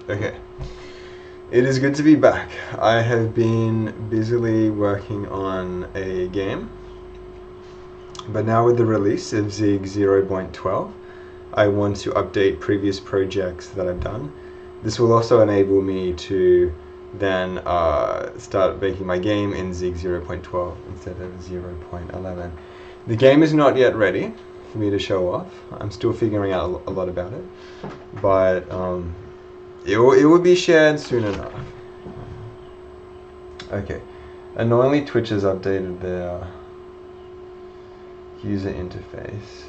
Okay, it is good to be back. I have been busily working on a game, but now with the release of Zig 0.12, I want to update previous projects that I've done. This will also enable me to then start making my game in Zig 0.12 instead of 0.11. The game is not yet ready for me to show off. I'm still figuring out a lot about it, but it will be shared soon enough. Okay, annoyingly Twitch has updated their user interface.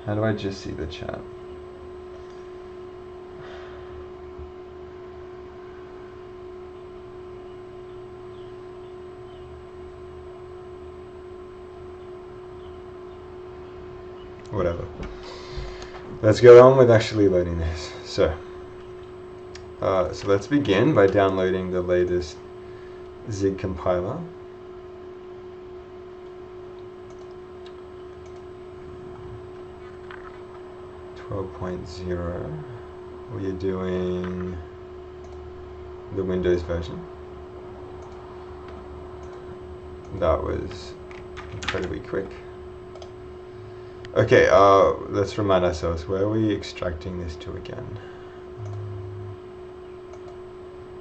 How do I just see the chat? Whatever. Let's go on with actually loading this. So let's begin by downloading the latest Zig compiler. We are doing the Windows version. That was incredibly quick. Okay, let's remind ourselves, where are we extracting this to again?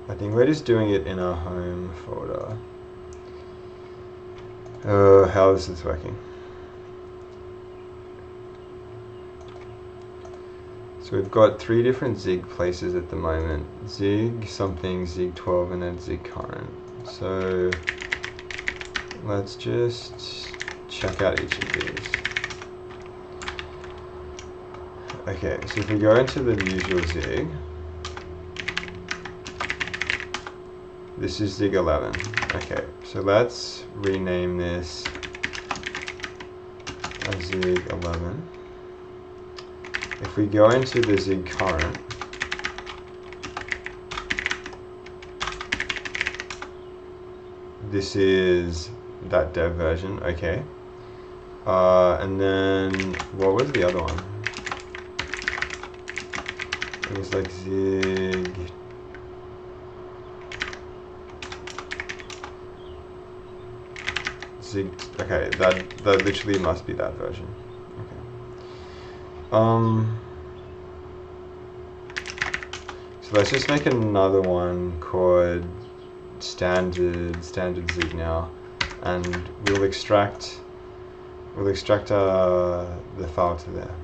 I think we're just doing it in our home folder. How is this working? So we've got 3 different Zig places at the moment. Zig something, Zig 12, and then Zig current. So let's just check out each of these. Okay, so if we go into the usual Zig, this is Zig 11. Okay, so let's rename this as Zig 11. If we go into the Zig current, this is that dev version, okay. And then, what was the other one? It was like Zig, okay, that literally must be that version. So let's just make another one called standard Zig now, and we'll extract the file to there.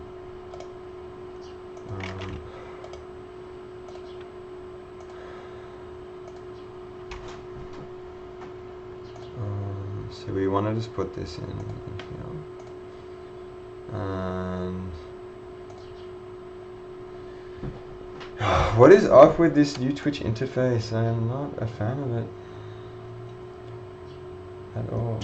So we want to just put this in here, and what is up with this new Twitch interface? I am not a fan of it at all.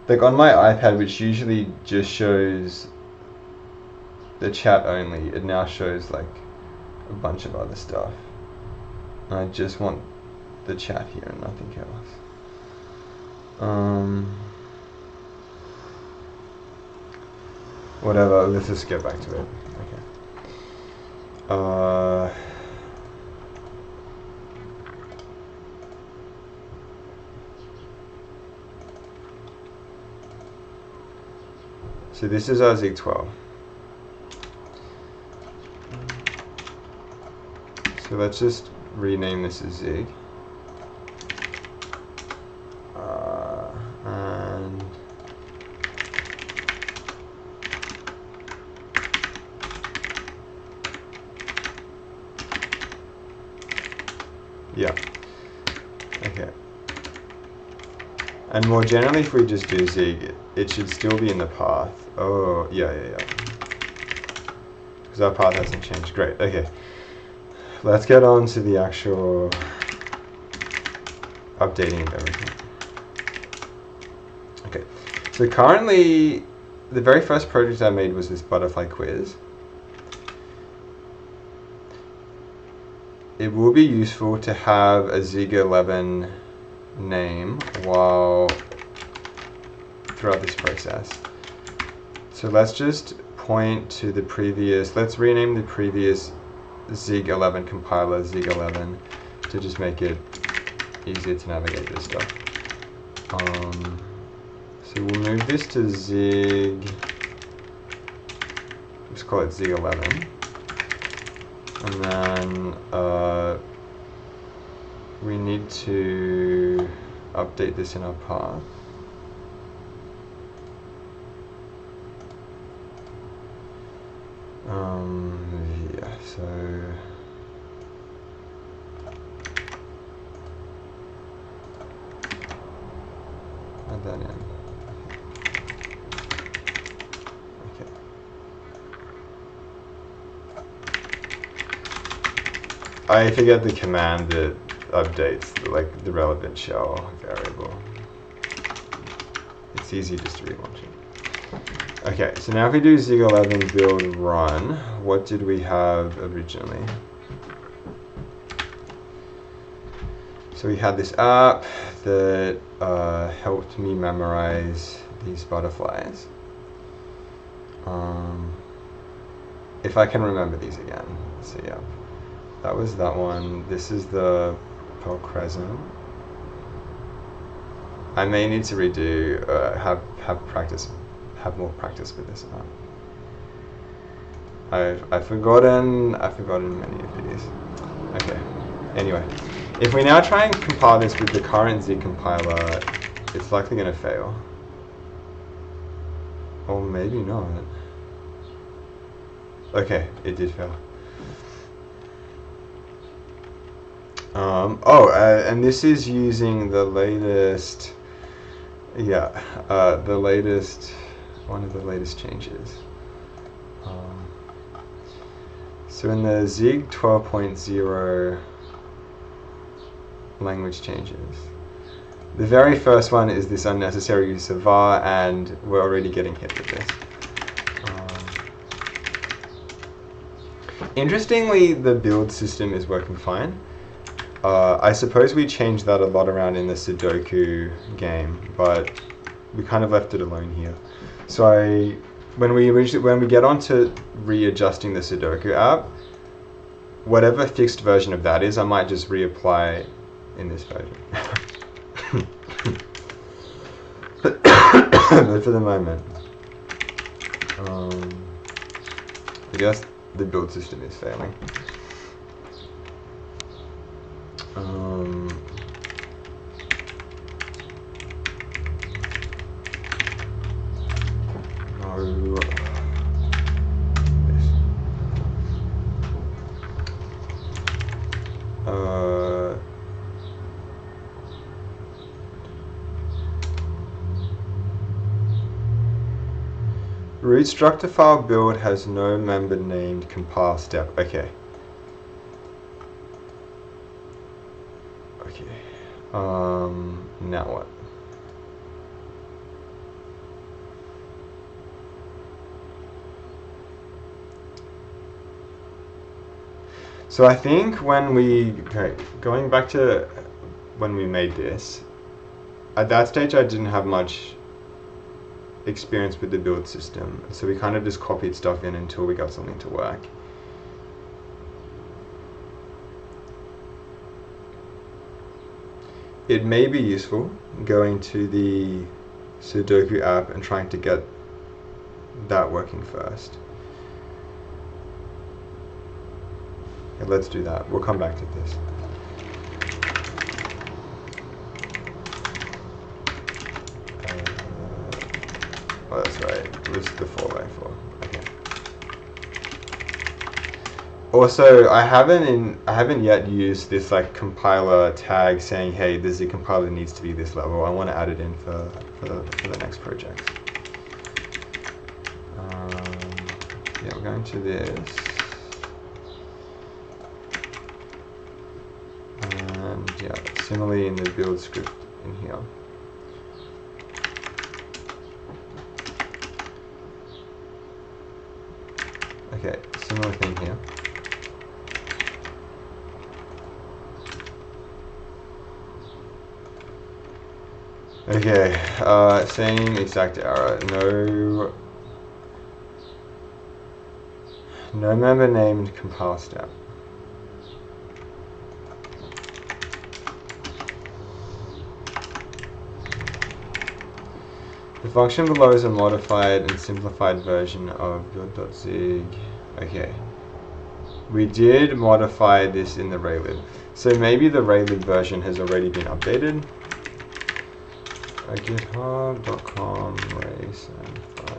Like on my iPad, which usually just shows the chat only, it now shows like a bunch of other stuff. And I just want the chat here and nothing else. Whatever, let's just get back to it. Okay. So this is our Zig 12. So let's just rename this as Zig. And yeah. Okay. And more generally, if we just do Zig, it should still be in the path. Oh, yeah. Because our path hasn't changed. Great, okay. Let's get on to the actual updating of everything. Okay, so currently the very first project I made was this butterfly quiz. It will be useful to have a Zig11 name throughout this process. So let's just point to the previous, let's rename the previous Zig11 compiler Zig11 to just make it easier to navigate this stuff. So we'll move this to Zig, let's call it Zig11. And then we need to update this in our path. Yeah, so add that in. Okay. I forget the command that updates the relevant shell variable. It's easy just to relaunch it. Okay, so now if we do Zig11 build run, what did we have originally? So we had this app that helped me memorize these butterflies. If I can remember these again. So yeah, that was that one. This is the Pearl Crescent. I may need to redo, have more practice with this app. I've forgotten many of these. Okay. Anyway, if we now try and compile this with the current Zig compiler, it's likely going to fail. Or maybe not. Okay, it did fail. And this is using the latest, one of the latest changes. So in the Zig 12.0 language changes, the very first one is this unnecessary use of var, and we're already getting hit with this. Interestingly, the build system is working fine. I suppose we changed that a lot around in the Sudoku game, but we kind of left it alone here. So when we get onto readjusting the Sudoku app, whatever fixed version of that is, I might just reapply in this version. But for the moment, I guess the build system is failing. Root structure file build has no member named compile step. Okay. Okay. Now what? So I think going back to when we made this, at that stage I didn't have much experience with the build system, so we kind of just copied stuff in until we got something to work. It may be useful going to the Sudoku app and trying to get that working first. Okay, let's do that. We'll come back to this. Oh, that's right. It was the 4x4. Okay. Also, I haven't yet used this compiler tag saying, hey, the Zig compiler needs to be this level. I want to add it in for the next project. Yeah, we're going to this. And yeah, similarly in the build script in here. Okay, similar thing here. Okay, same exact error. No member named compile step. The function below is a modified and simplified version of build.zig. Okay. We did modify this in the Raylib. So maybe the Raylib version has already been updated. Github.com race and 5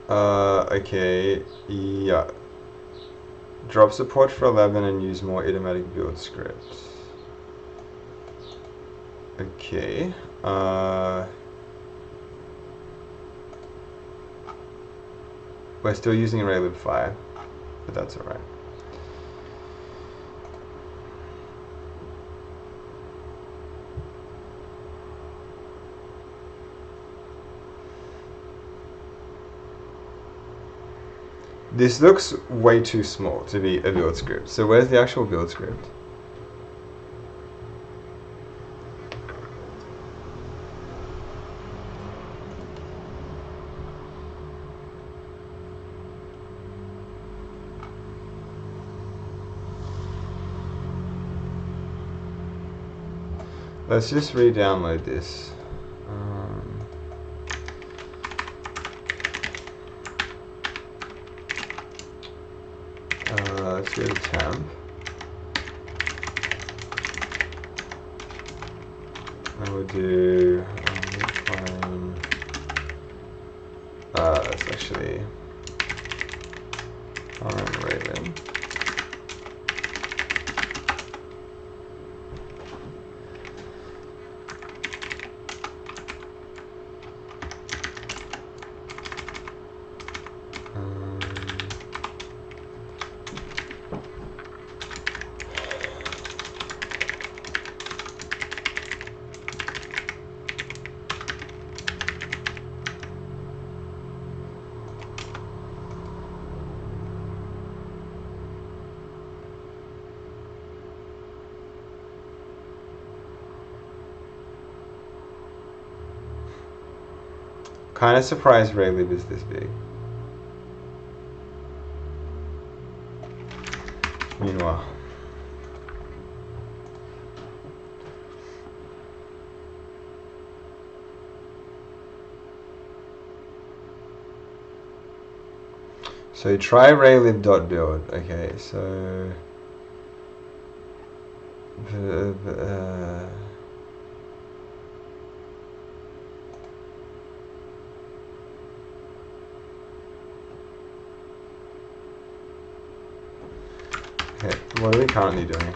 Raylib. Okay, yeah. Drop support for 11 and use more idiomatic build scripts. Okay. We're still using Raylib 5, but that's alright. This looks way too small to be a build script. So where's the actual build script? Let's just re-download this. Let's go to temp. And we'll do let's actually Raven. Kind of surprised Raylib is this big. Meanwhile. So try raylib.build. Okay, so okay, what are we currently doing?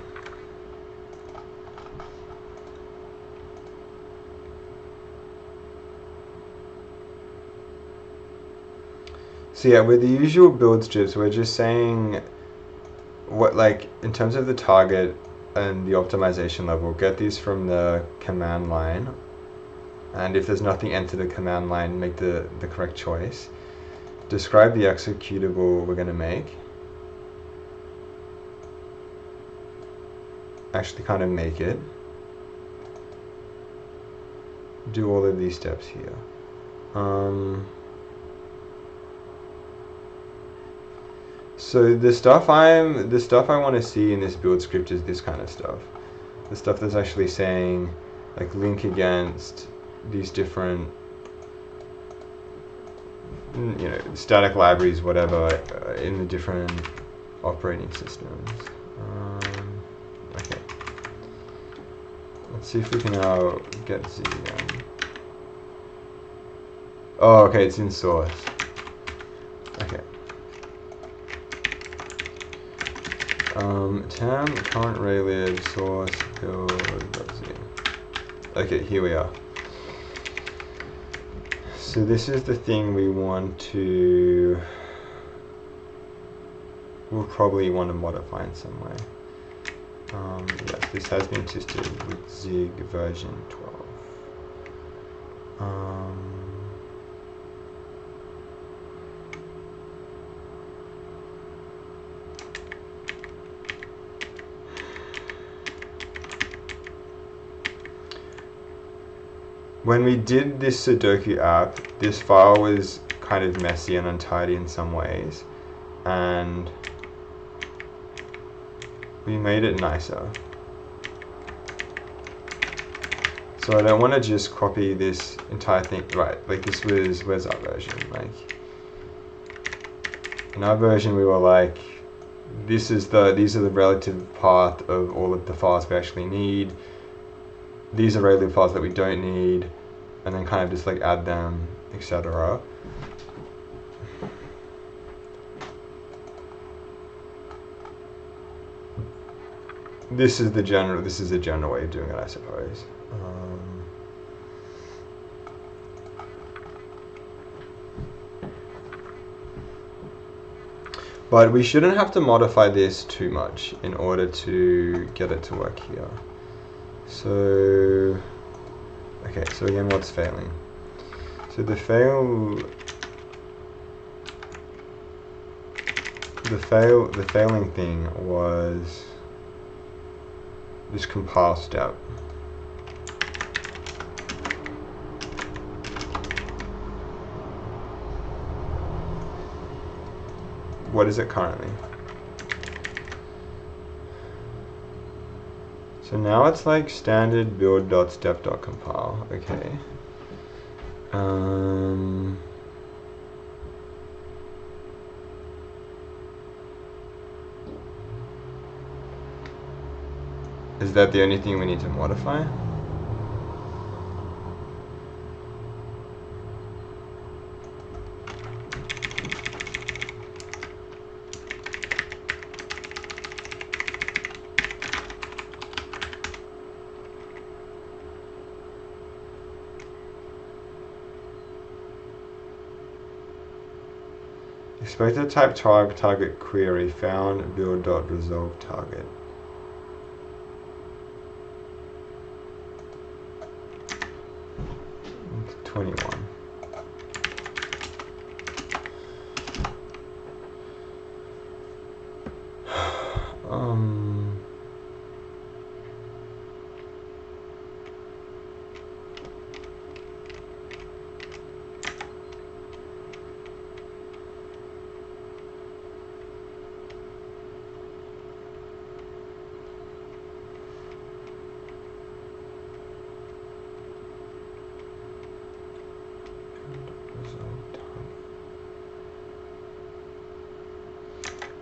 So yeah, with the usual build strips, we're just saying what, like, in terms of the target and the optimization level, get these from the command line, and if there's nothing, enter the command line, make the correct choice. Describe the executable we're going to make. Actually kind of make it. Do all of these steps here. So the stuff I want to see in this build script is this kind of stuff. The stuff that's actually saying, like, link against these different, you know, static libraries, whatever, in the different operating systems. Okay. Let's see if we can now get Z again. Oh, okay, it's in source. Okay. Temp current raylib source build.z. Okay, here we are. So this is the thing we want to we'll probably want to modify in some way. Yes, this has been tested with Zig version 12. When we did this Sudoku app, this file was kind of messy and untidy in some ways, and we made it nicer. So I don't want to just copy this entire thing, right? Like this was, where's our version? Like in our version we were like, these are the relative path of all of the files we actually need. These are relative files that we don't need, and then kind of just like add them, etc. This is a general way of doing it, I suppose. But we shouldn't have to modify this too much in order to get it to work here. So, okay, so again, what's failing? So the failing thing was this compile step. What is it currently? So now it's like standard build.step.compile. Okay. Is that the only thing we need to modify? Expected type target query found build.resolve target. It's 21.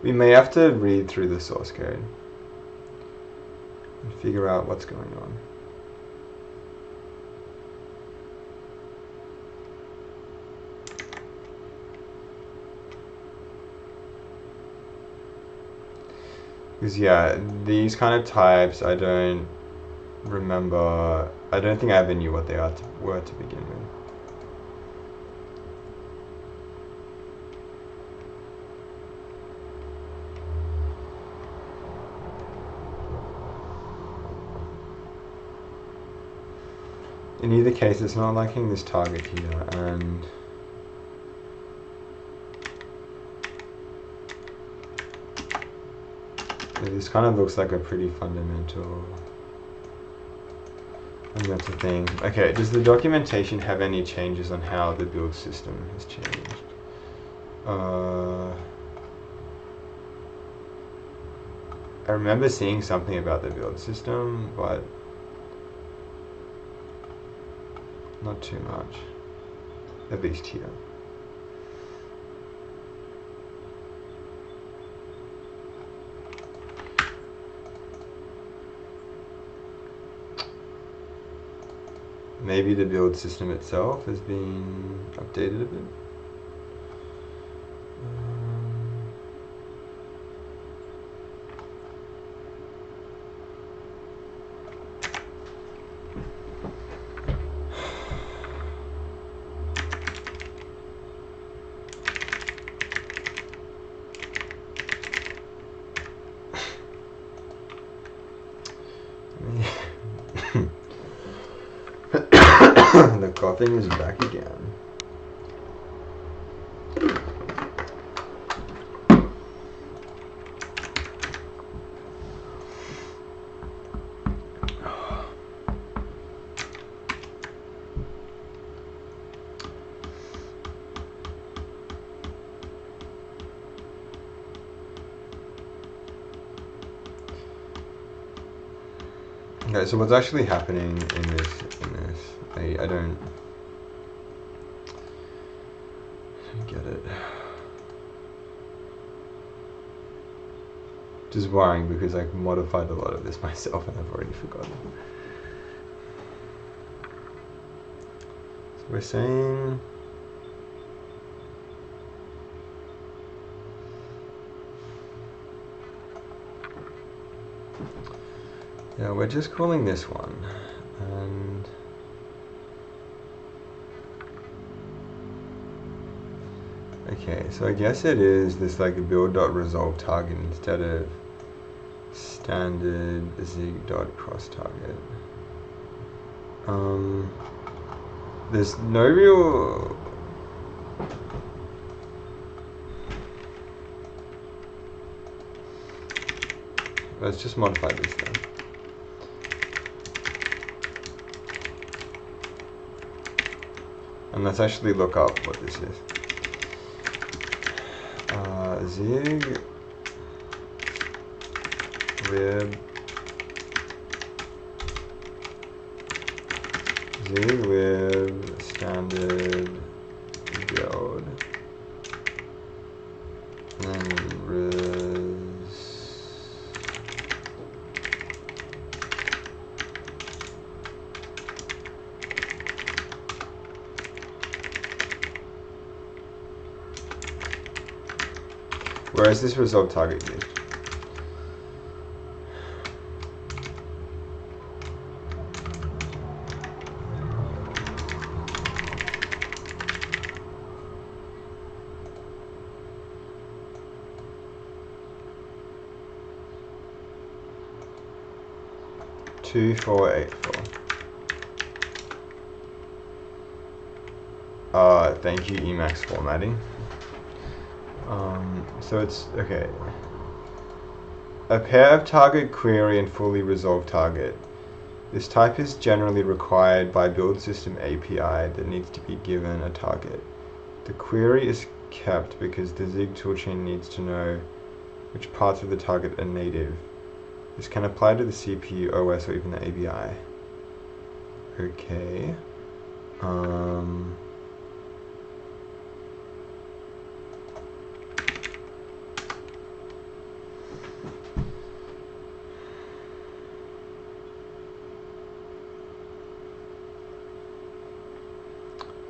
We may have to read through the source code and figure out what's going on. Because yeah, these kind of types I don't remember. I don't think I ever knew what they were to begin with. In either case, it's not liking this target here, and this kind of looks like a pretty fundamental thing. Okay, does the documentation have any changes on how the build system has changed? I remember seeing something about the build system, but not too much, at least here. Maybe the build system itself has been updated a bit. coughing is back again. Okay, so what's actually happening in this? I don't get it. Just worrying because I modified a lot of this myself and I've already forgotten. So we're saying yeah, we're just calling this one, and okay, so I guess it is this like build.resolve target instead of standard zig.cross target. There's no real let's just modify this then. And let's actually look up what this is. Zig lib standard build and res where is this resolve target used? Two, 4, 8, 4. Thank you, Emacs formatting. So it's okay. A pair of target query and fully resolved target. This type is generally required by build system API that needs to be given a target. The query is kept because the Zig toolchain needs to know which parts of the target are native. This can apply to the CPU, OS, or even the ABI. Okay.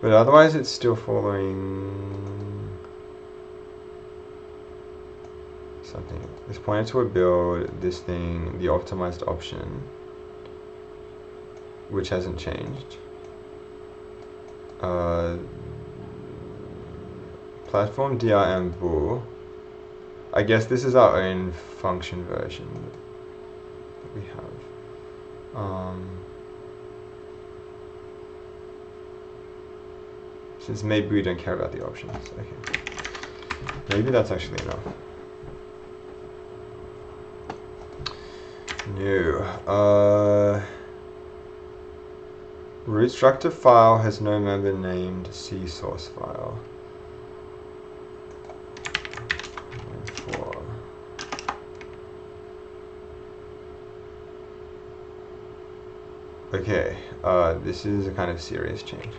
But otherwise it's still following something. This pointed to a build, this thing, the optimized option, which hasn't changed. Platform DRM bool. I guess this is our own function version that we have. Since maybe we don't care about the options. Okay. Maybe that's actually enough. No. Root structure file has no member named C source file. 4. Okay. This is a kind of serious change.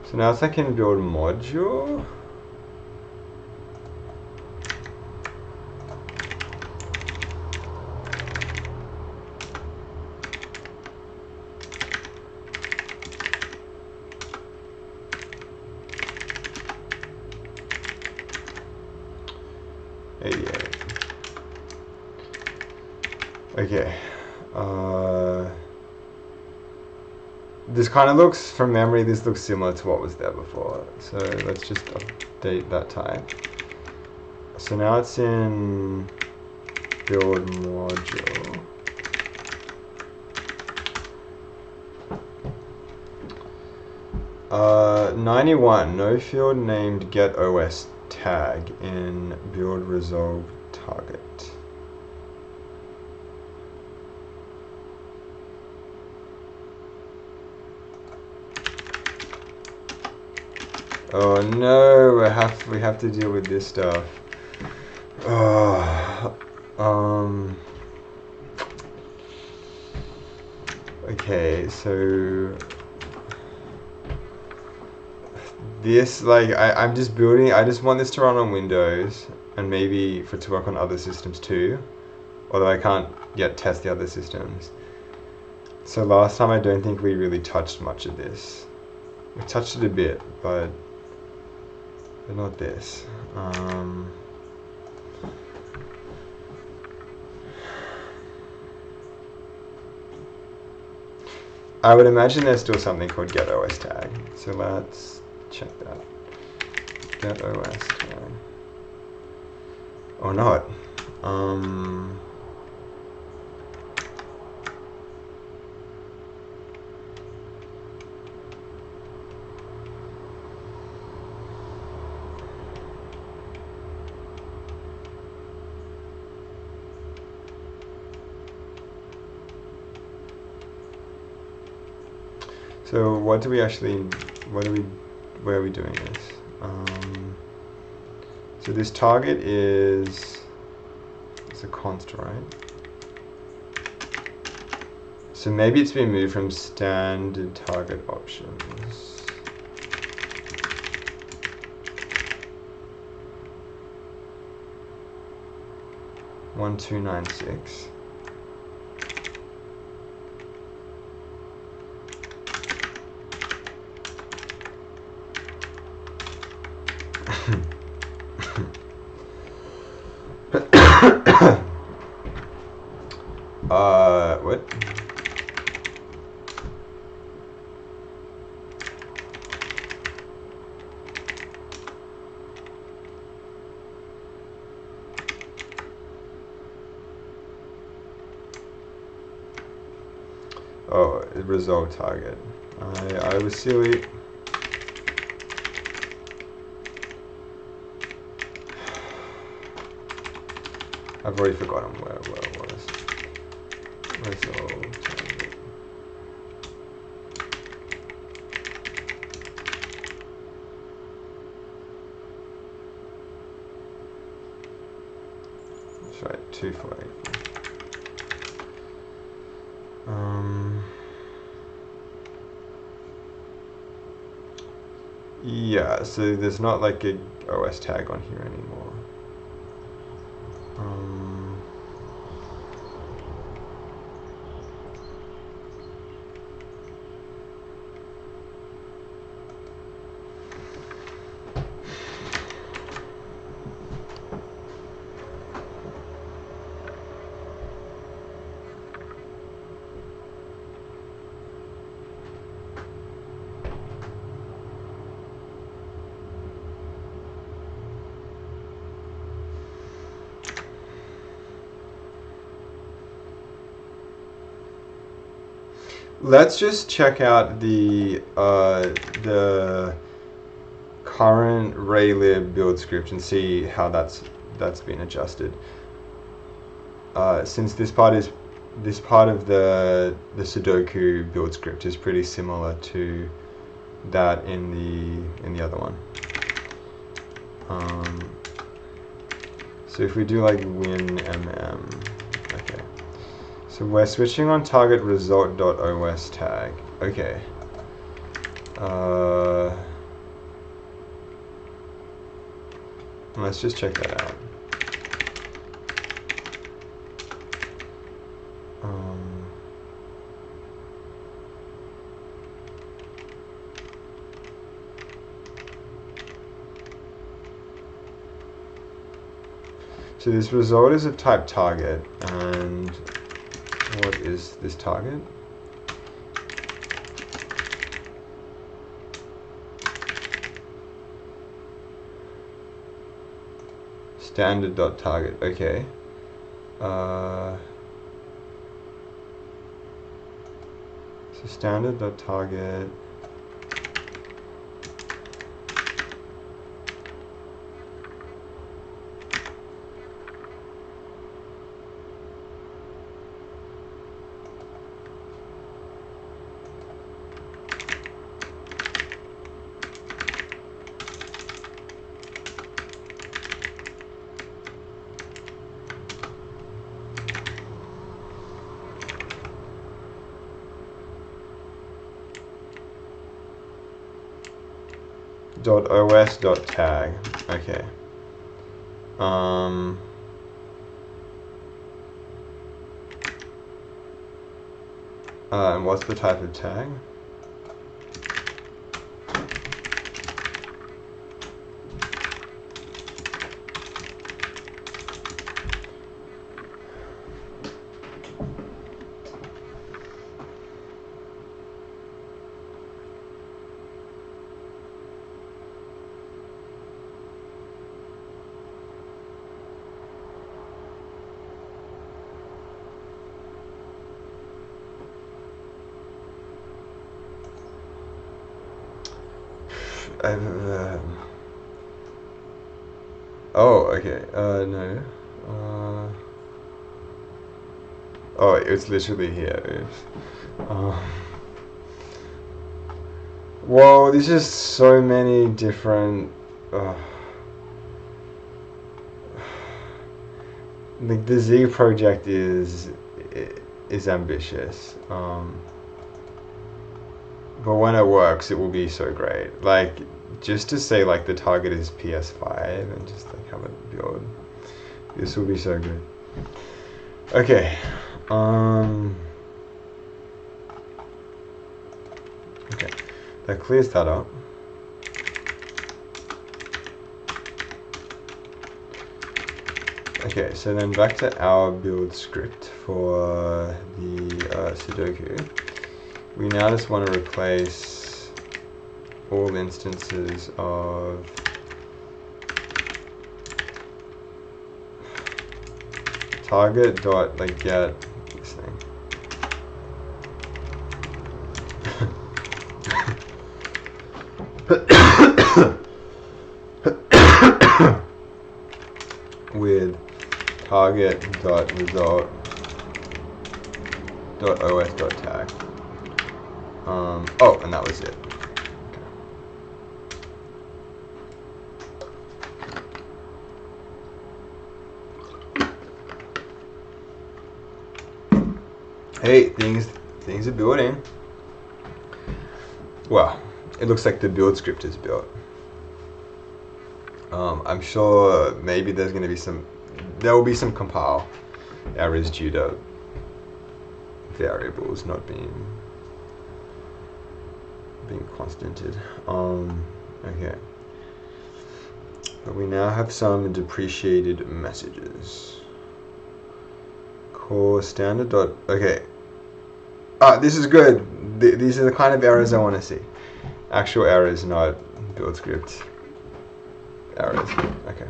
So now it's like in build module. 88. Okay. This kind of looks, from memory, this looks similar to what was there before. So let's just update that type. So now it's in build module. Uh, 91, no field named get OS tag in build resolve target. Oh no, we have to deal with this stuff. Oh, okay, so this, like, I'm just building, I just want this to run on Windows and maybe to work on other systems too, although I can't yet test the other systems. So last time I don't think we really touched much of this. We touched it a bit, but not this. I would imagine there's still something called get OS tag. So let's check that. Get OS tag. Or not. So what do we actually, where are we doing this? So this target is, it's a const, right? So maybe it's been moved from standard target options. One, 2, 9, 6. What? Oh, resolve target. I was silly. I've already forgotten where it was. Resolve target. That's right, 2, 4, 8. Yeah, so there's not like a OS tag on here anymore. Let's just check out the current raylib build script and see how that's been adjusted. Since this part of the Sudoku build script is pretty similar to that in the other one. So if we do like winmm, okay. So we're switching on target result.os tag. Okay. Let's just check that out. So this result is of type target, and what is this target? Standard.target, okay. So standard.target. .os.tag, okay. And what's the type of tag? Oh, okay. No. Oh, it's literally here. Oops. Whoa, there's just so many different. Like the Z project is ambitious. But when it works, it will be so great. Like, just to say like the target is PS5 and just like have it build. This will be so good. Okay. Okay. That clears that up. Okay, so then back to our build script for the Sudoku. We now just want to replace all instances of target dot like get this thing. With target dot result dot os dot tag. Oh, and that was it. Hey, things are building. Well, it looks like the build script is built. I'm sure maybe there will be some compile errors due to variables not being constanted. Okay. But we now have some depreciated messages. Core standard dot. Okay. This is good. These are the kind of errors I want to see. Actual errors, not build script errors. Okay.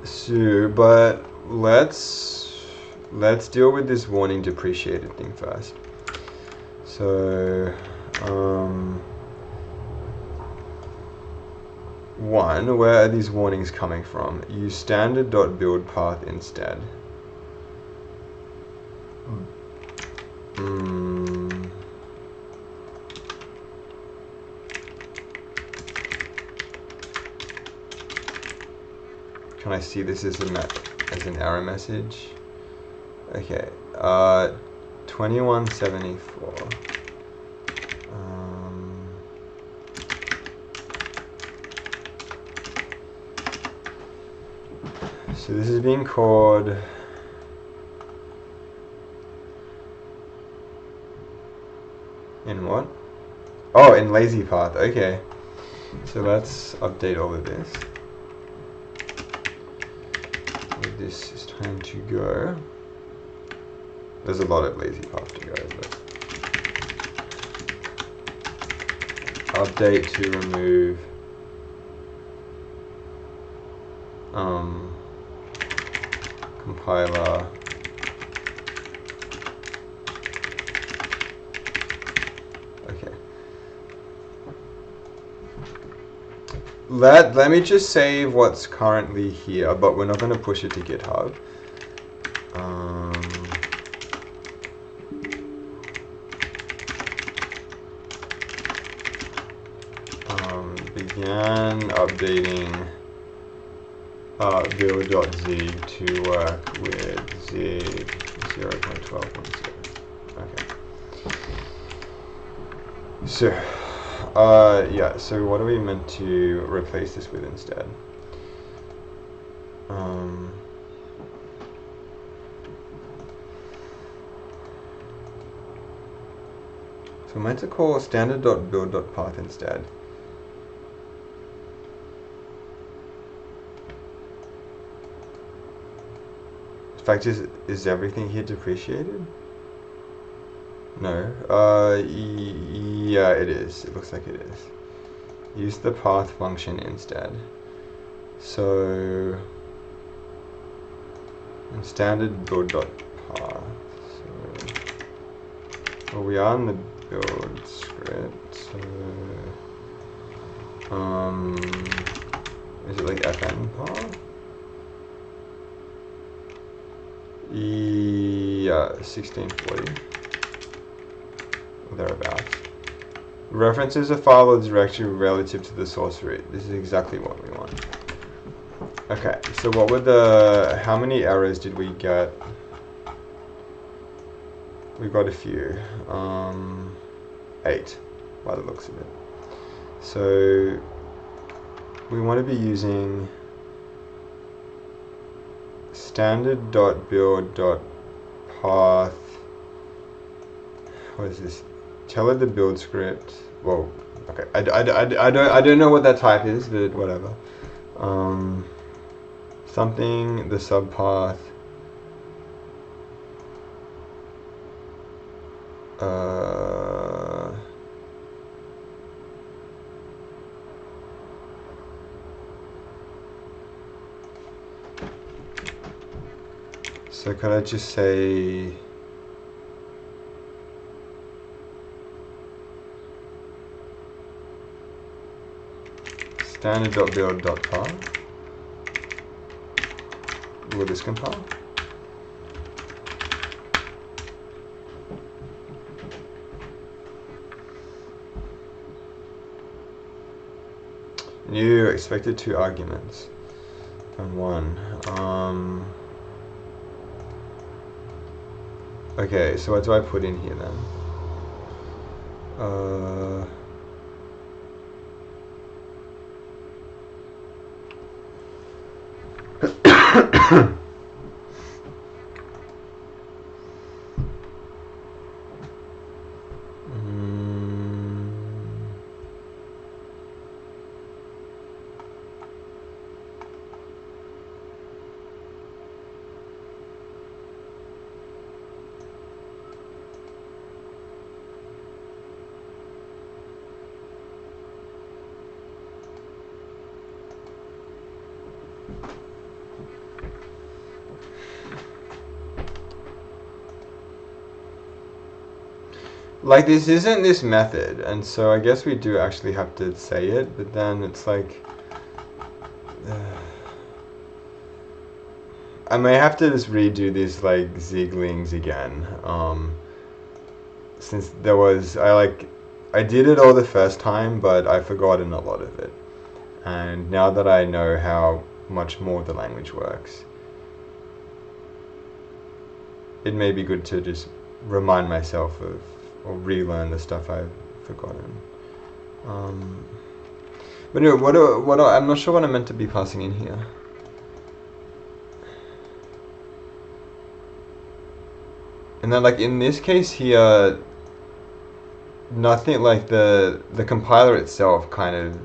So, but let's deal with this warning depreciated thing first. So, one, where are these warnings coming from? Use standard.build path instead. Can I see this as an error message? Okay, 2174. So this is being called in what? Oh, in lazy path. Okay. So let's update all of this. this is time to go. There's a lot of lazy path to go, but update to remove compiler okay. Let me just save what's currently here, but we're not going to push it to GitHub. Began updating build.zig to work with zig 0.12.0. Okay. So, yeah, so what are we meant to replace this with instead? So we're meant to call standard.build.path instead. In fact, is everything here depreciated? No. Yeah, it is. It looks like it is. Use the path function instead. So, in standard build.path. So, well, we are in the build script. So, is it like fn path? Yeah, 1640. Thereabouts. References a file or directory relative to the source root. This is exactly what we want. Okay, so what were how many errors did we get? We got a few. 8, by the looks of it. So we want to be using standard.build.path. What is this? Tell it the build script. Whoa. Okay. I don't know what that type is, but whatever. Something the subpath. So could I just say standard.build.path? Will this compile? New expected 2 arguments and 1. Okay, so what do I put in here then? Like, this isn't this method, and so I guess we do actually have to say it, but then it's like I may have to just redo these like ziglings again, since there was I did it all the first time, but I've forgotten a lot of it, and now that I know how much more the language works, it may be good to just remind myself of or relearn the stuff I've forgotten. But anyway, I'm not sure what I'm meant to be passing in here. And then, like in this case here, nothing, like the compiler itself kind of,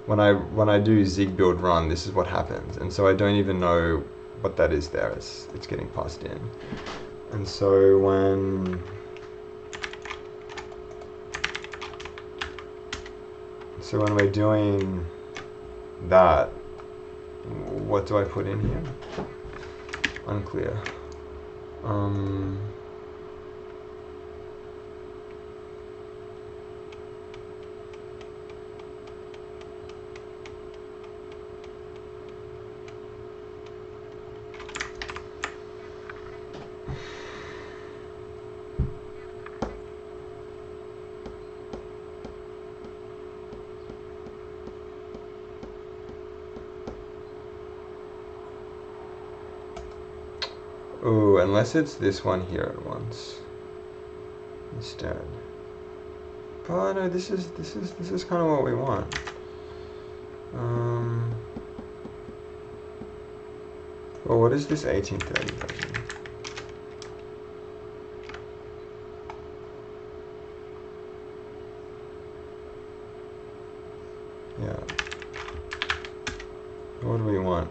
when I do zig build run, this is what happens, and so I don't even know what that is there. It's getting passed in. And so when we're doing that, what do I put in here? Unclear. Oh, unless it's this one here at once instead. But no, this is kind of what we want. Well, what is this 1830 version? Yeah. What do we want?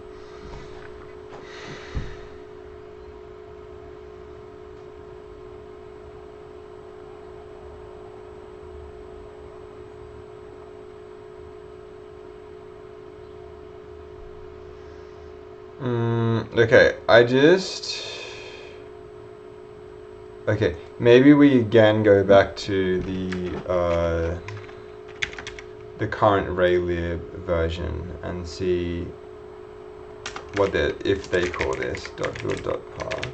Okay, okay, maybe we again go back to the current raylib version and see what if they call this .build.path.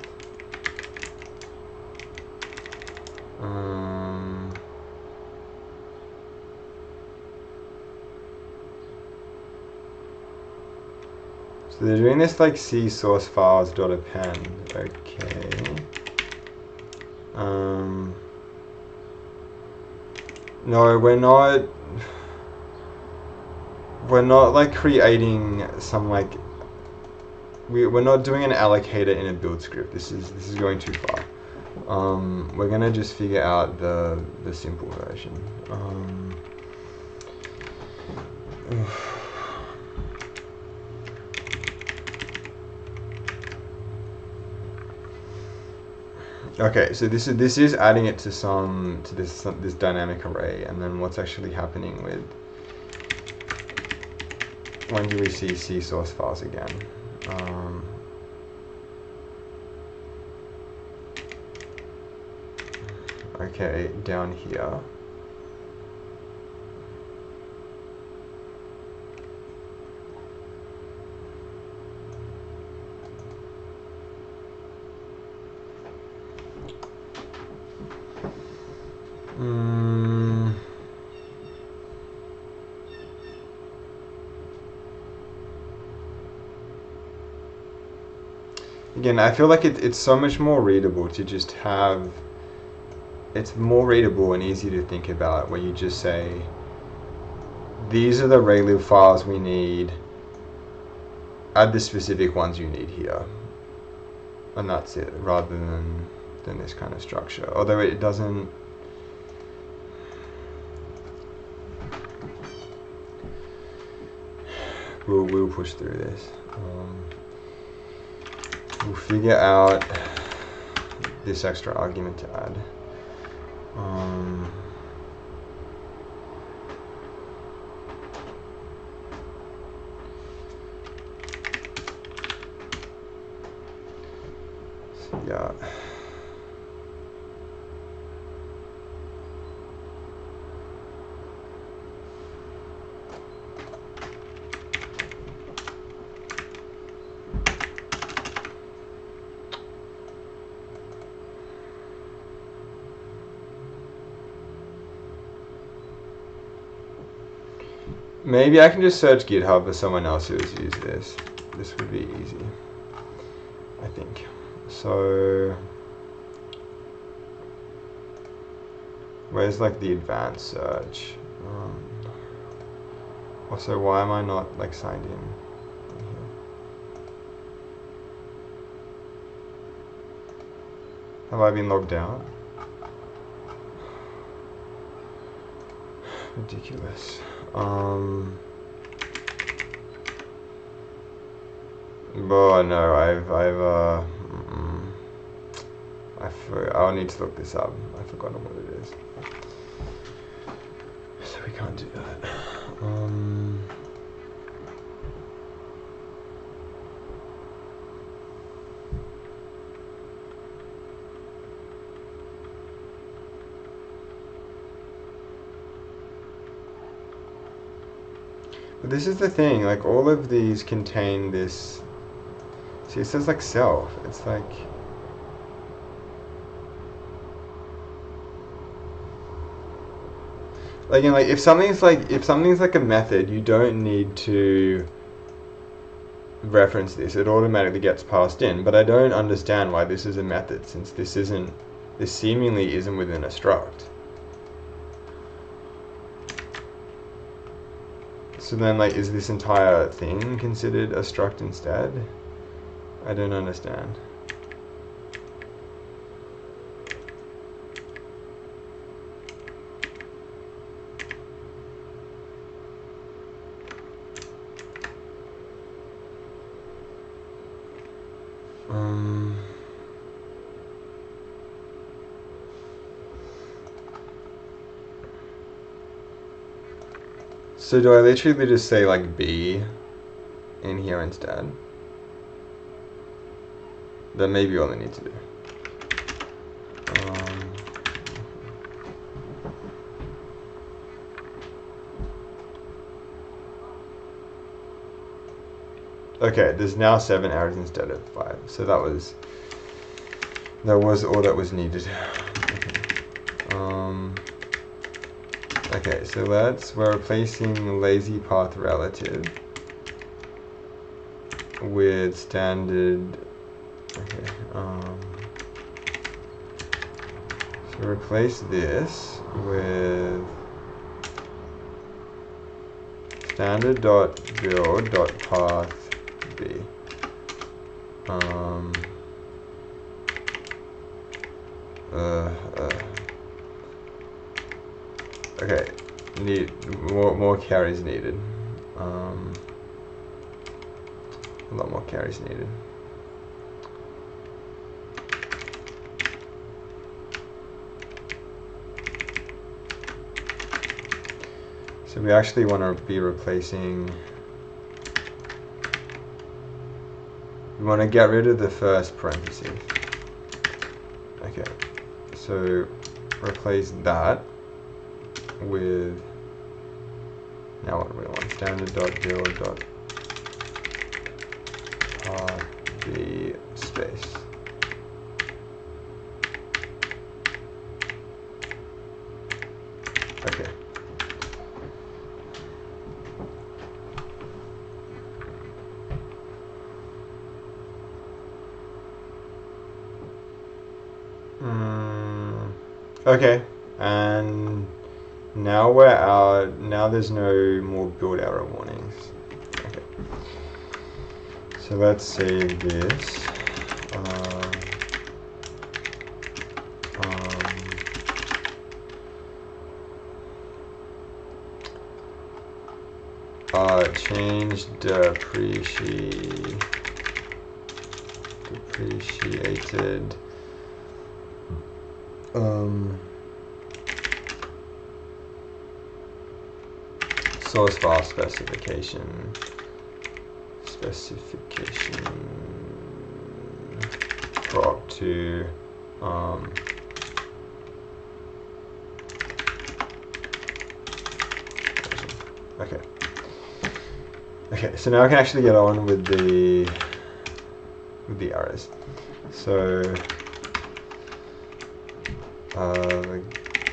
So they're doing this like c source files .append. Okay. No, we're not like creating some like we're not doing an allocator in a build script. This is going too far. We're gonna just figure out the simple version. Okay, so this is adding it to this dynamic array, and then what's actually happening with when do we see C source files again? Okay, down here. Again, I feel like it's so much more readable to just have, it's more readable and easy to think about where you just say, these are the raylib files we need, add the specific ones you need here. And that's it, rather than this kind of structure. Although it doesn't, we'll push through this. We'll figure out this extra argument to add. So yeah. Maybe I can just search GitHub for someone else who has used this. This would be easy, I think. So, where's like the advanced search? Also, why am I not like signed in here? Have I been logged out? Ridiculous. Oh no, I'll need to look this up. I've forgotten what it is. So we can't do that. But this is the thing, like all of these contain this. See, it says like self. It's like. Like, you know, like if something's like a method, you don't need to reference this. It automatically gets passed in. But I don't understand why this is a method, since this seemingly isn't within a struct. So then, like, is this entire thing considered a struct instead? I don't understand. So do I literally just say like B in here instead? That may be all I need to do. Okay, there's now 7 errors instead of 5. So that was all that was needed. Okay, so we're replacing lazy path relative with standard. Okay, so replace this with standard.build.path b. Okay, need more carries needed. A lot more carries needed. So we actually want to be replacing. We want to get rid of the first parentheses. Okay, so replace that with, now what do we want? Standard.build.path space. Okay. Okay, and now we're out. Now there's no more build error warnings. Okay, so let's save this. Change depreciated. Source file specification drop to okay, so now I can actually get on with the errors. So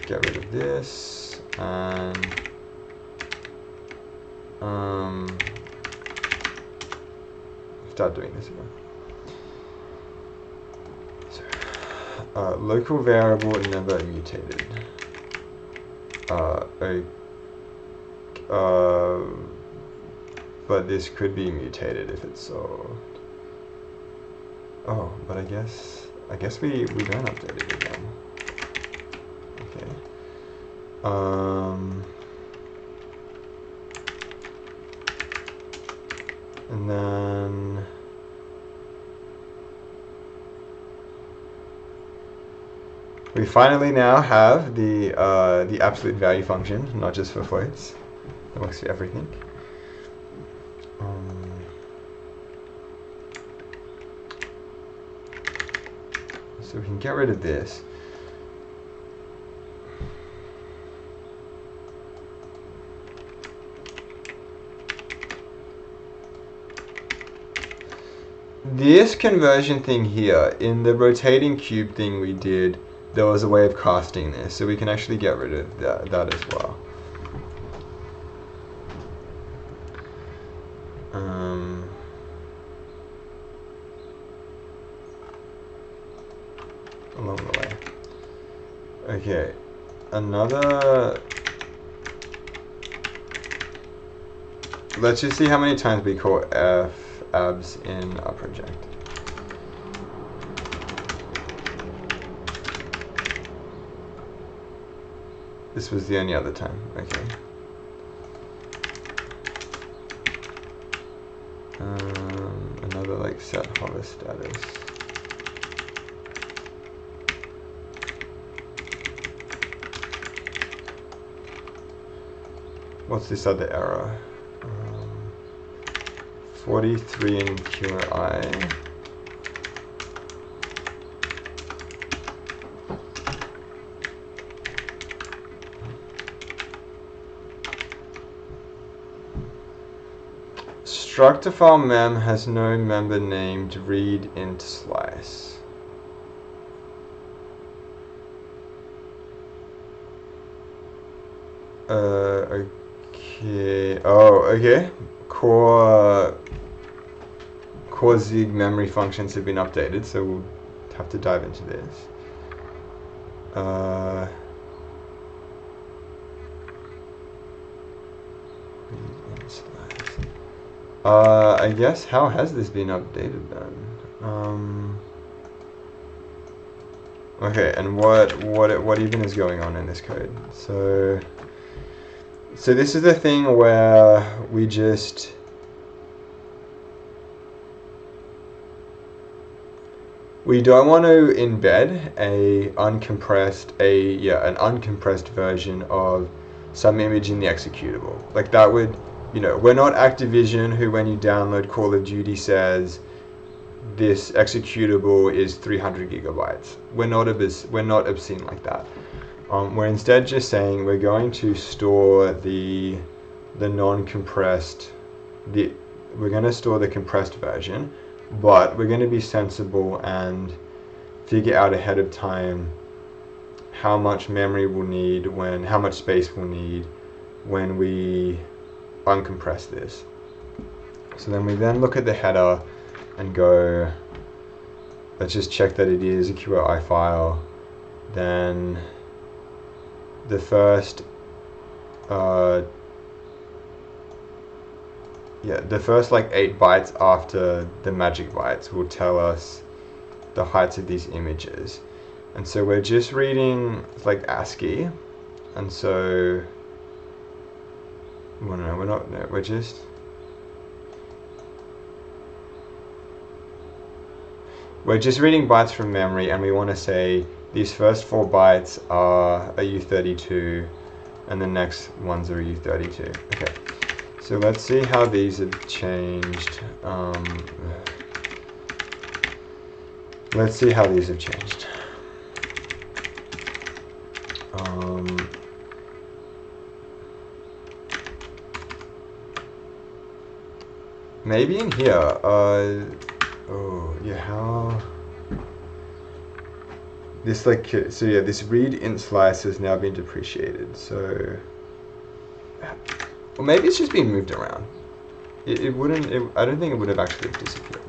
get rid of this and start doing this again. So, local variable never mutated. But this could be mutated if it's solved. Oh, but I guess we don't update it again. Okay. And then We finally now have the absolute value function, not just for floats. It works for everything. So we can get rid of this. This conversion thing here, in the rotating cube thing we did, there was a way of casting this, so we can actually get rid of that as well. Along the way. Okay, another... Let's just see how many times we call abs in our project. This was the only other time, okay. Another like set hover status. What's this other error? 43 in QI. Structure file mem has no member named read int slice. Okay. Oh, okay. Core Zig memory functions have been updated, so we'll have to dive into this. I guess, how has this been updated then? Okay, and what even is going on in this code? So this is the thing where we just we don't want to embed an uncompressed version of some image in the executable. Like that would, you know, we're not Activision who when you download Call of Duty says this executable is 300 gigabytes. We're not obscene like that. We're instead just saying we're going to store the non-compressed, we're going to store the compressed version, but we're going to be sensible and figure out ahead of time how much memory we'll need, how much space we'll need when we uncompress this. So then we look at the header and go, let's just check that it is a QRI file. Then the first like 8 bytes after the magic bytes will tell us the heights of these images. And so we're just reading like ASCII, and so we're just reading bytes from memory, and we want to say these first 4 bytes are a U32 and the next ones are a U32. Okay, so let's see how these have changed. Let's see how these have changed. Maybe in here, oh yeah, how this this read int slice has now been depreciated, so, or maybe it's just been moved around. I don't think it would have actually disappeared.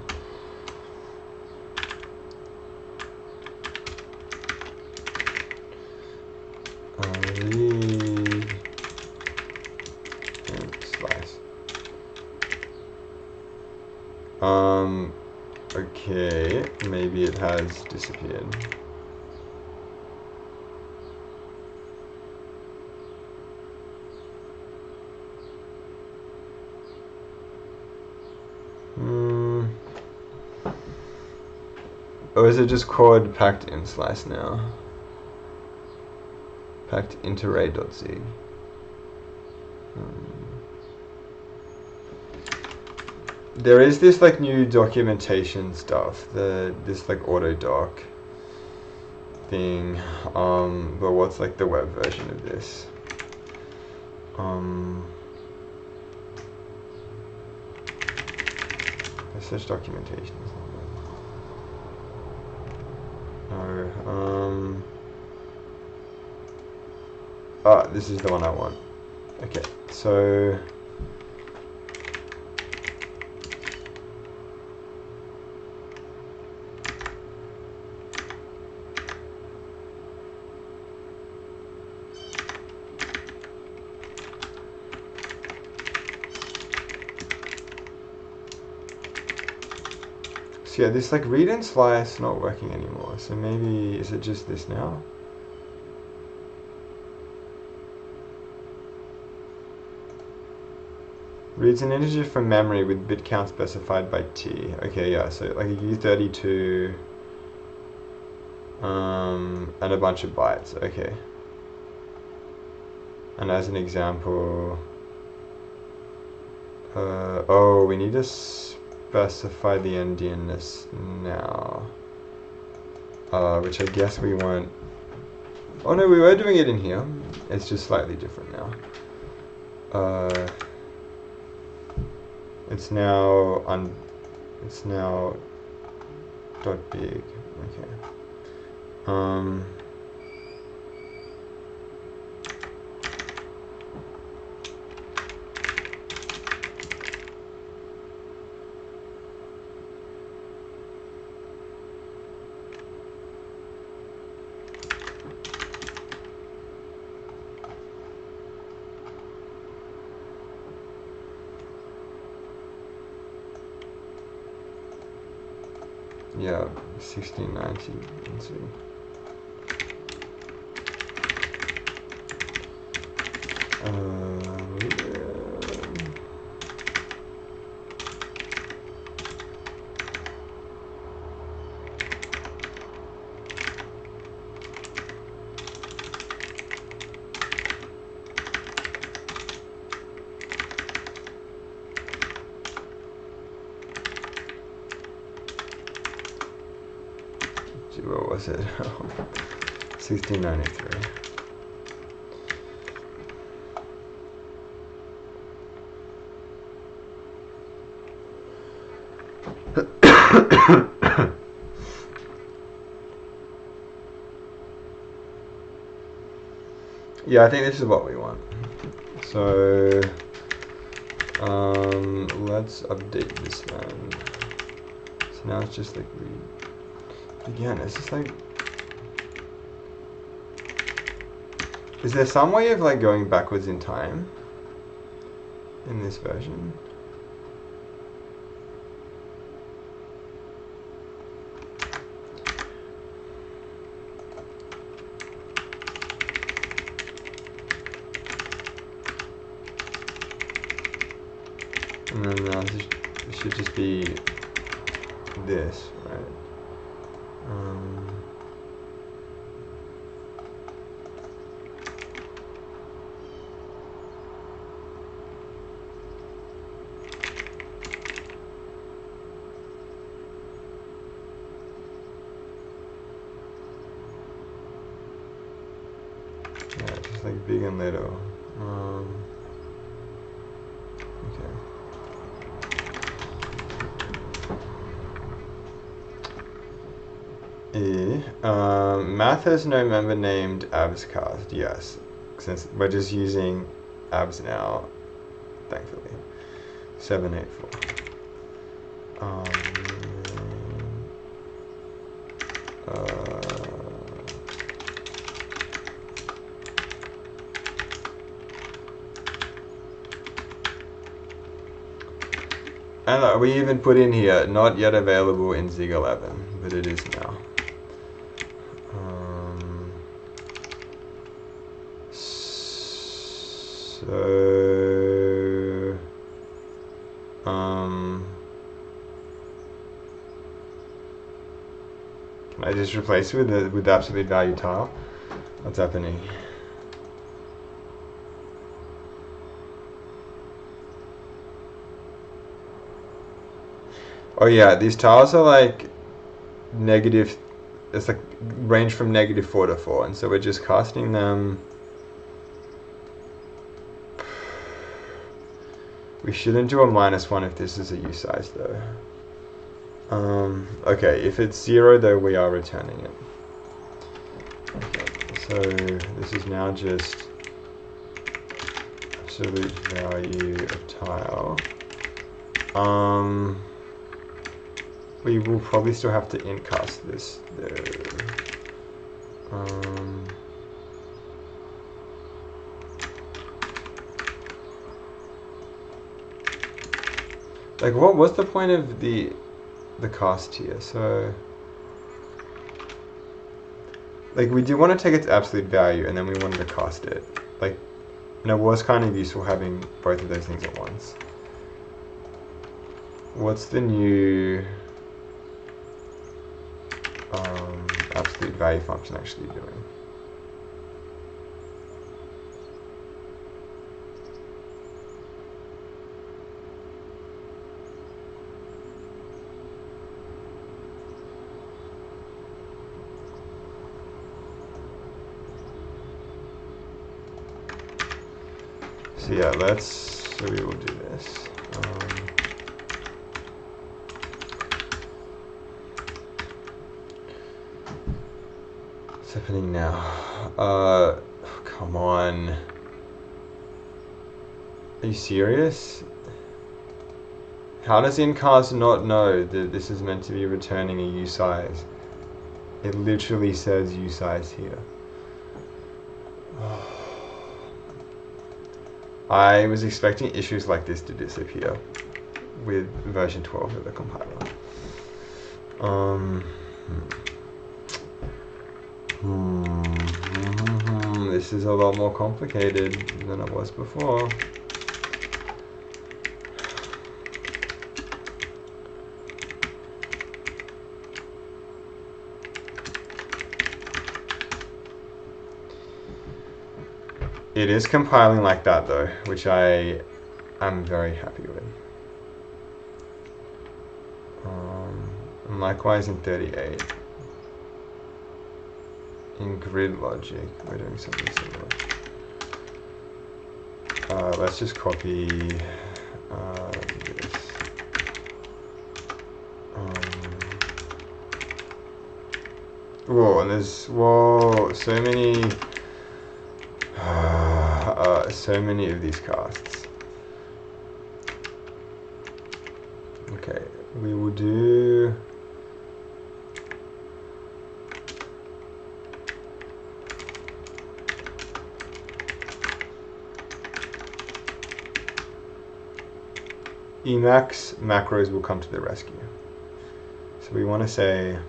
Read int slice. Okay, maybe it has disappeared. Or is it just called packed in slice now? packed into array.z. There is this like new documentation stuff, this like autodoc thing, but what's like the web version of this? Search documentation. No. This is the one I want. Okay, so yeah, this like read and slice not working anymore. So maybe, is it just this now? Reads an integer from memory with bit count specified by t. Okay, yeah, so like a U32 and a bunch of bytes. Okay. And as an example, oh, we need to specify the endianness now, which I guess we won't. Oh no, we were doing it in here. It's just slightly different now. It's now dot big. Okay. Yeah, 1690. Let's see. What was it? 1693. Yeah, I think this is what we want. So let's update this then. So now it's just like again, it's just like, is there some way of like going backwards in time in this version? And then this should just be this, right? Yeah, just like big and little. Math has no member named abscast. Yes, since we're just using abs now, thankfully. 784. And we even put in here, not yet available in Zig 11, but it is now. So, can I just replace it with the absolute value tile? What's happening? Oh yeah, these tiles are like negative. It's like range from -4 to 4, and so we're just casting them. We shouldn't do a -1 if this is a U size though. Okay, if it's 0 though, we are returning it. Okay, so this is now just absolute value of tile. We will probably still have to int cast this though. Like, what was the point of the cast here? So, like, we do want to take its absolute value, and then we wanted to cast it. Like, and it was kind of useful having both of those things at once. What's the new absolute value function actually doing? So yeah, so we will do this. What's happening now? Come on. Are you serious? How does incast not know that this is meant to be returning a U size? It literally says U size here. I was expecting issues like this to disappear with version 12 of the compiler. This is a lot more complicated than it was before. It is compiling like that though, which I am very happy with. And likewise in 38. In grid logic, we're doing something similar. Let's just copy this. Whoa, and there's so many of these casts. Okay, we will do Emacs macros will come to the rescue. So we want to say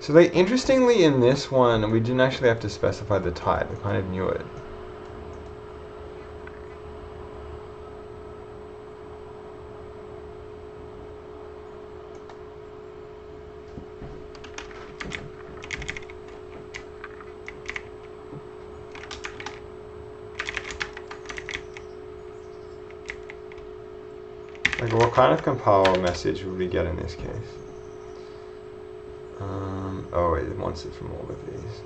so they interestingly in this one we didn't actually have to specify the type. I kind of knew it. Like, what kind of compile message will we get in this case? Oh, it wants it from all of these.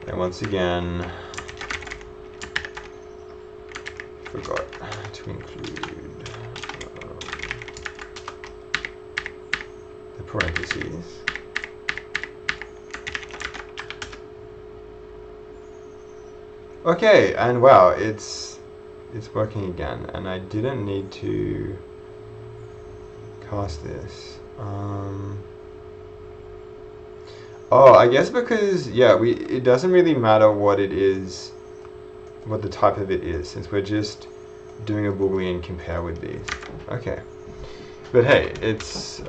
And once again, forgot to include the parentheses. Okay, and wow, it's working again, and I didn't need to cast this. Oh, I guess because, yeah, it doesn't really matter what it is what the type of it is, since we're just doing a Boolean compare with these. Okay, but hey, it's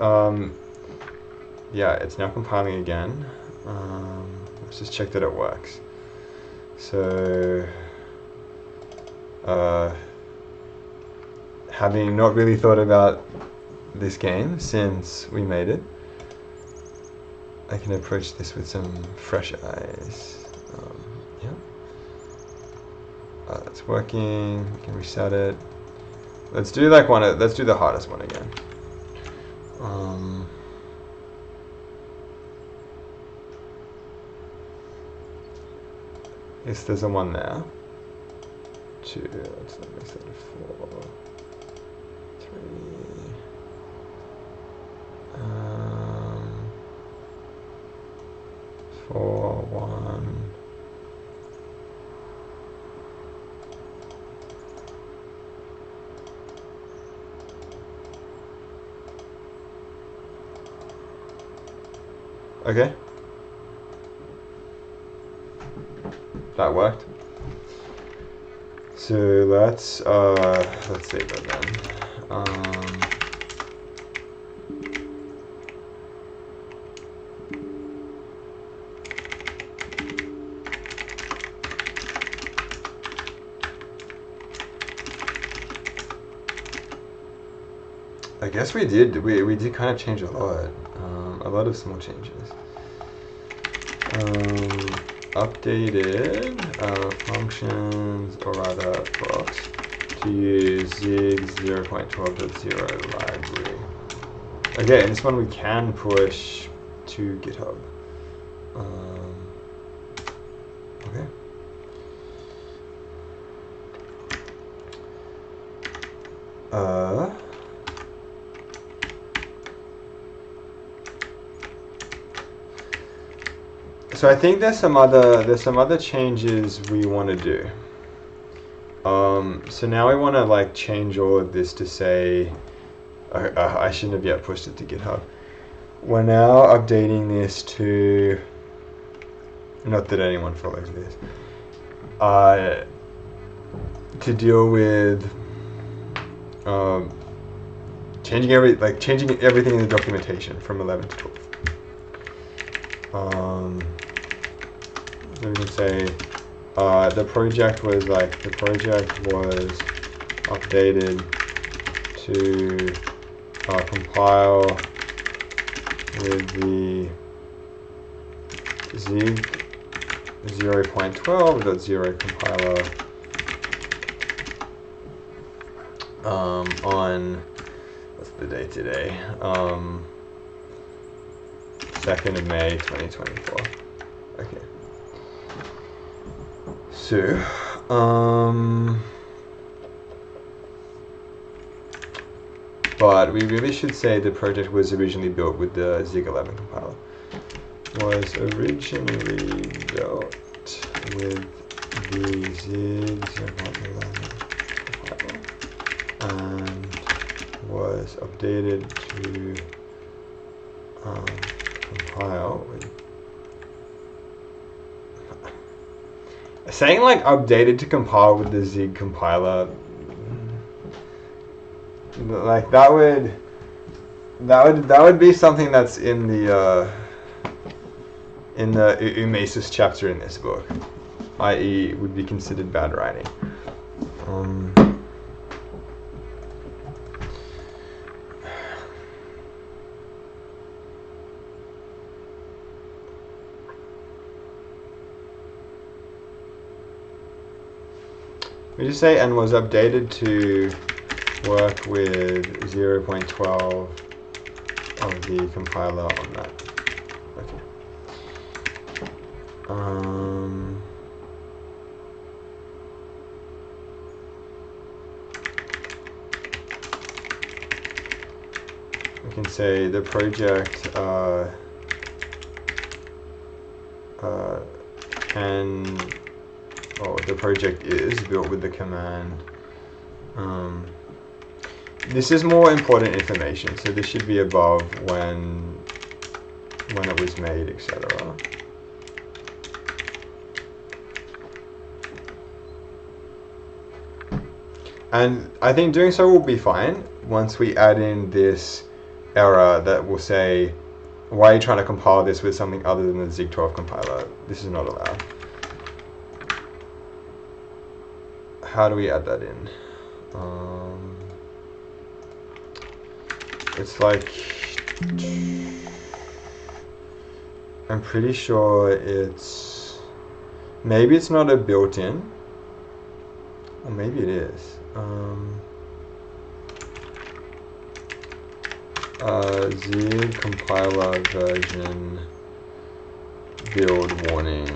yeah, it's now compiling again. Let's just check that it works. So having not really thought about this game since we made it, I can approach this with some fresh eyes. Yeah, that's working. We can reset it. Let's do like let's do the hardest one again. Yes, there's a 1 there. 2. Let's not make that a 4. 3. 4, 1. Okay. That worked. So let's save it then. I guess we did kind of change a lot of small changes. Updated functions, or rather procs, to use zig 0.12.0 library. Okay, and this one we can push to GitHub. Okay. So I think there's some other changes we want to do. So now we want to like change all of this to say, I shouldn't have yet pushed it to GitHub. We're now updating this to, not that anyone follows this, to deal with changing everything in the documentation from 11 to 12. So we can say the project was updated to compile with the zig 0.12.0 compiler on, what's the date today? 2nd of May 2024. Okay. So, but we really should say the project was originally built with the zig 11 compiler. Was originally built with the zig 0.11 compiler and was updated to compile with. Saying like updated to compile with the zig compiler, like that would be something that's in the Umesis chapter in this book, i.e. would be considered bad writing. We just say and was updated to work with 0.12 of the compiler on that. Okay. We can say the project the project is built with the command. This is more important information, so this should be above when it was made, etc. And I think doing so will be fine once we add in this error that will say, why are you trying to compile this with something other than the Zig12 compiler? This is not allowed. How do we add that in? It's like, I'm pretty sure it's, maybe it's not a built-in, or maybe it is. Zig compiler version build warning.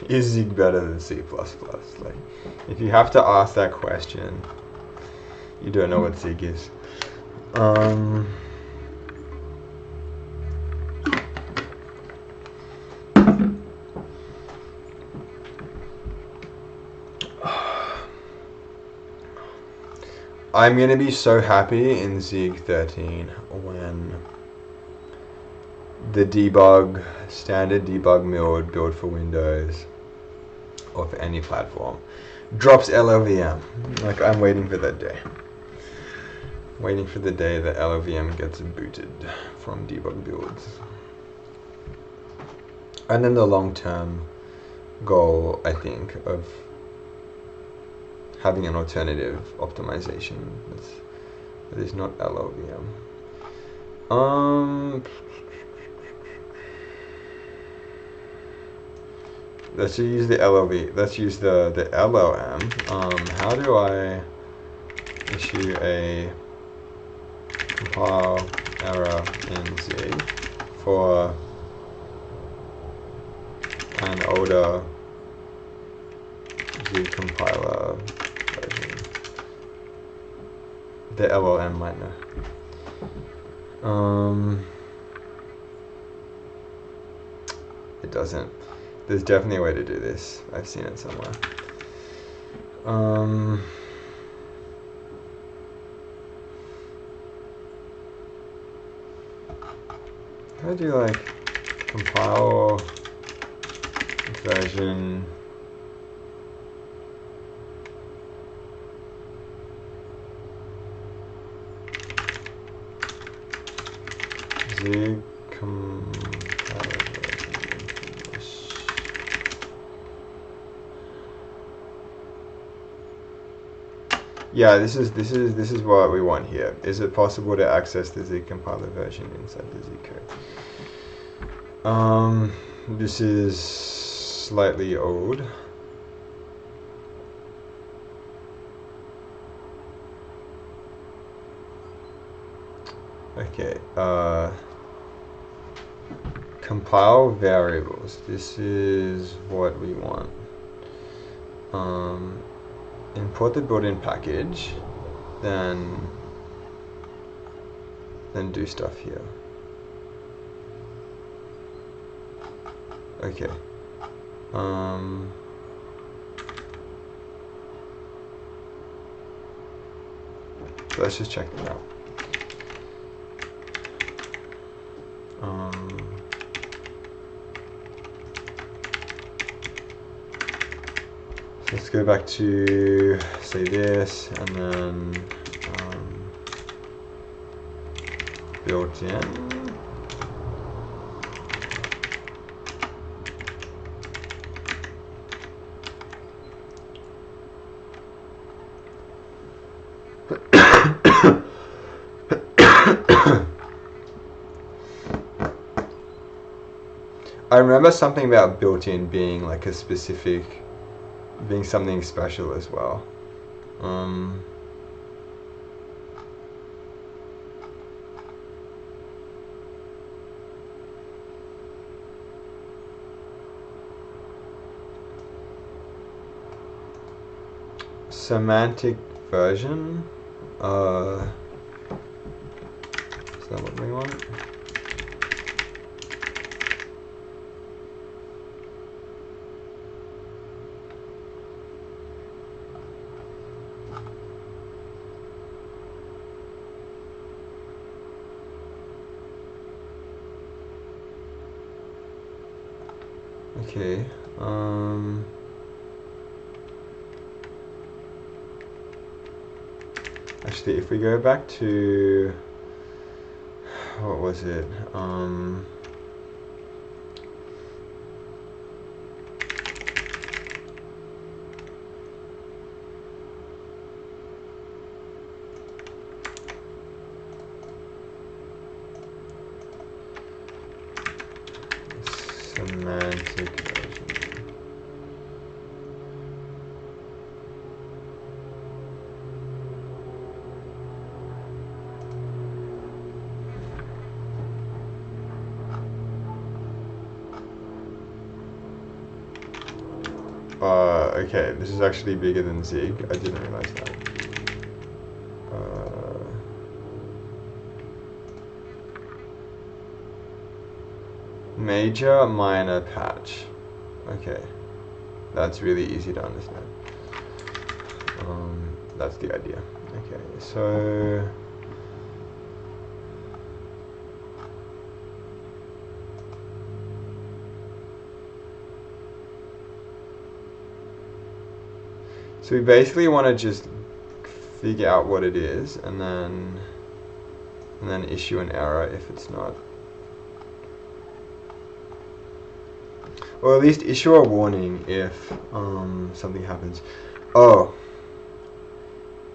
Is Zig better than C++? Like, if you have to ask that question, you don't know what Zig is. I'm gonna be so happy in Zig 13 when the standard debug mode build for Windows or for any platform drops LLVM. Like, I'm waiting for that day. Waiting for the day that LLVM gets booted from debug builds. And then the long-term goal, I think, of having an alternative optimization that is not LLVM. Let's use the LLV. Let's use the LLM. How do I issue a compile error in Zig for an older Zig compiler version? The LLM might know. It doesn't. There's definitely a way to do this. I've seen it somewhere. How do you like compile version Zig compiler version English? Yeah, this is what we want here. Is it possible to access the Zig compiler version inside the Zig code? This is slightly old. Okay, compile variables. This is what we want. Import the built-in package, then do stuff here. Okay. So let's just check that out. So let's go back to, say, this, and then built in. I remember something about built-in being like a specific, being something special as well. Semantic version. Is that what we want? Okay. Actually, if we go back to, what was it? Semantic version. Okay, this is actually bigger than Zig. I didn't realize that. Major, minor, patch. Okay, that's really easy to understand. That's the idea. Okay, so we basically want to just figure out what it is and then issue an error if it's not, or at least issue a warning if something happens. Oh,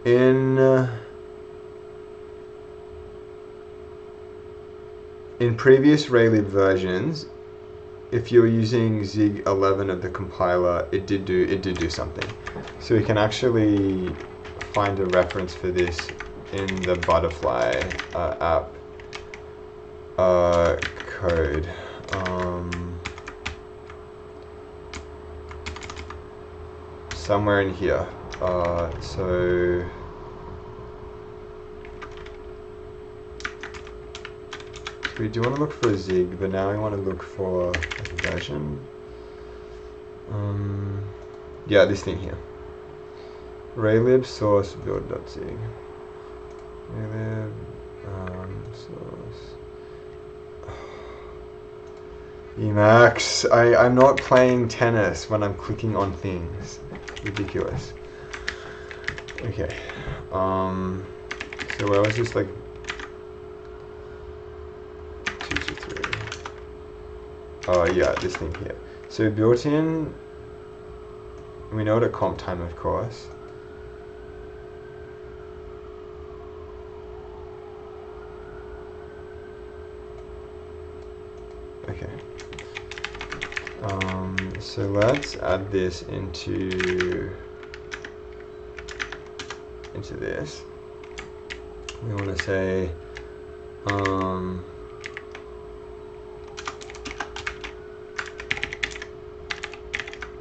in previous Raylib versions, if you're using Zig 11 of the compiler, it did do something. So we can actually find a reference for this in the butterfly app code. Somewhere in here. So we do want to look for a Zig, but now we want to look for a version. Yeah, this thing here. Raylib source build.zig. Raylib source. Emacs. I'm not playing tennis when I'm clicking on things. Ridiculous. Okay. So where was this, like 223? Oh yeah, this thing here. So built in, we know the comp time, of course. Okay. So let's add this into this. We want to say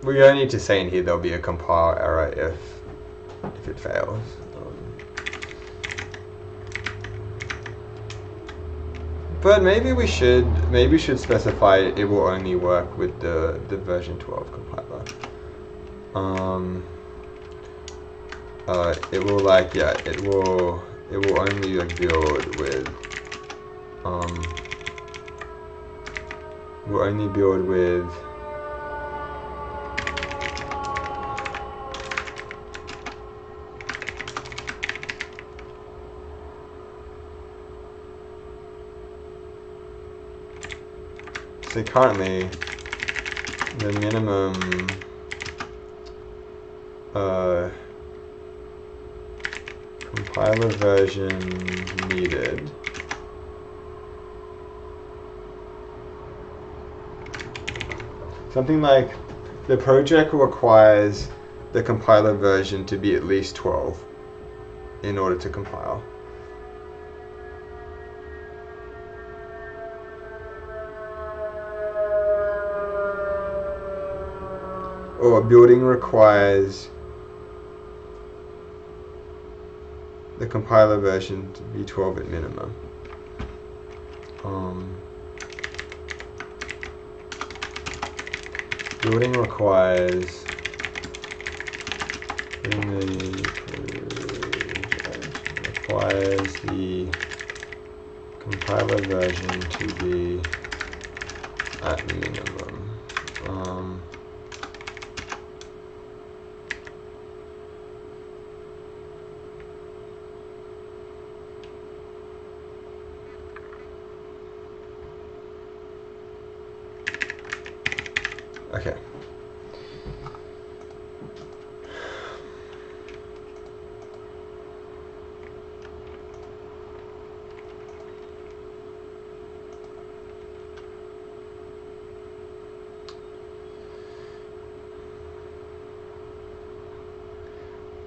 we don't need to say in here there'll be a compile error if it fails. But maybe we should specify it will only work with the version 12 compiler. It will it will only like build with will only build with so currently the minimum compiler version needed something like the project requires the compiler version to be at least 12 in order to compile. Or building requires the compiler version to be 12 at minimum. Building requires the compiler version to be at minimum Okay.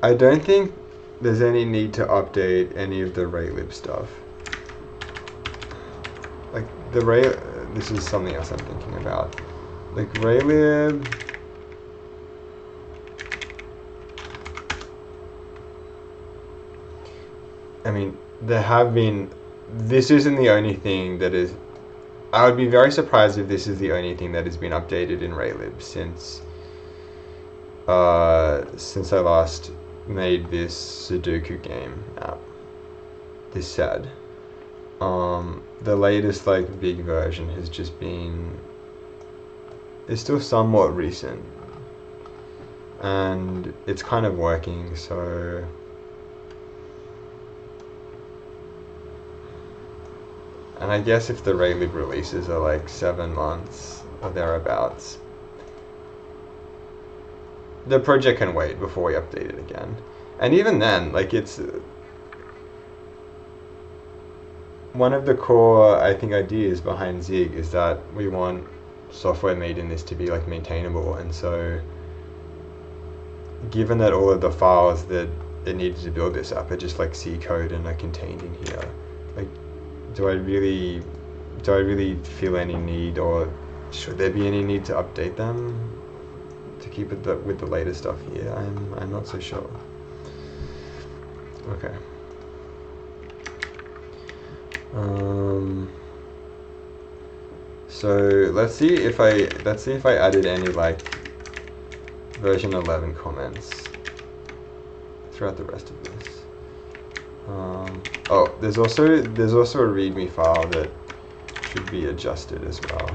I don't think there's any need to update any of the raylib stuff. Like the this is something else I'm thinking about. Like raylib. I mean, there have been. This isn't the only thing that is. I would be very surprised if this is the only thing that has been updated in raylib since I last made this Sudoku game app. This sad. The latest like big version has just been. It's still somewhat recent, and it's kind of working. So. And I guess if the raylib releases are like 7 months or thereabouts, the project can wait before we update it again. And even then, like it's one of the core, I think, ideas behind Zig is that we want software made in this to be like maintainable. And so given that all of the files that it needed to build this app are just like C code and are contained in here, like do I really feel any need, or should there be any need to update them to keep it with the latest stuff here? I'm not so sure. Okay. So let's see if I added any like version 11 comments throughout the rest of this. Oh, there's also a README file that should be adjusted as well.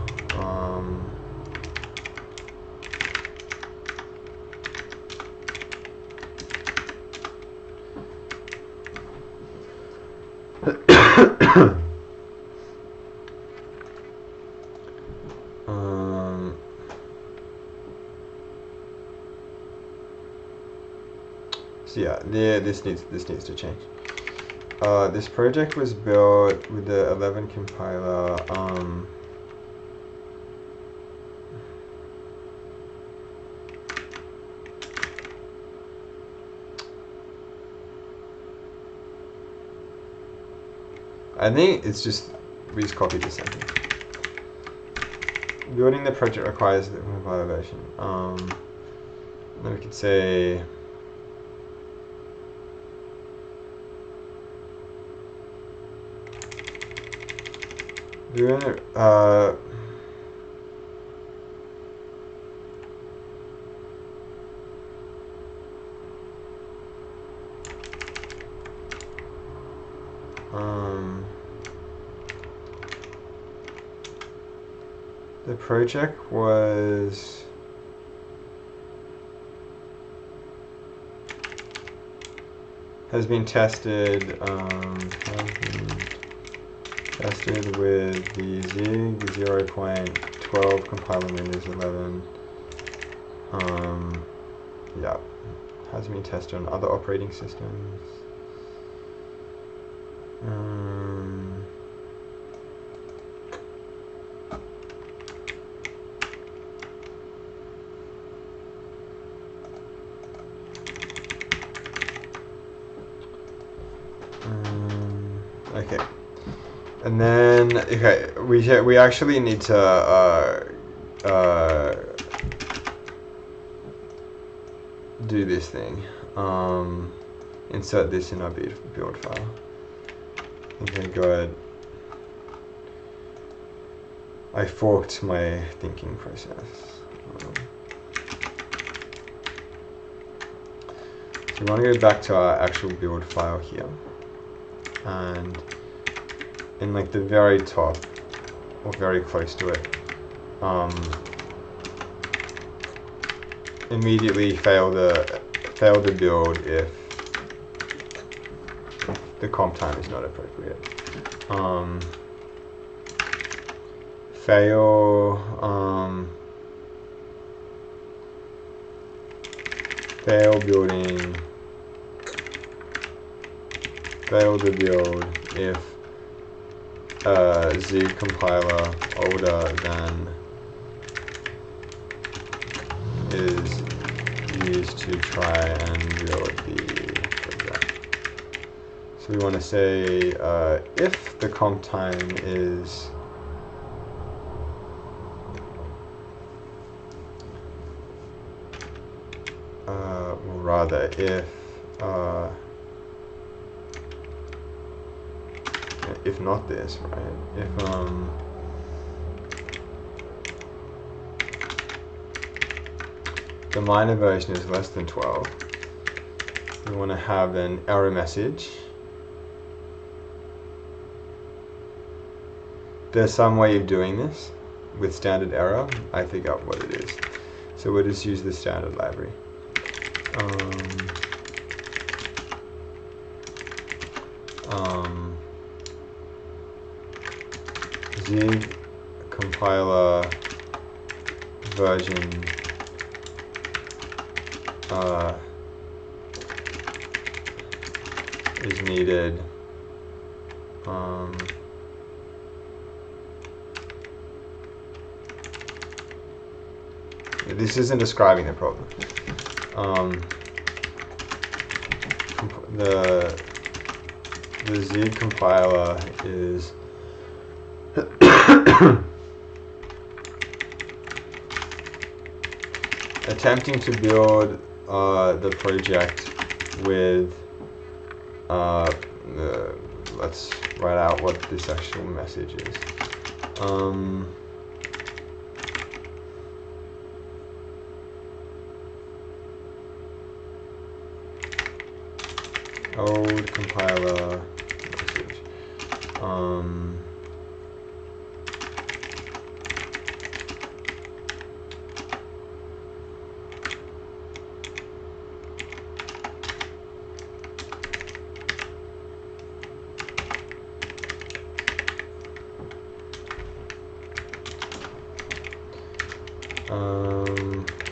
So yeah, this needs to change. This project was built with the 11 compiler. I think it's just, we just copied this sentence. Building the project requires the compiler version. Then we could say, doing it, the project has been tested with the Zig 0.12 compiler Windows 11. Yeah, has been tested on other operating systems. Okay. And then, okay, we actually need to do this thing. Insert this in our build file. Okay, good. I forked my thinking process. So we want to go back to our actual build file here, and in like the very top, or very close to it, immediately fail the build if the comp time is not appropriate. Fail the build if Zig compiler older than is used to try and build the project. So we want to say if the comp time is well, rather if not this, right? If the minor version is less than 12, we want to have an error message. There's some way of doing this with standard error. I forgot what it is. So we'll just use the standard library. Zig compiler version is needed. This isn't describing the problem. The Zig compiler is attempting to build the project with let's write out what this actual message is. Old compiler message.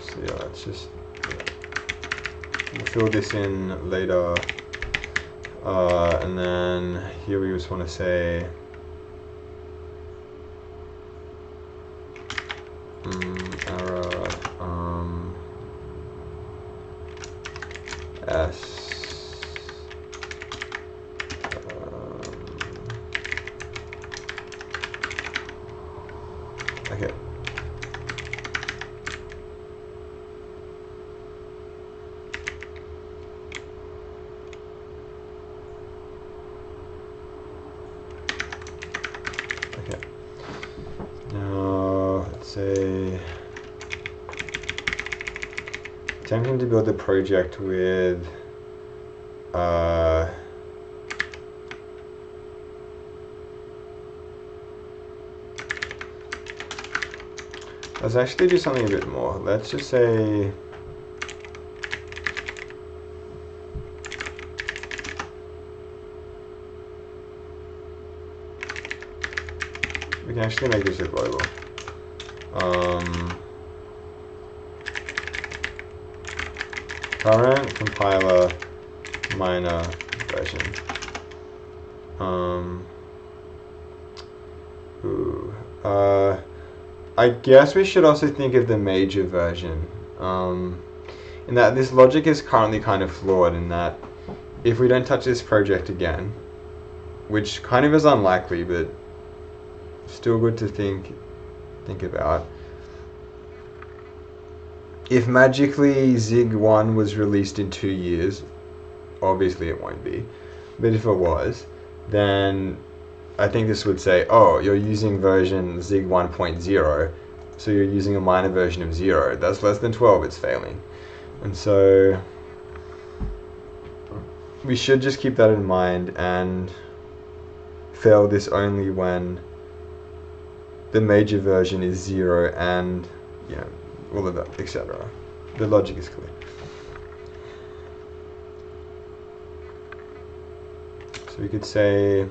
So yeah, let's just we'll fill this in later. And then here we just want to say error s okay. Now let's say attempting to build a project with let's actually do something a bit more. Let's just say we can actually make this a global. Current compiler minor version. I guess we should also think of the major version. In that this logic is currently kind of flawed in that if we don't touch this project again, which kind of is unlikely, but still good to think about. If magically Zig 1 was released in 2 years, obviously it won't be, but if it was, then I think this would say, oh, you're using version Zig 1.0, so you're using a minor version of 0. That's less than 12, it's failing. And so we should just keep that in mind and fail this only when the major version is 0 and, you know, all of that, etc. The logic is clear. So we could say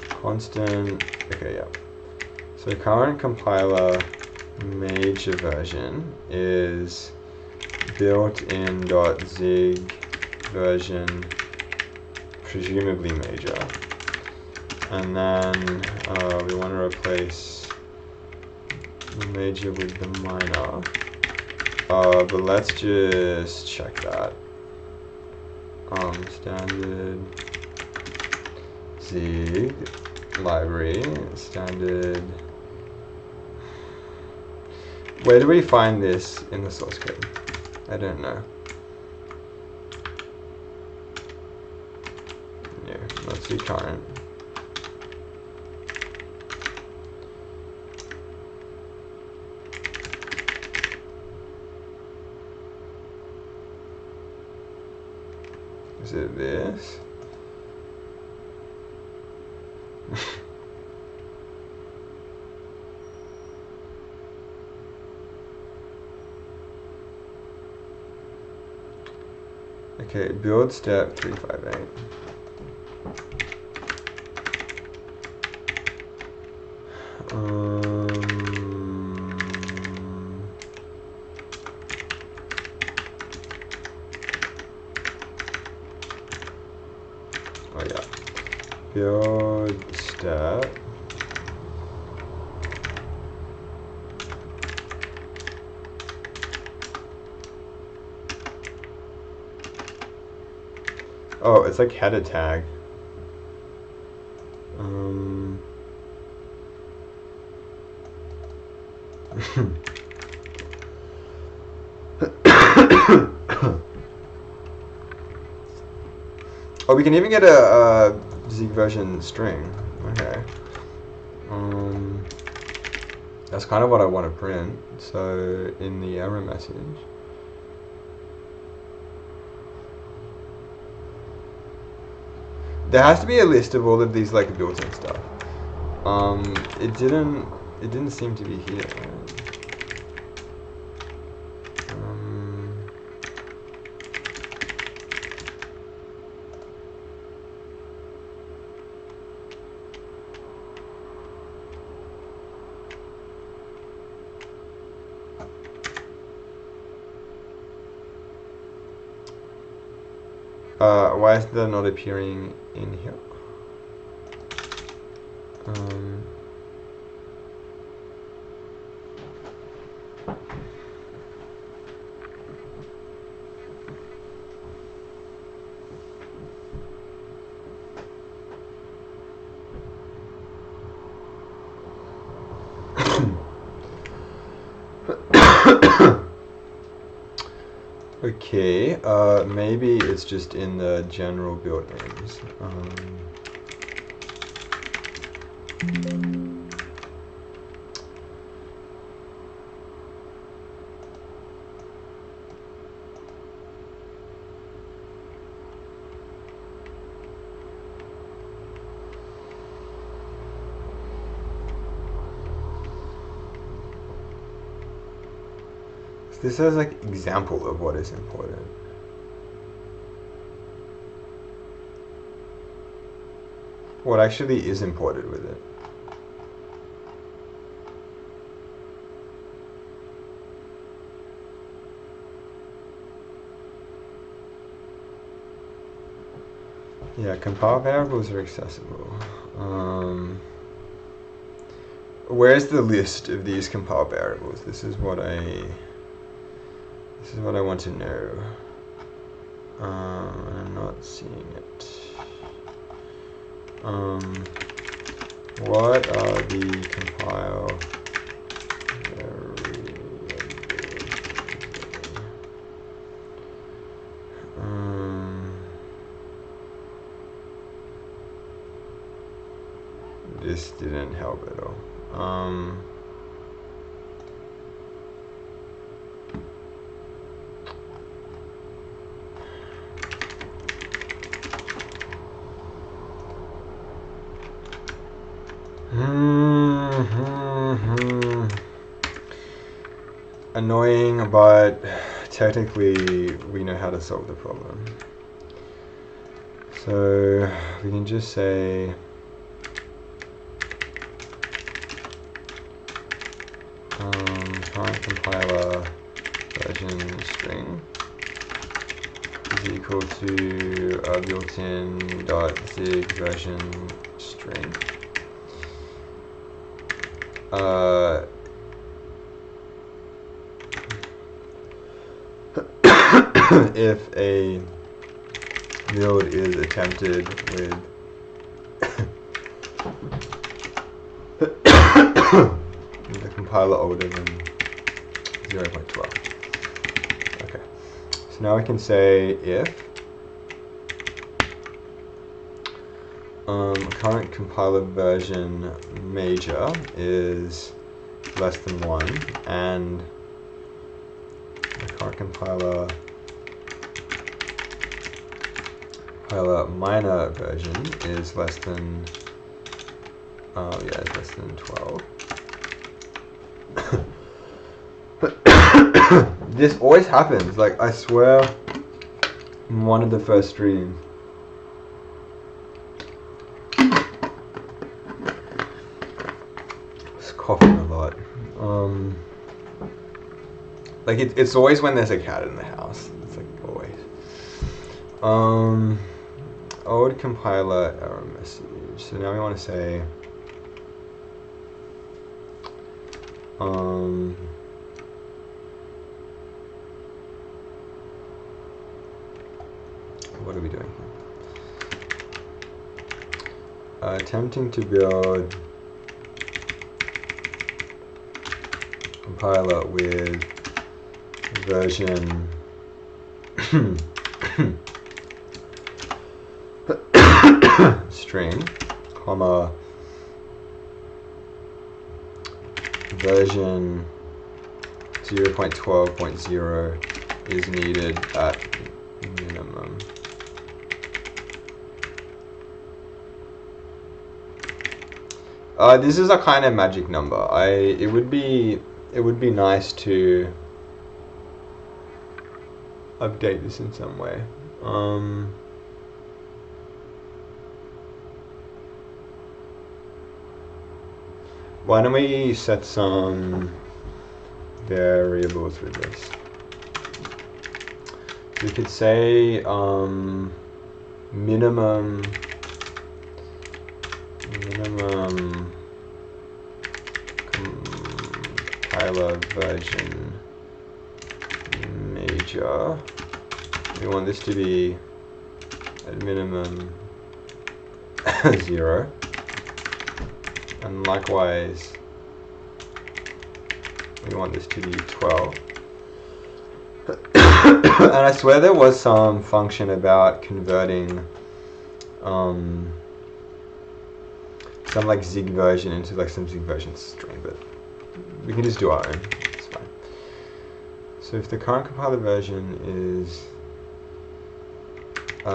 constant. Okay, yeah. So current compiler major version is built-in.zig version, presumably major, and then we want to replace the major with the minor, but let's just check that. Standard zig library standard. Where do we find this in the source code? I don't know. Yeah, let's do current. Is it this? Okay, build step 358. Oh yeah, build step. Oh, it's like header tag. Oh, we can even get a Zig version string. Okay. That's kind of what I want to print. So in the error message. There has to be a list of all of these like built-in stuff. It didn't seem to be here. Why is that not appearing in here? Okay, maybe it's just in the general build names. This is like example of what is important. What actually is imported with it? Yeah, compile variables are accessible. Where's the list of these compile variables? This is what I want to know. I'm not seeing it. What are the compile variables? This didn't help at all. annoying, but technically we know how to solve the problem. So we can just say current compiler version string is equal to a built-in .zig version string. If a build is attempted with the compiler older than 0.12. Okay, so now we can say if current compiler version major is less than 1 and the current compiler minor version is less than is less than 12. This always happens, like I swear in one of the first streams. Just coughing a lot. Like it's always when there's a cat in the house. It's like always. Old compiler error message. So now we want to say what are we doing here? Attempting to build compiler with version string, comma, version 0.12.0 is needed at minimum. This is a kind of magic number. It would be nice to update this in some way. Why don't we set some variables with this? We could say minimum compiler version major. We want this to be at minimum 0. And likewise, we want this to be 12. And I swear there was some function about converting some like zig version into like some zig version string, but we can just do our own. It's fine. So if the current compiler version is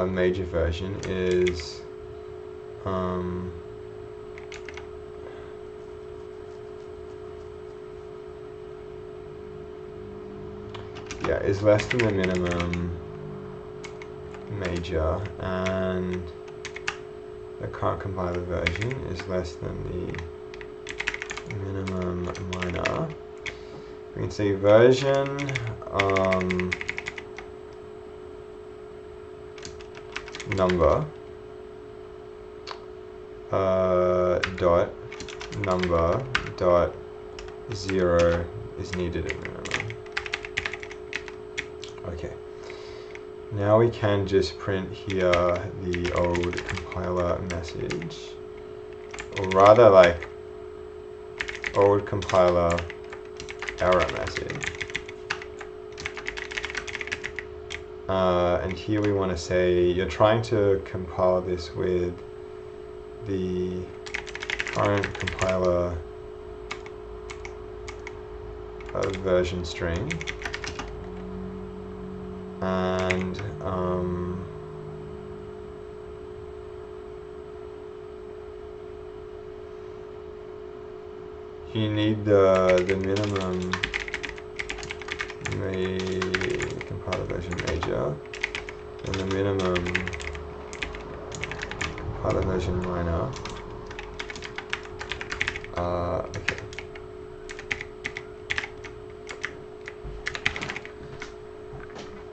major version is is less than the minimum major, and the current compiler version is less than the minimum minor. We can say version number dot number dot 0 is needed at minimum. Okay, now we can just print here the old compiler message, or rather like old compiler error message. And here we want to say you're trying to compile this with the current compiler version string. And you need the minimum compiler version major, and the minimum compiler version minor. Okay.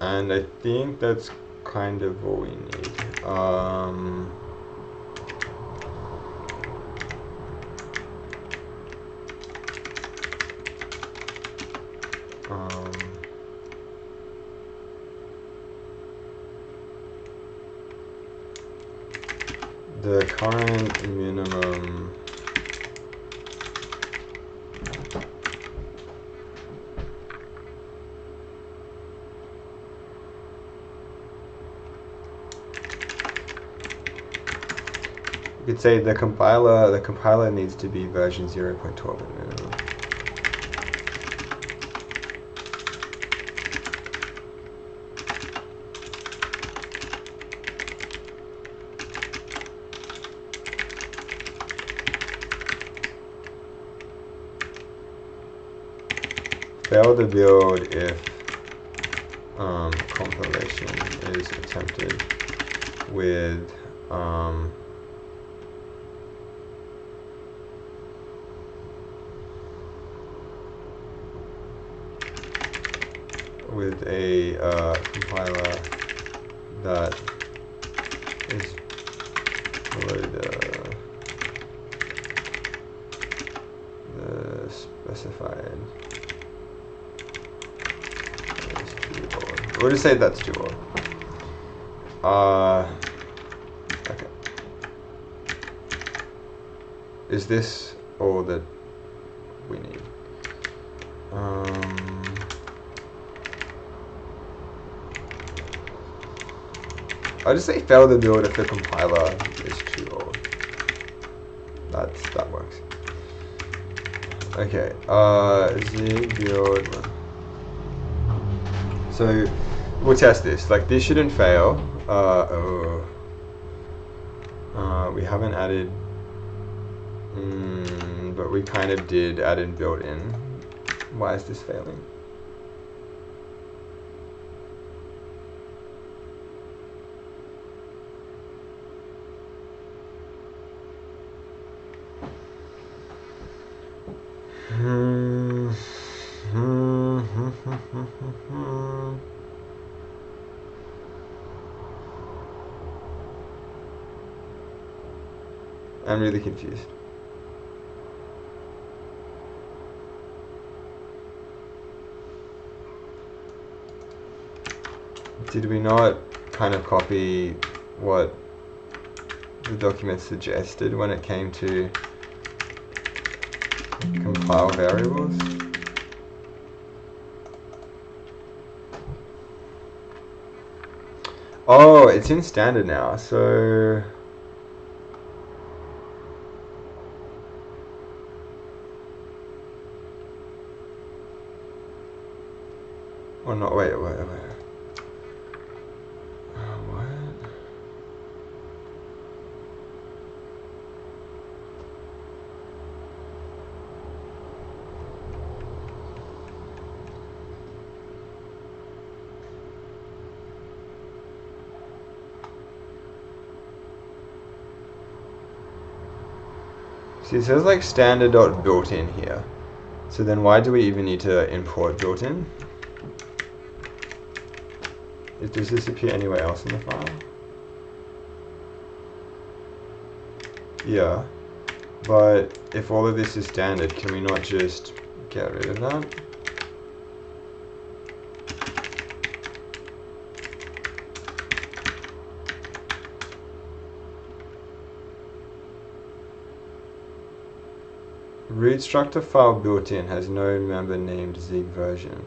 And I think that's kind of all we need. The current minimum you could say the compiler needs to be version 0.12 at minimum. Fail the build if compilation is attempted with a compiler that is below the specified. We'll just say that's too old. Okay. Is this all that we need? I'll just say fail the build if the compiler is too old. That works. Okay, zig build. So we'll test this. Like, this shouldn't fail. We haven't added, but we kind of did add in built-in. Why is this failing? I'm really confused. Did we not kind of copy what the document suggested when it came to compile variables? Oh, it's in standard now, so or not, wait. What? See, it says like standard.built-in here. So then why do we even need to import built-in? Does this appear anywhere else in the file? Yeah, but if all of this is standard, can we not just get rid of that? Root structure file built-in has no member named zig version.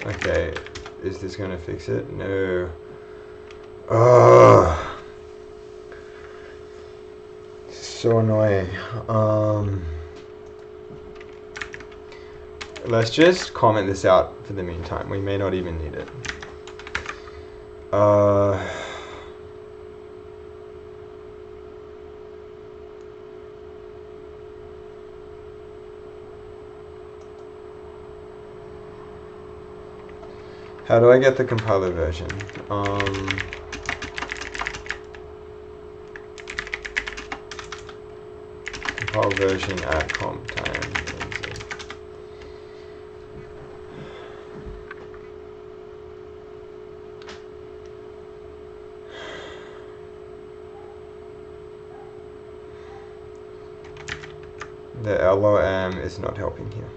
Okay, is this gonna fix it? No. Ugh. So annoying. Let's just comment this out for the meantime. We may not even need it. How do I get the compiler version? Compile version at comp time. The LOM is not helping here.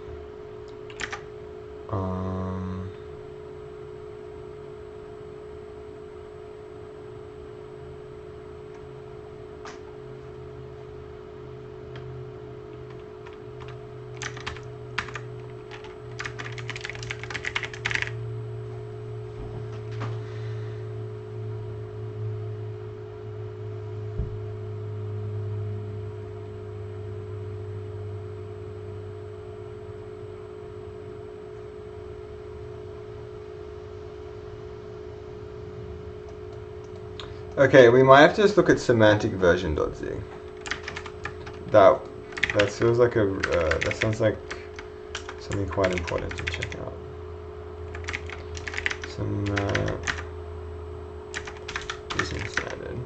Okay, we might have to just look at semantic version.z. That feels like that sounds like something quite important to check out. Business standard.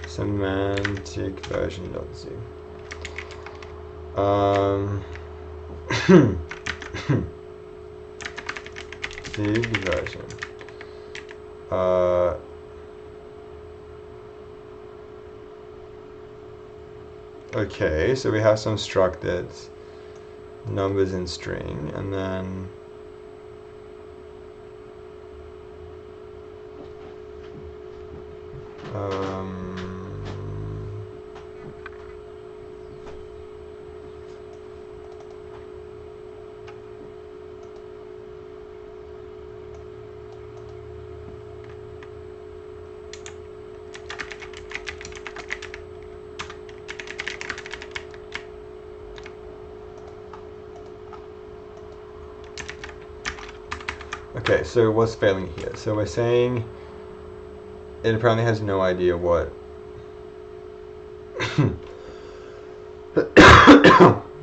Semantic version.z. Zig version. Okay, so we have some struct that's numbers and string, and then okay, so what's failing here? So we're saying it apparently has no idea what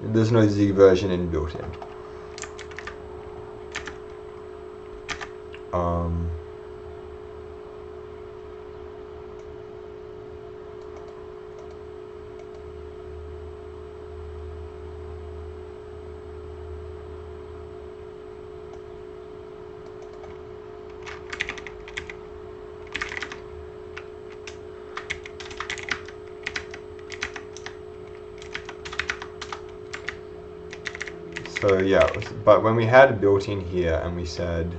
there's no Z version in built in. So yeah, but when we had built in here and we said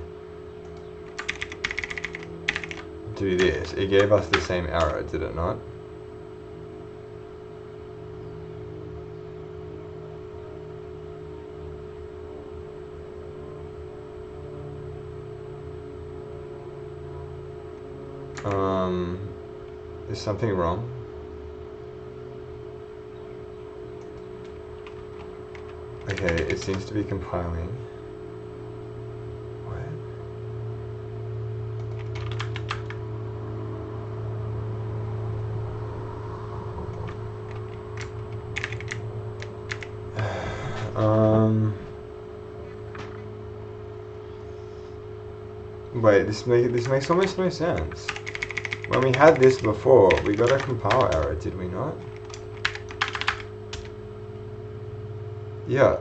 do this, it gave us the same error, did it not? Is something wrong? Okay, it seems to be compiling. What? Wait, this makes almost no sense. When we had this before, we got a compile error, did we not? Yeah.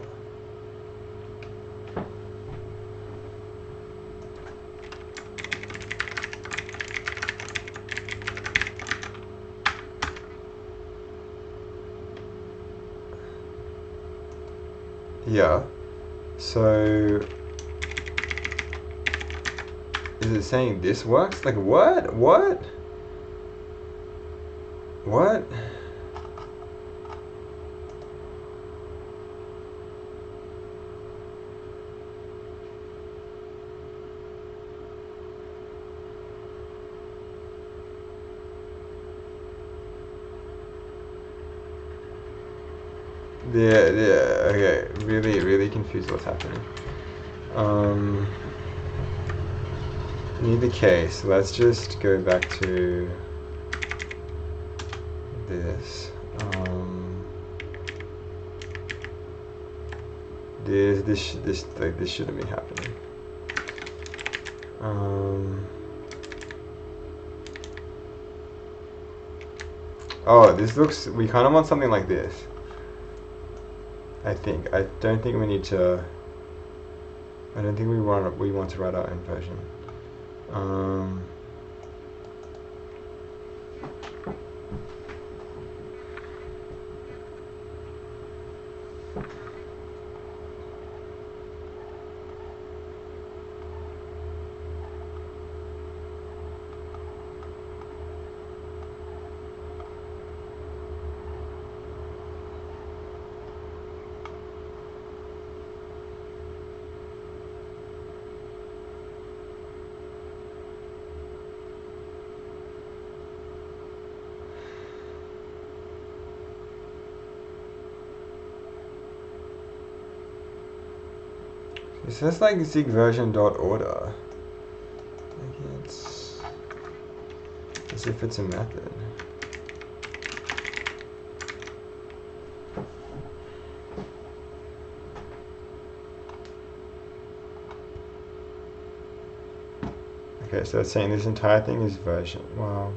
Yeah. So is it saying this works? Like what? What? What? Yeah, okay, really confused what's happening. In either case, let's just go back to this. This shouldn't be happening. Oh, this looks, we kind of want something like this. I think. I don't think we need to, I don't think we want to write our own version. It says like zig version.order. Like it's as if it's a method. Okay, so it's saying this entire thing is version. Wow.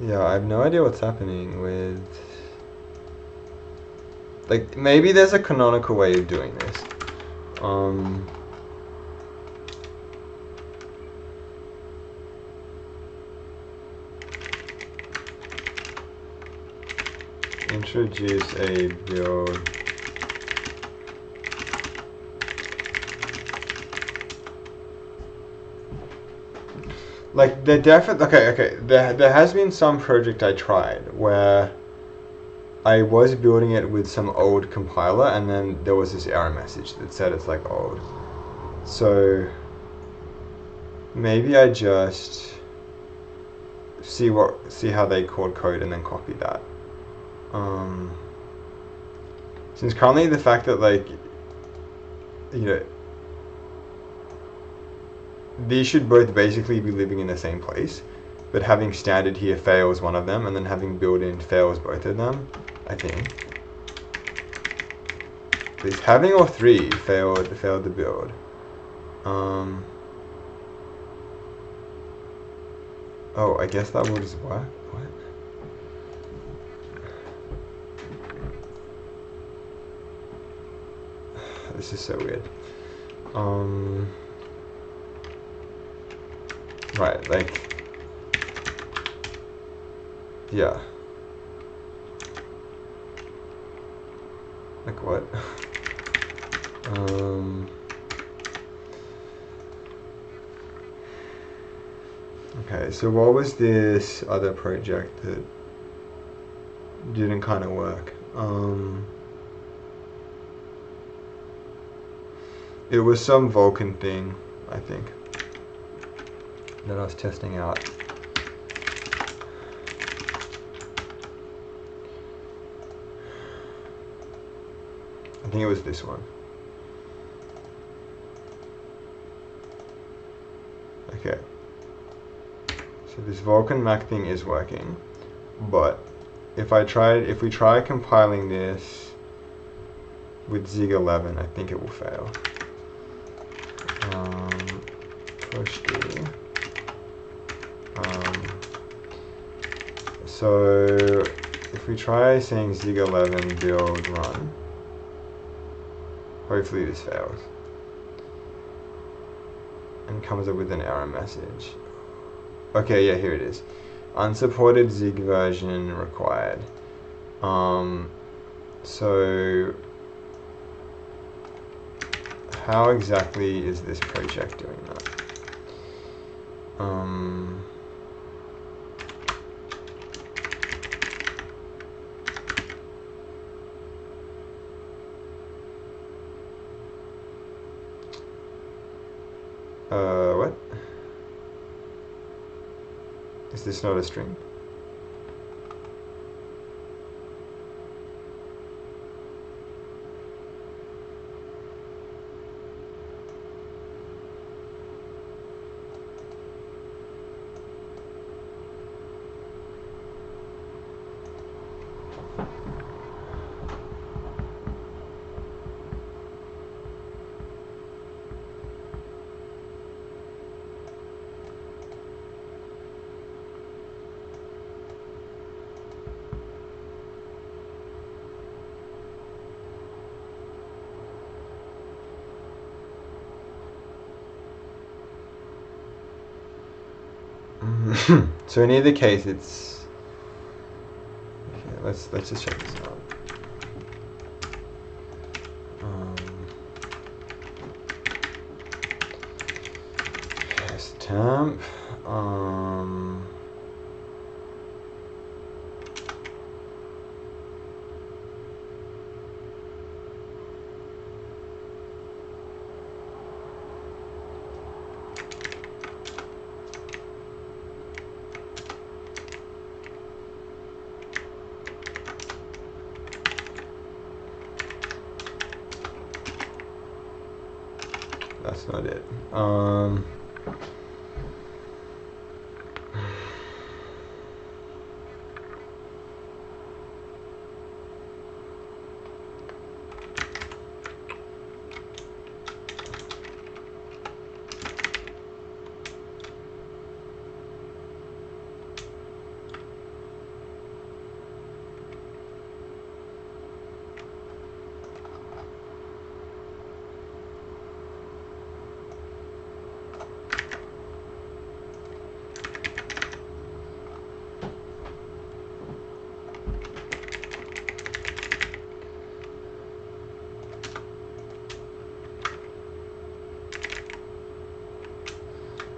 Yeah, I have no idea what's happening with... Like, maybe there's a canonical way of doing this. Introduce a build. Like, there definitely... Okay. There has been some project I tried where I was building it with some old compiler and then there was this error message that said it's like old. So maybe I just see how they code code and then copy that. Since currently the fact that, like, you know, these should both basically be living in the same place, but having standard here fails one of them and then having built-in fails both of them, I think. At least having all three failed the build. Oh, I guess that will just work. What? This is so weird. Right, like, yeah. Like what? Okay, so what was this other project that didn't kind of work? It was some Vulkan thing, I think, that I was testing out. I think it was this one. Okay. So this Vulkan Mac thing is working, but if we try compiling this with Zig 11, I think it will fail. Push D. So if we try saying Zig 11 build run, hopefully this fails and comes up with an error message. Okay, yeah, here it is. Unsupported Zig version required. So how exactly is this project doing that? What? Is this not a string? So in either case, it's okay. Let's just check this out. Yes, temp. That's not it.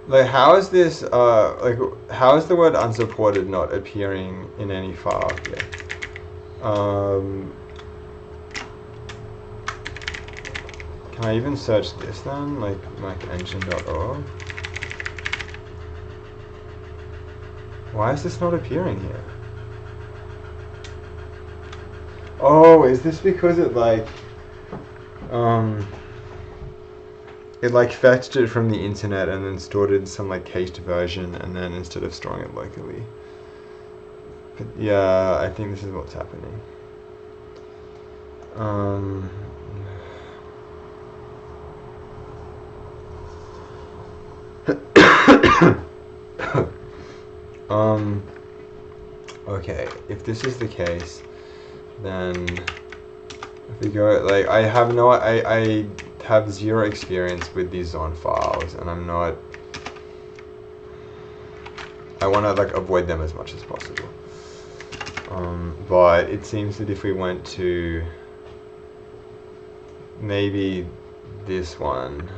Like, how is this, like, how is the word unsupported not appearing in any file here? Can I even search this then? Like engine.org? Why is this not appearing here? Oh, is this because it like, it like fetched it from the internet and then stored it in some like cached version, and then instead of storing it locally. But yeah, I think this is what's happening. Okay, if this is the case, then if we go, like, I have zero experience with these zone files, and I want to like avoid them as much as possible. But it seems that if we went to maybe this one,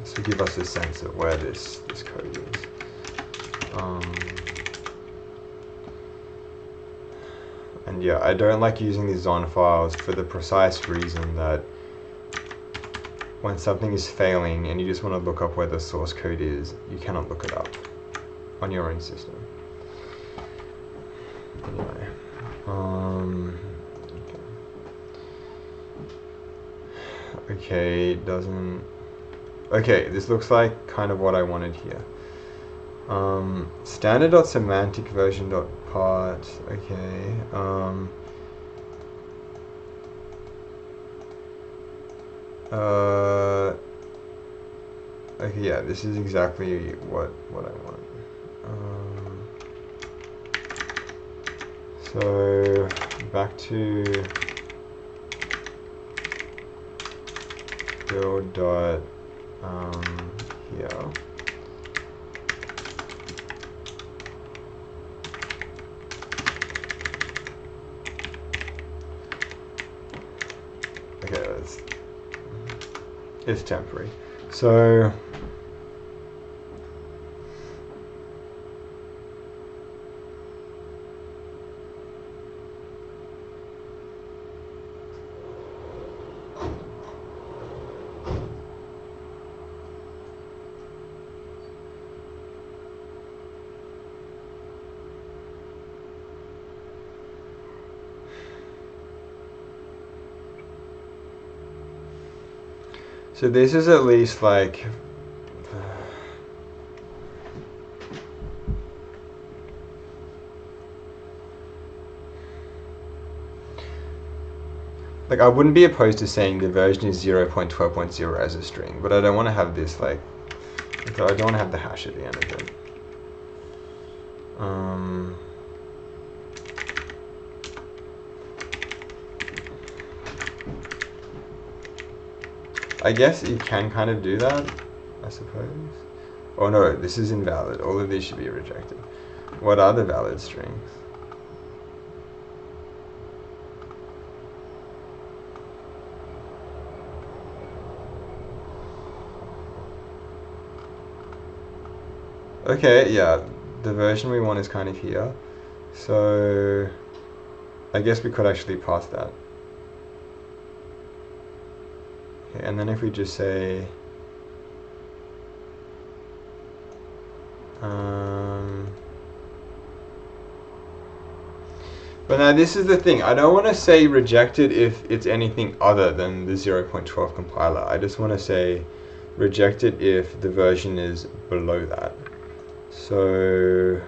this will give us a sense of where this code is. And yeah, I don't like using these zon files for the precise reason that when something is failing and you just want to look up where the source code is, you cannot look it up on your own system. Anyway, okay, it doesn't. Okay, this looks like kind of what I wanted here. Standard.semantic version.part. Okay. Okay, yeah, this is exactly what I want. So back to build dot here. Okay, it's temporary. So this is at least like I wouldn't be opposed to saying the version is 0.12.0 as a string, but I don't want to have this like I don't want to have the hash at the end of it. I guess you can kind of do that, I suppose. Oh no, this is invalid. All of these should be rejected. What are the valid strings? Okay, yeah, the version we want is kind of here. So I guess we could actually pass that. Okay, and then if we just say but now this is the thing, I don't want to say rejected if it's anything other than the 0.12 compiler. I just want to say rejected if the version is below that. So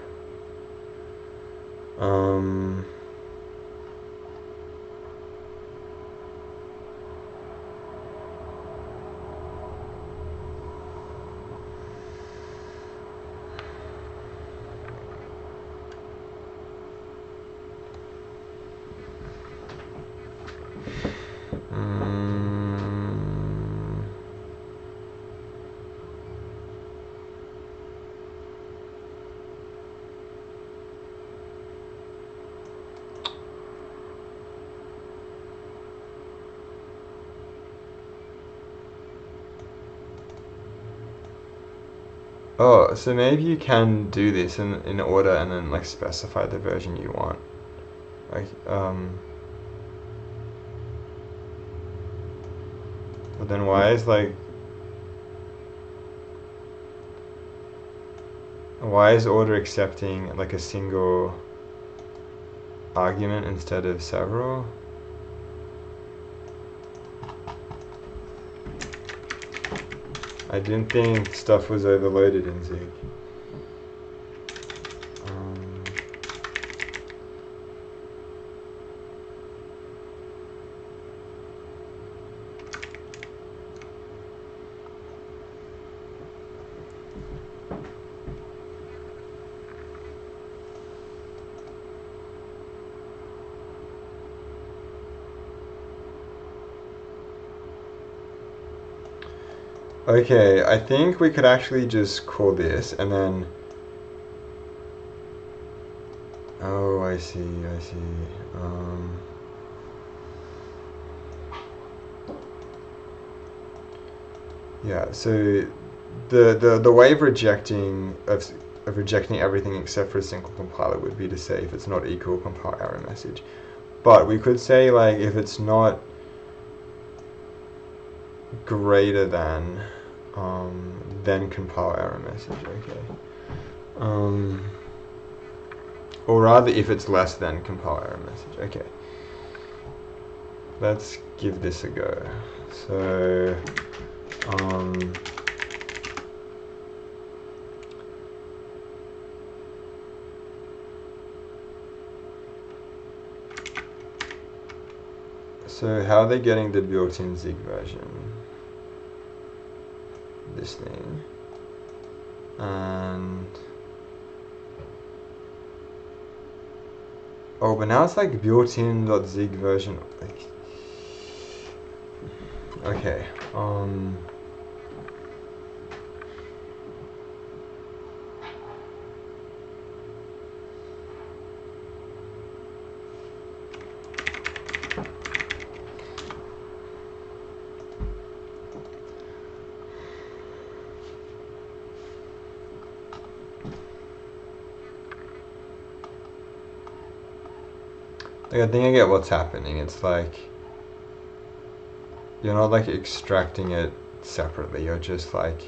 oh, so maybe you can do this in order and then like specify the version you want. Like, but then why is order accepting like a single argument instead of several? I didn't think stuff was overloaded in Zig. Okay, I think we could actually just call this and then... Oh, I see. Yeah, so the way of rejecting everything except for a single compiler would be to say if it's not equal, compile error message. But we could say like if it's not greater than, then compile error message. Okay. Or rather, if it's less than, compile error message. Okay. Let's give this a go. So, so how are they getting the built-in Zig version? This thing. And oh, but now it's like built-in.zig version. Like, okay. Like, I think I get what's happening. It's like you're not like extracting it separately. You're just like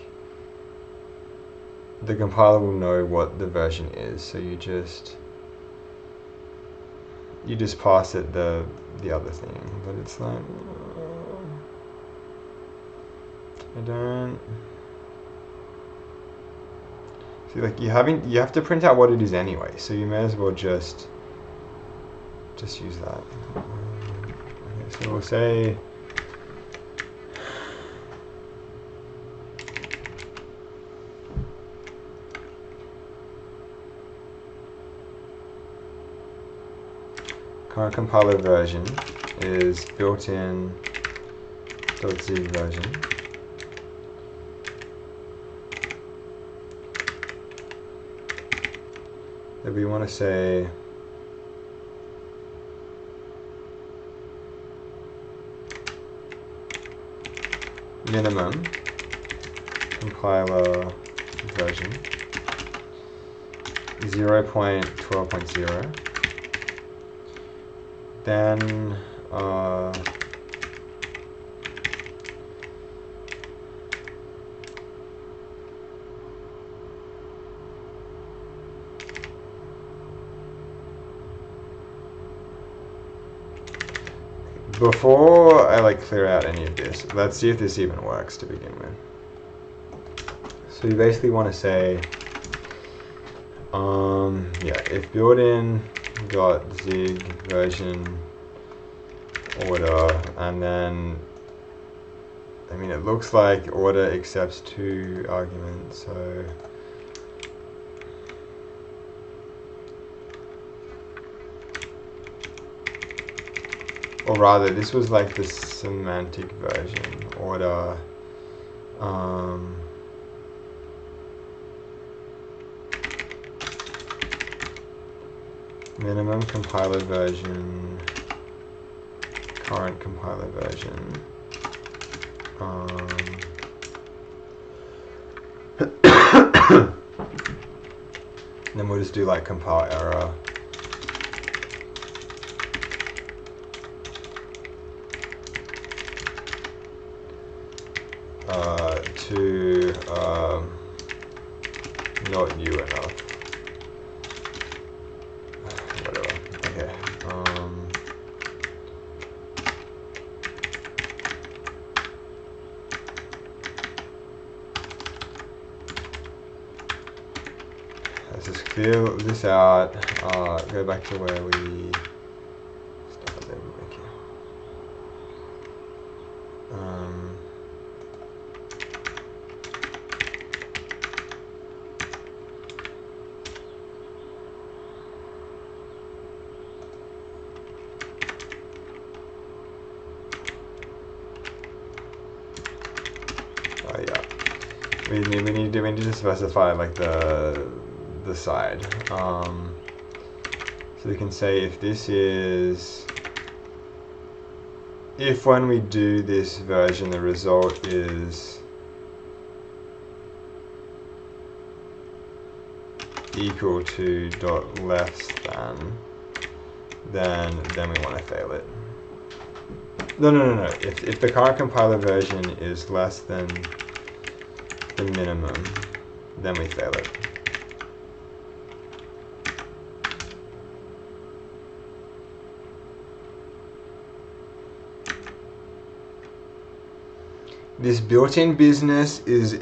the compiler will know what the version is, so you just pass it the other thing. But it's like I don't see, like you have to print out what it is anyway, so you may as well just use that. Okay, so we'll say current compiler version is built-in .zig version. that we want to say minimum compiler version 0.12.0. Then before I clear out any of this, let's see if this even works to begin with. So you basically want to say, yeah, if built-in dot zig version order, and then I mean it looks like order accepts 2 arguments, so or rather this was like the semantic version order. Minimum compiler version, current compiler version. Then we'll just do like compile error. To not new enough. Whatever. Okay. Let's just clear this out. Go back to where we started. Okay. Yeah, we need to specify like the side. So we can say if this is, if when we do this version the result is equal to dot less than, then we want to fail it. No. If the current compiler version is less than the minimum, then we fail it. This built-in business is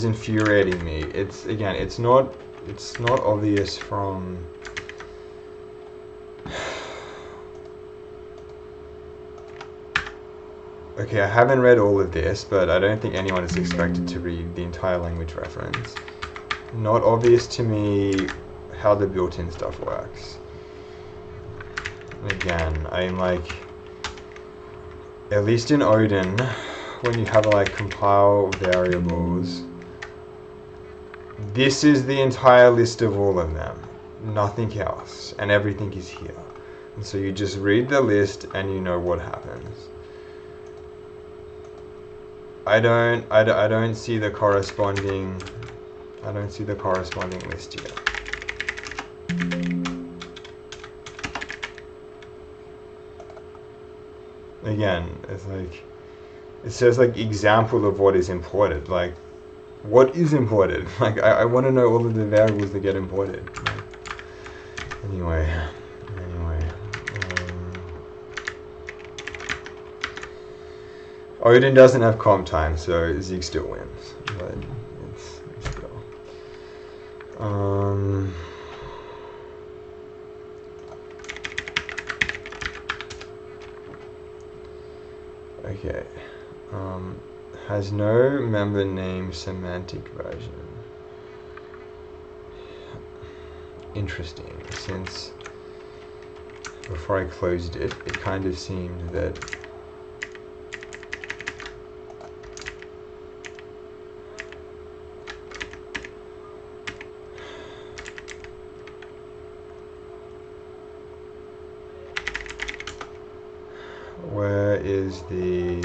infuriating me. It's again, it's not obvious from. Okay, I haven't read all of this, but I don't think anyone is expected to read the entire language reference. Not obvious to me how the built-in stuff works. Again, I'm like, at least in Odin, when you have like compile variables, this is the entire list of all of them, nothing else, and everything is here. And so you just read the list and you know what happens. I don't see the corresponding list here. Again, it's like, it says like example of what is imported. Like, what is imported? Like, I want to know all of the variables that get imported. Anyway. Odin doesn't have comp time, so Zig still wins. But it's still. Okay. Has no member name semantic version. Interesting, since before I closed it, it kind of seemed that is the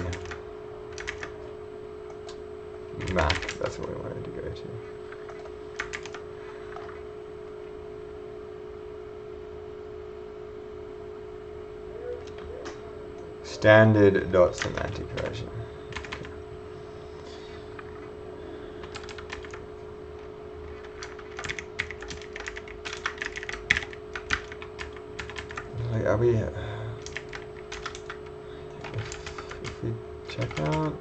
Mac. That's what we wanted to go to. Standard.semantic version. Like, are we? If we check out.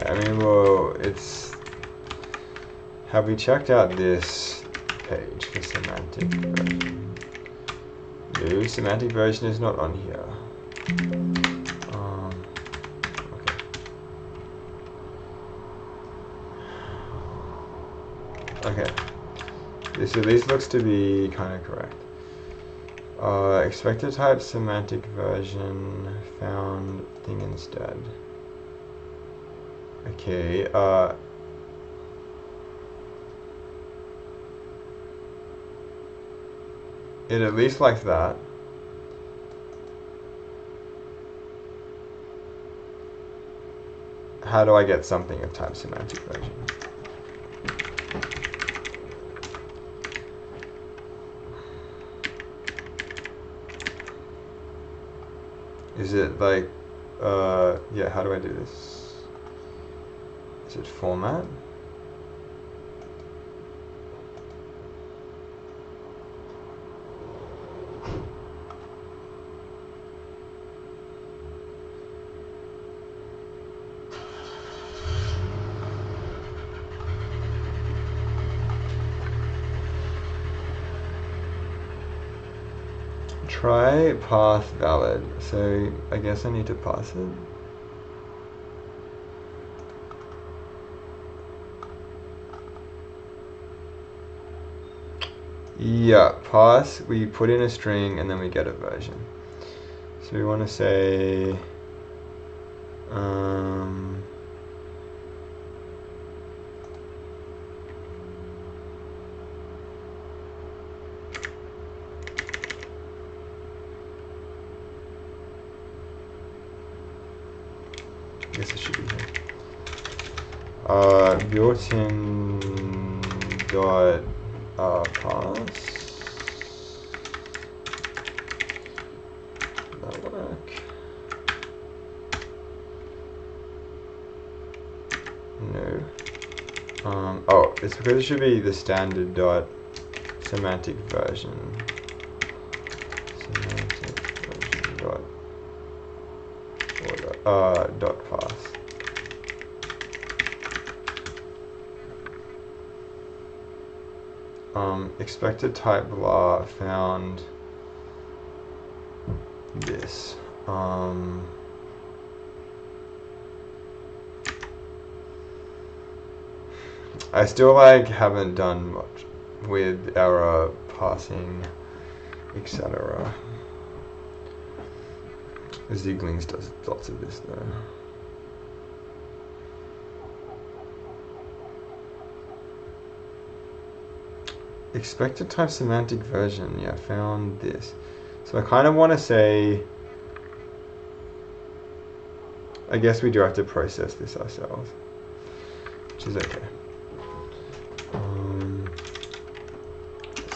I mean, well, it's. Have we checked out this page for semantic version? No, semantic version is not on here. Okay. Okay. This at least looks to be kind of correct. Expected type semantic version found thing instead. Okay, it at least likes that. How do I get something of type semantic version? Is it like, yeah, how do I do this? Is it format? Try path valid. So I guess I need to pass it. Yeah, pass, we put in a string and then we get a version. So we want to say I guess it should be here. Built-in dot pass. That work? No. Oh, it's because it should be the standard dot semantic version. Semantic version dot or dot pass. Expected type blah found this. I still haven't done much with error passing, etc. Zieglings does lots of this though. Expected type semantic version, yeah, found this. So I kind of want to say, I guess we do have to process this ourselves, which is okay.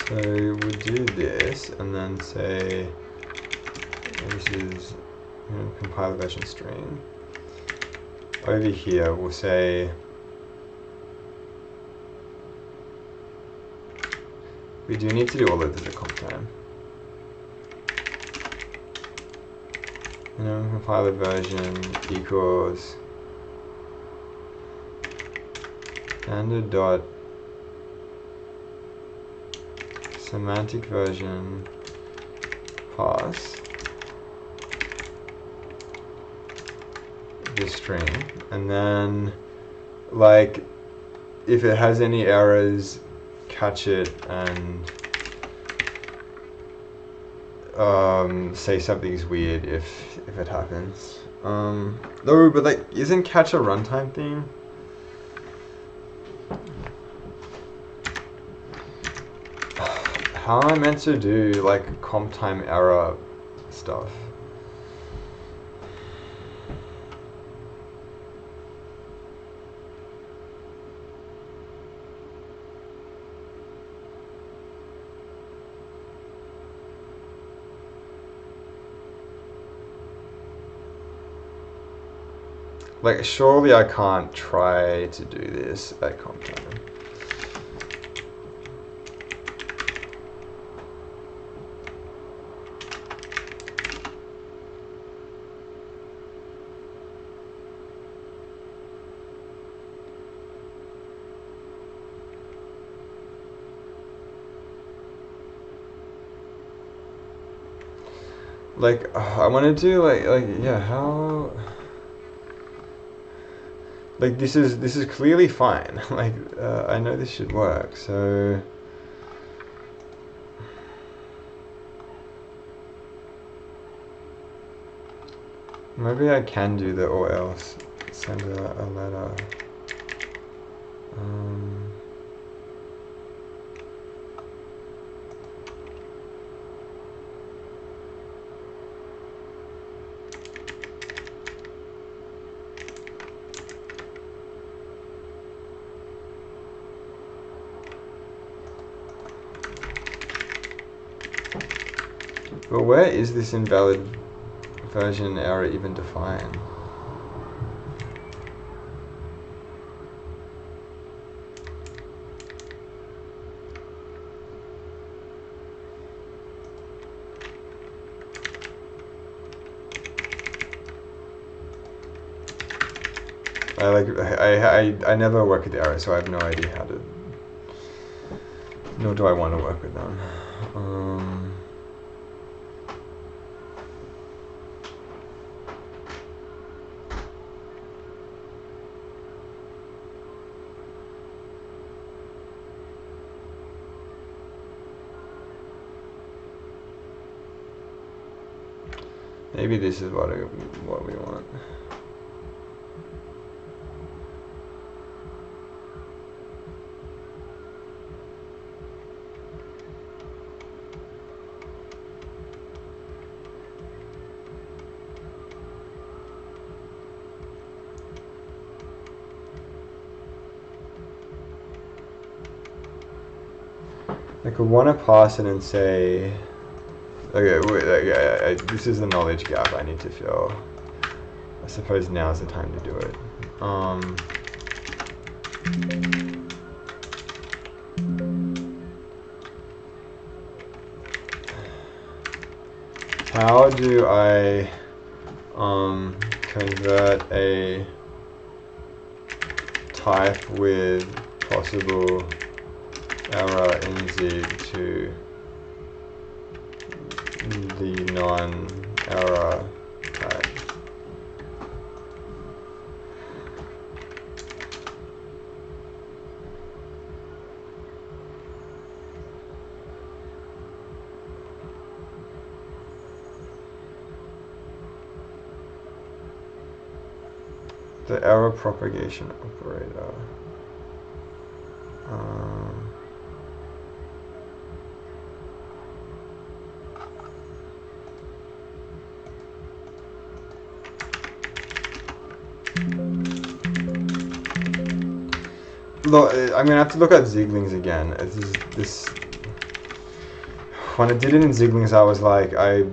So we'll do this and then say, this is compile version string. Over here we'll say, we do need to do all of this at comp time. Compiler version equals standard dot semantic version pass this string, and then if it has any errors, catch it and say something's weird if it happens. No, but like, isn't catch a runtime thing? How am I meant to do like comp time error stuff? Like, surely I can't try to do this at comp time. Like, I want to do yeah, how? Like, this is clearly fine. Like, I know this should work. So maybe I can do the or else. Send a letter. But where is this invalid version error even defined? I never work with errors, so I have no idea how to. Nor do I want to work with them. Maybe this is what we want. I could want to pass it and say, okay, wait, this is the knowledge gap I need to fill. I suppose now's the time to do it. How do I convert a type with possible error in Z to the non-error type? The error propagation operator. Look, I'm gonna have to look at Zieglings again. When I did it in Zieglings, I was like, I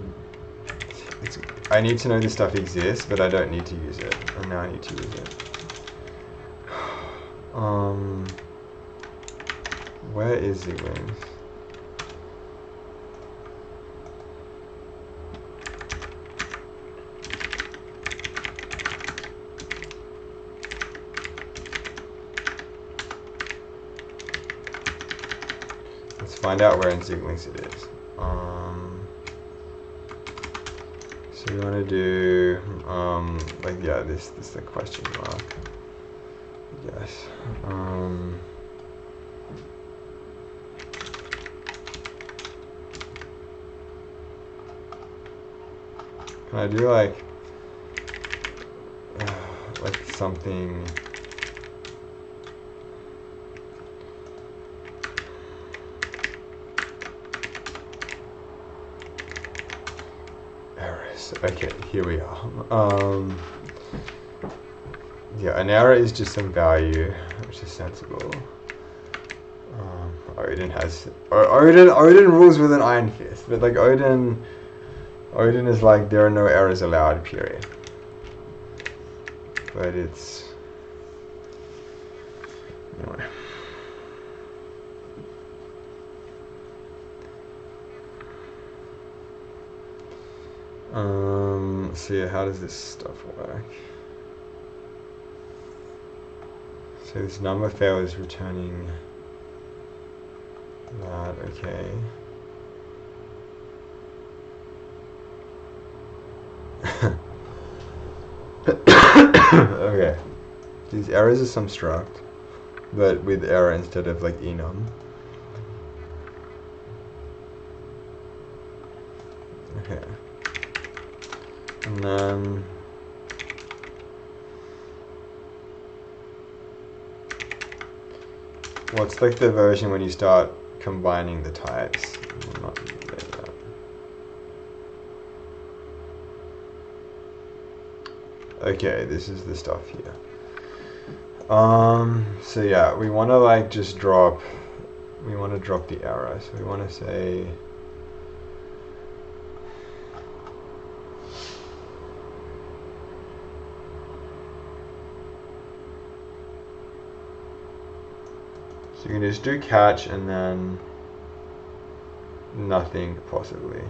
need to know this stuff exists, but I don't need to use it, and now I need to use it. Where is Zieglings? Let's find out where in Zieglings it is. So you want to do like, yeah, this is the question mark. Yes. Can I do like something? Errors. Okay, here we are. Yeah, an error is just some value, which is sensible. Odin has Odin rules with an iron fist, but like Odin is like there are no errors allowed, period. But it's anyway. So yeah, how does this stuff work? So this number fail is returning that, okay. Okay. These errors are some struct, but with error instead of like enum. Okay. And then what's like the version when you start combining the types? Not like that. Okay, this is the stuff here. So yeah, we want to like just drop. We want to drop the error. So we want to say. So you can just do catch and then nothing possibly.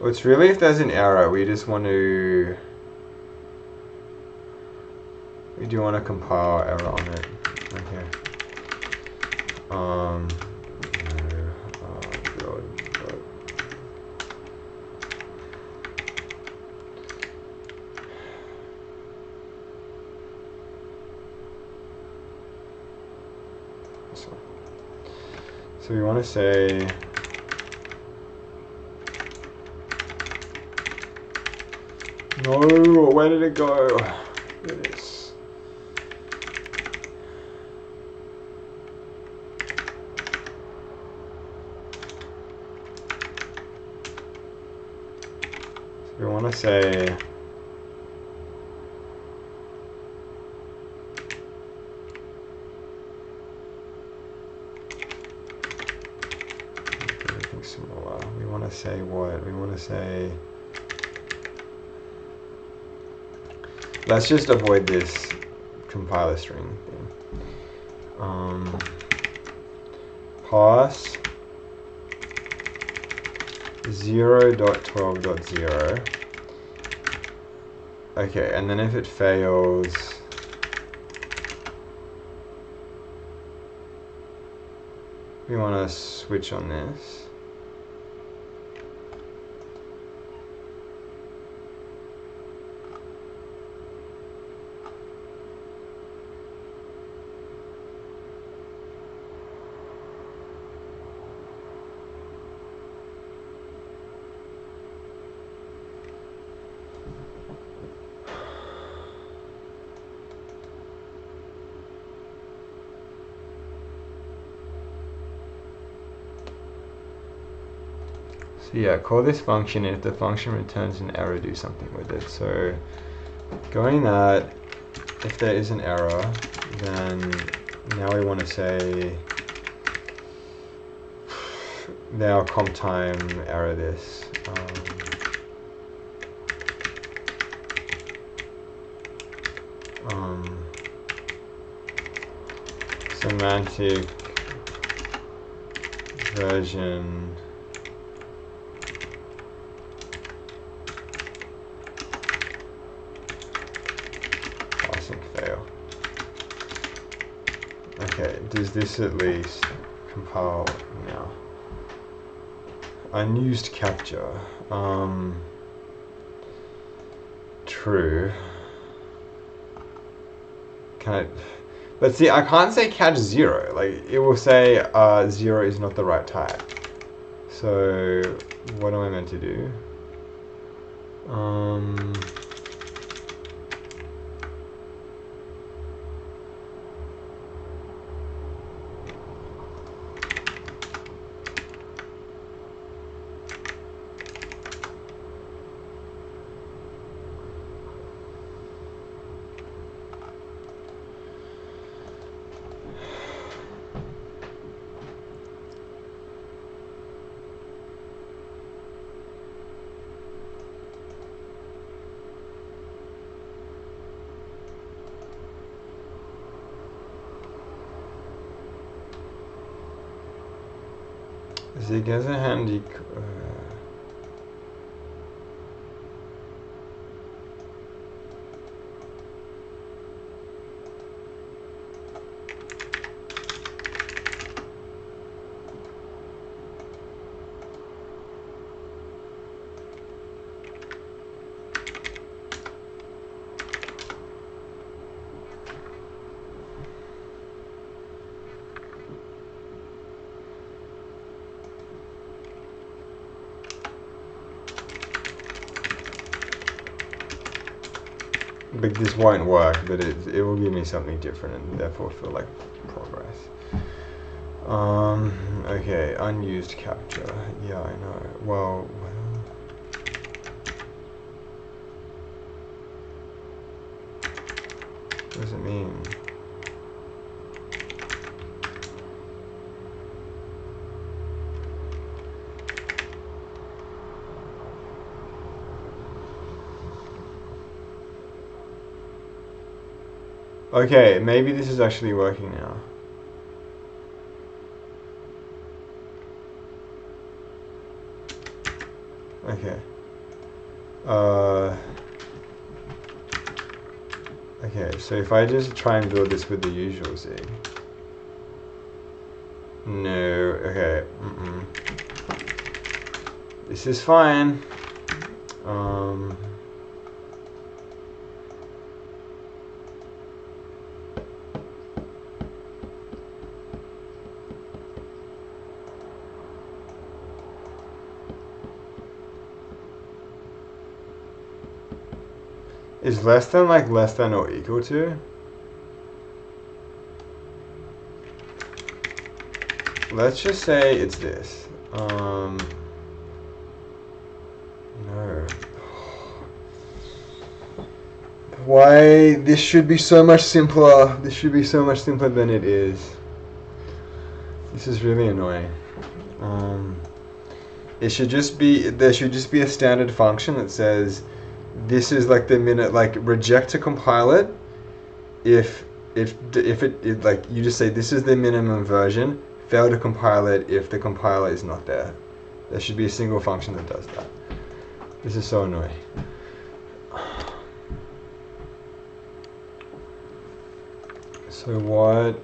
Well, it's really if there's an error, we just want to. We do want to compile error on it. Okay. No, God. So we want to say. No, where did it go? There it is. So we want to say everything smaller. We want to say what? We want to say. Let's just avoid this compiler string thing. Pass 0.12.0. Okay, and then if it fails, we want to switch on this. So yeah, call this function, and if the function returns an error, do something with it. So going that, if there is an error, then now we want to say now comp time error this. Semantic version passing fail. Okay, does this at least compile now? Unused capture. True. Can I? But see, I can't say catch 0. Like, it will say 0 is not the right type. So, what am I meant to do? Sie ganze Handy. But this won't work, but it will give me something different and therefore feel like progress. Okay, unused capture. Yeah, I know. Well, what does it mean? Okay, maybe this is actually working now. Okay. Okay, so if I just try and build this with the usual zig. No, okay. This is fine. Is less than like less than or equal to? Let's just say it's this. No. Why? This should be so much simpler. This should be so much simpler than it is. This is really annoying. It should just be, there should just be a standard function that says this is like the minute, like reject to compile it if it like you just say this is the minimum version, fail to compile it if the compiler is not there. There should be a single function that does that. This is so annoying. So what?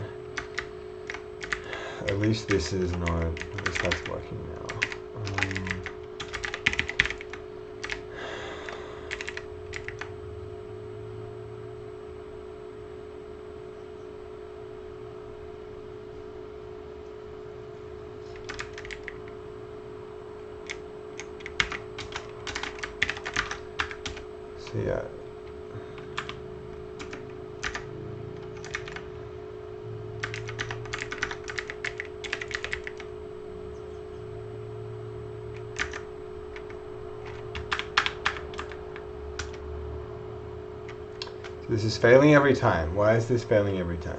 At least this is not, at least that's working now. So yeah. This is failing every time. Why is this failing every time?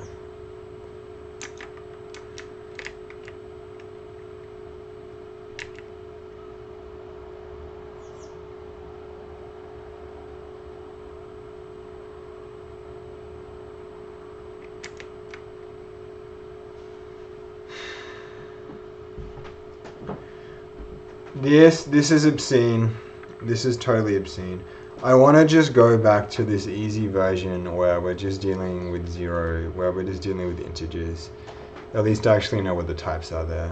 This is obscene. This is totally obscene. I want to just go back to this easy version where we're just dealing with zero, where we're just dealing with integers. At least I actually know what the types are there.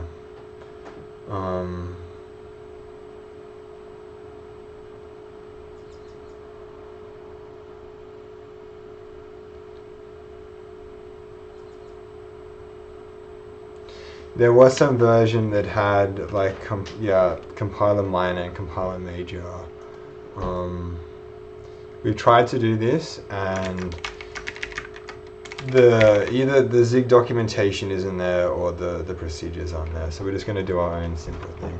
There was some version that had like compiler minor and compiler major. We've tried to do this, and either the Zig documentation isn't there or the procedures aren't there. So we're just going to do our own simple thing.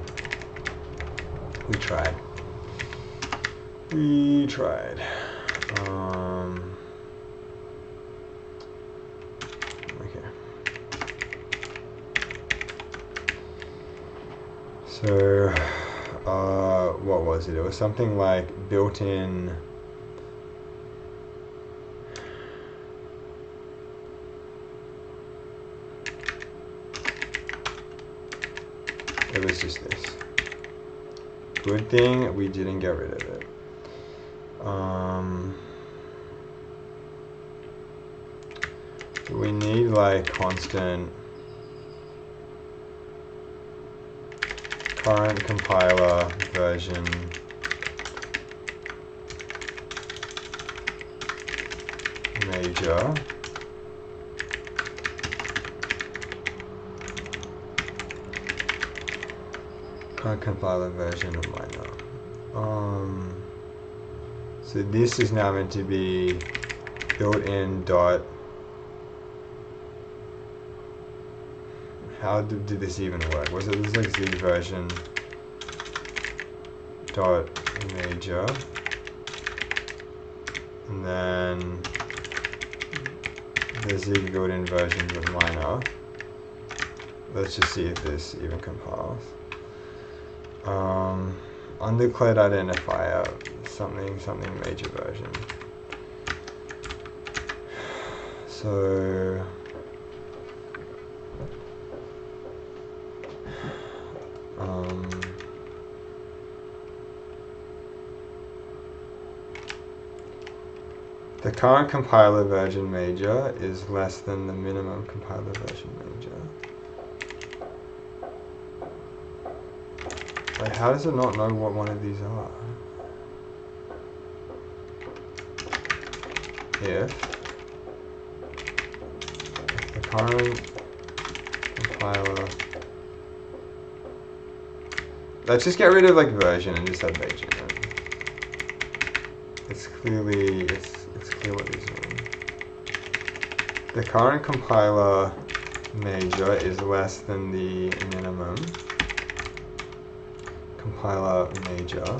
We tried. Okay. So, what was it? It was something like built-in. It was just this. Good thing we didn't get rid of it. We need like constant current compiler version major current compiler version of minor. So this is now meant to be built-in dot. How did this even work? Was it this like Z version dot major, and then the Z built-in versions of minor? Let's just see if this even compiles. Undeclared identifier, something major version. So the current compiler version major is less than the minimum compiler version major. Like, how does it not know what one of these are? If the current compiler, let's just get rid of like version and just have major. It's clear what these mean. The current compiler major is less than the minimum compiler major,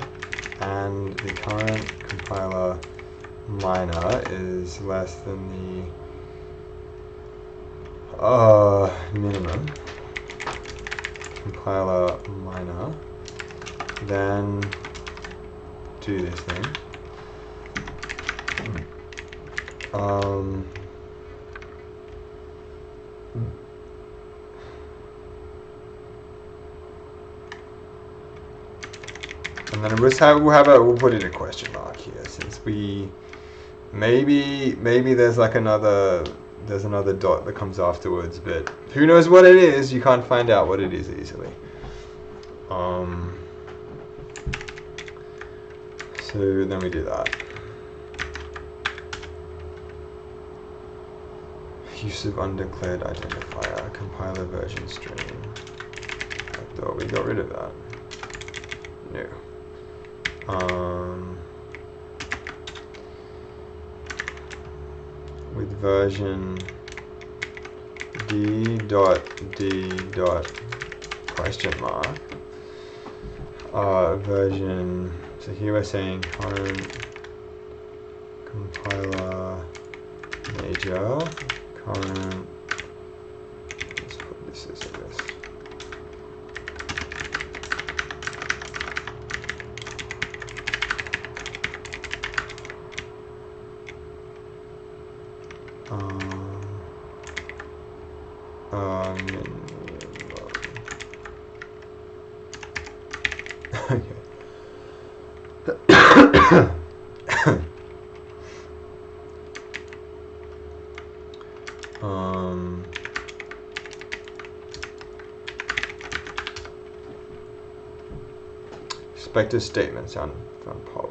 and the current compiler minor is less than the minimum compiler minor. Then do this thing. And then we'll put in a question mark here, since we maybe there's like another dot that comes afterwards, but who knows what it is? You can't find out what it is easily. So then we do that. Use of undeclared identifier, compiler version string. I thought we got rid of that. No. With version d.d. question mark. Version. So here we're saying current compiler major. Current. Let's put this as a list. Okay. Prospective statements on pub.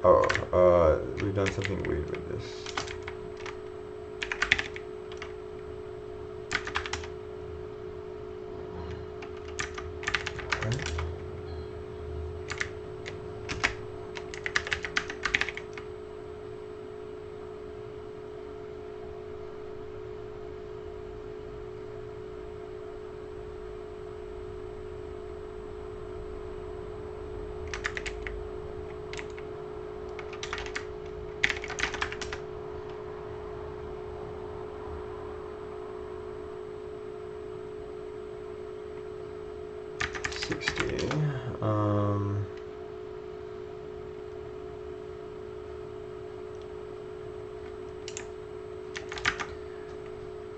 Oh, we've done something weird with this.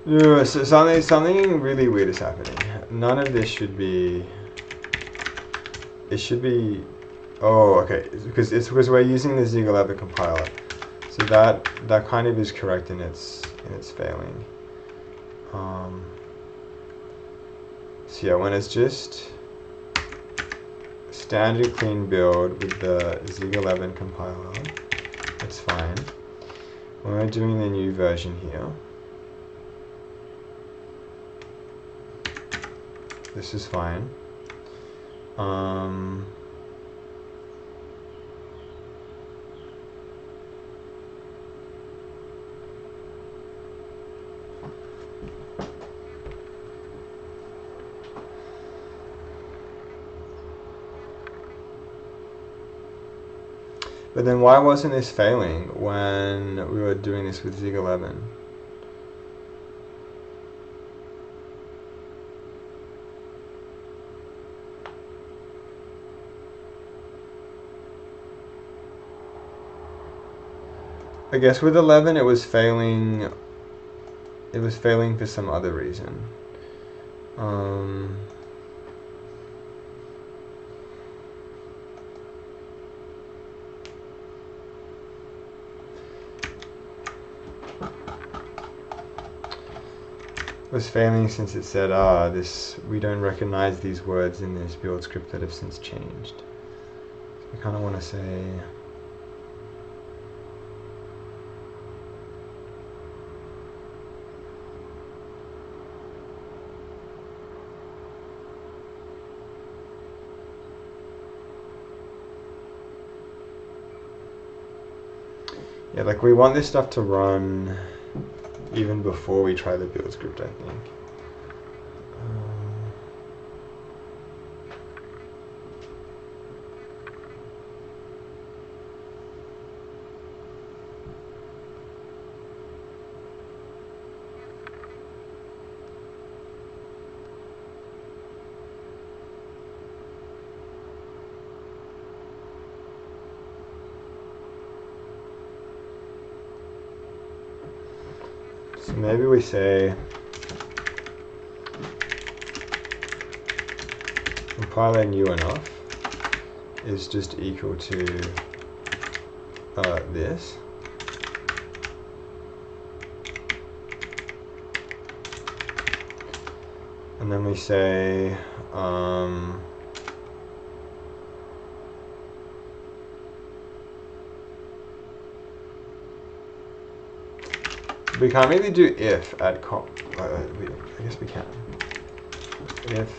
No, so something really weird is happening. None of this should be. It should be. Oh, okay. Because we're using the Zig11 compiler, so that kind of is correct in its failing. So yeah, when it's just standard clean build with the Zig11 compiler, that's fine. When we're doing the new version here, this is fine. But then why wasn't this failing when we were doing this with Zig11? I guess with 11 it was failing. It was failing for some other reason. Was failing since it said, we don't recognize these words in this build script that have since changed. So I kind of want to say. Yeah, like we want this stuff to run even before we try the build script, I think. So maybe we say compiler new enough is just equal to this. And then we say we can't really do if at I guess we can. If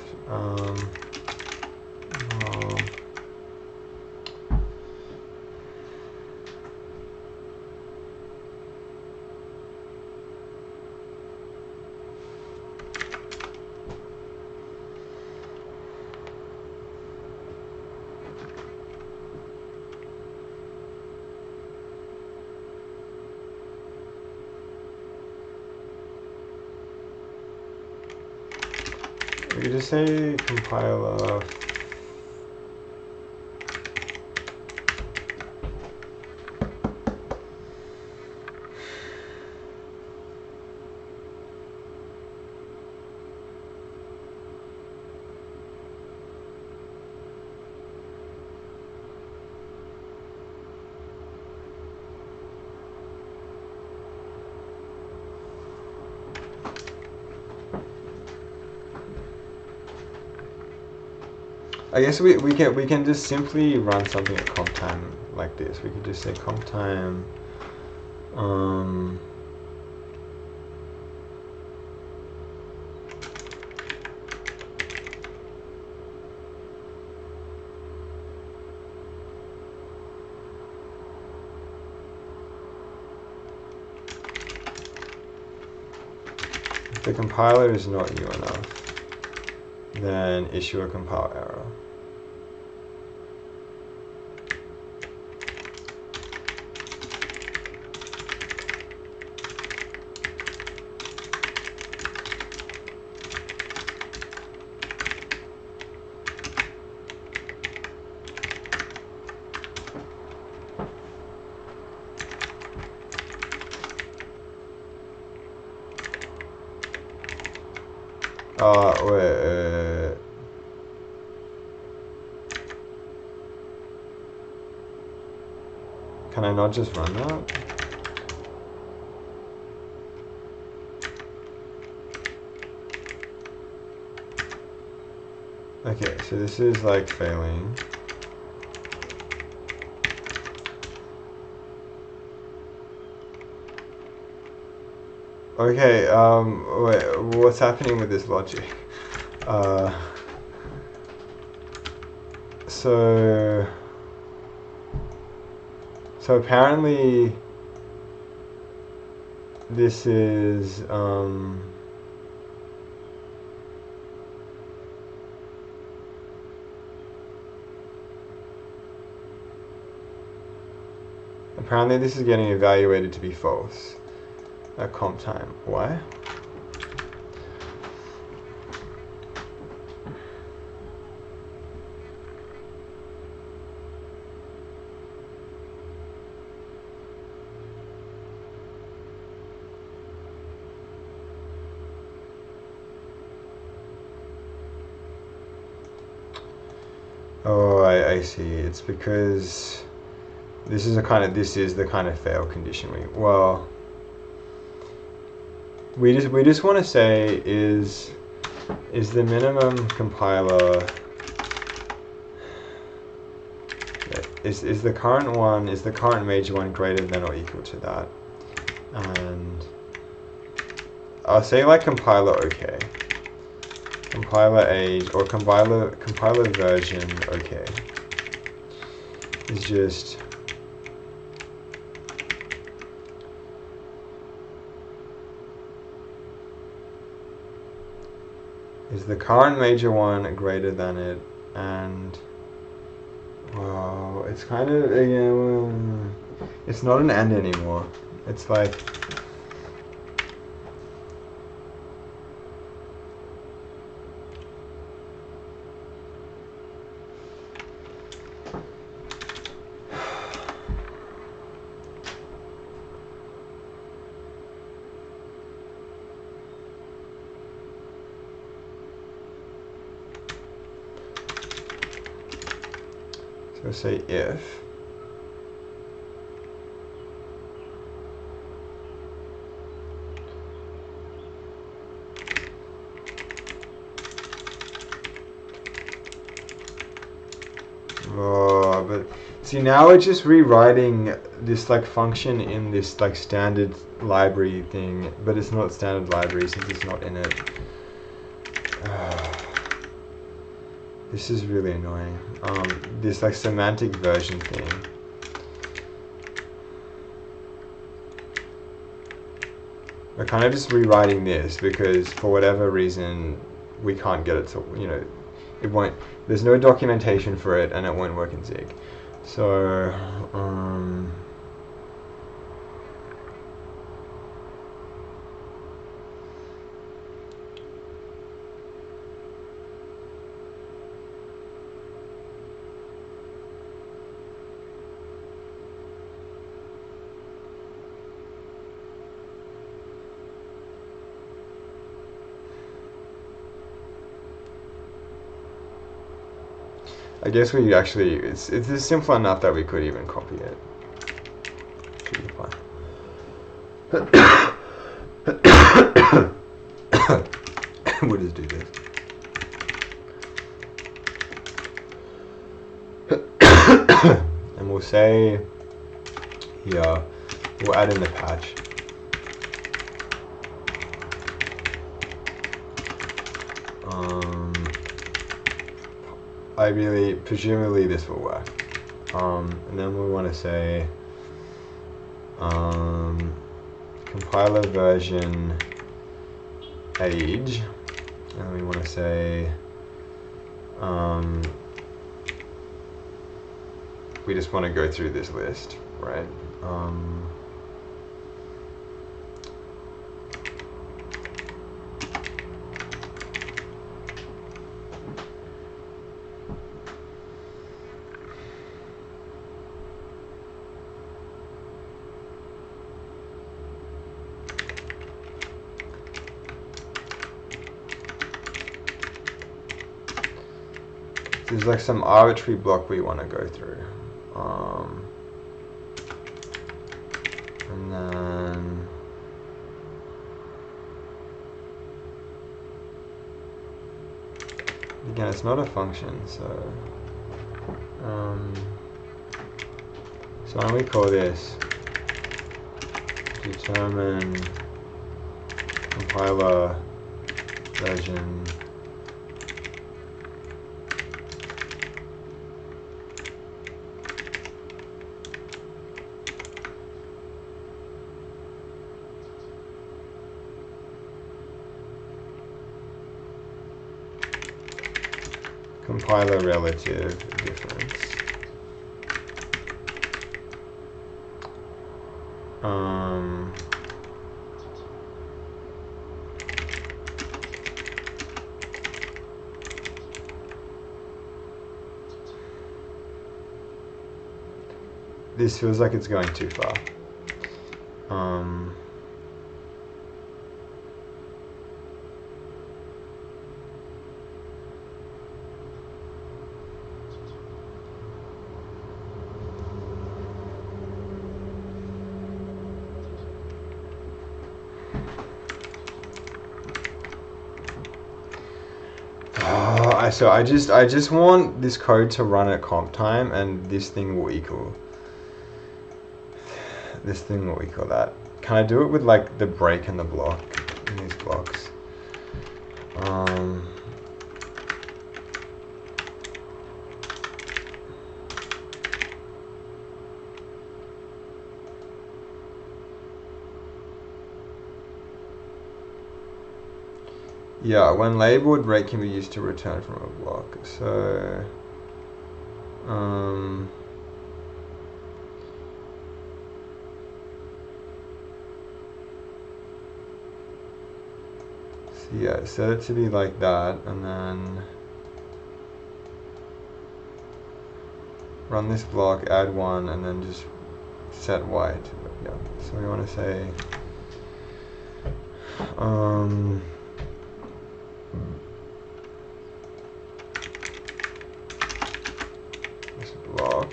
we could just say compiler I guess we can just simply run something at comp time like this. We could just say comp time. If the compiler is not new enough, then issue a compile error. Wait, can I not just run that? Okay, so this is like failing. Okay, wait, what's happening with this logic? So apparently this is apparently this is getting evaluated to be false at comp time. Why? Oh, I see. It's because this is the kind of fail condition we just want to say is the minimum compiler is the current major one greater than or equal to that, and I'll say like compiler okay. Compiler age or compiler version okay is just is the current major one greater than it, and wow, it's kind of it's not an and anymore. It's like so say if but see, now we're just rewriting this like function in this like standard library thing, but it's not standard library since it's not in it. This is really annoying. This like semantic version thing. We're kind of just rewriting this because for whatever reason we can't get it to, it won't, there's no documentation for it and it won't work in Zig. So, I guess we actually, it's simple enough that we could even copy it. Should be fine. We'll just do this. And we'll say here, we'll add in the patch. Presumably this will work. And then we want to say compiler version age, and we want to say we just want to go through this list, right? There's like some arbitrary block we want to go through. And then again, it's not a function, so why don't we call this determine compiler version compiler relative difference. This feels like it's going too far. So I just want this code to run at comp time, and this thing will equal that. Can I do it with like the break and the block in these blocks? Yeah, when labeled, break can be used to return from a block. So, yeah, set it to be like that, and then run this block, add one, and then just set y to it. Yeah. So we want to say this block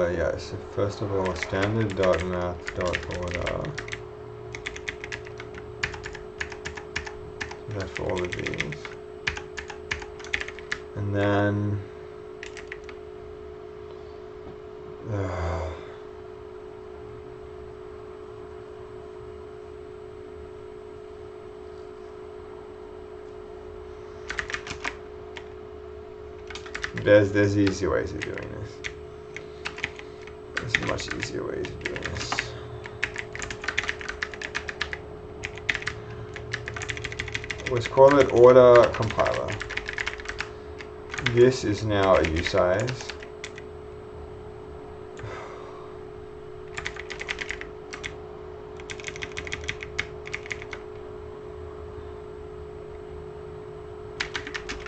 yeah, so first of all, standard.math.order. That for all of these. And then there's easier ways of doing this. There's much easier ways of doing this. Let's call it order compiler. This is now a usize.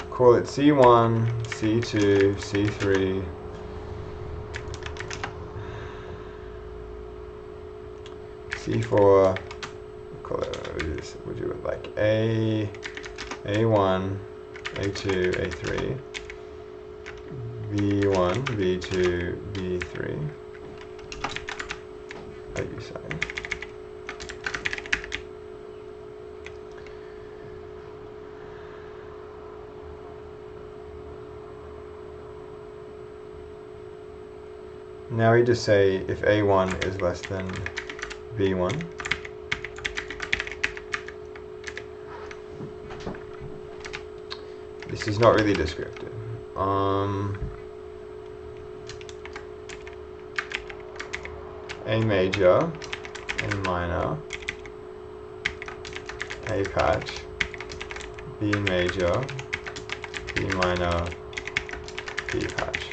Call it C1, C2, C3. C4, call it, we'll do it like A1, A2, A3, V1, V2, V3. 3 a U size. Now we just say if A1 is less than B1, this is not really descriptive. A major, A minor, A patch, B major, B minor, B patch.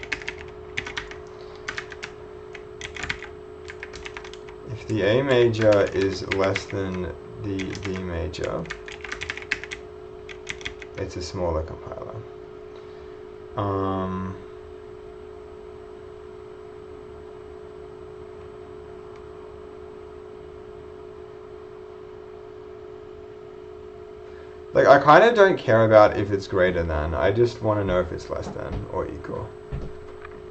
If the A major is less than the B major, it's a smaller compiler. Like, I kind of don't care about if it's greater than, I just want to know if it's less than or equal.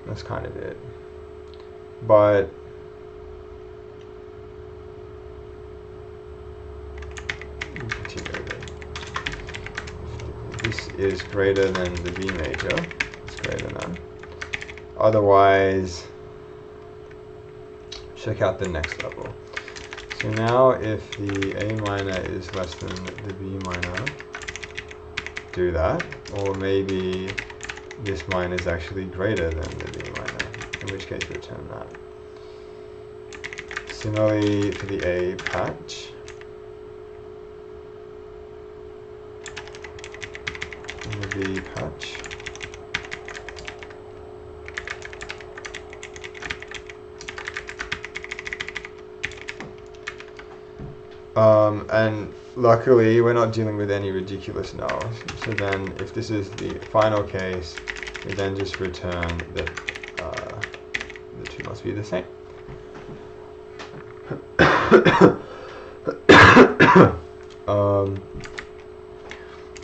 That's kind of it. But this is greater than the B major, it's greater than. Otherwise, check out the next level. So now if the A minor is less than the B minor, do that. Or maybe this minor is actually greater than the B minor, in which case return that. Similarly for the A patch. And the B patch. And luckily we're not dealing with any ridiculous nulls. So then if this is the final case, we then just return that the two must be the same.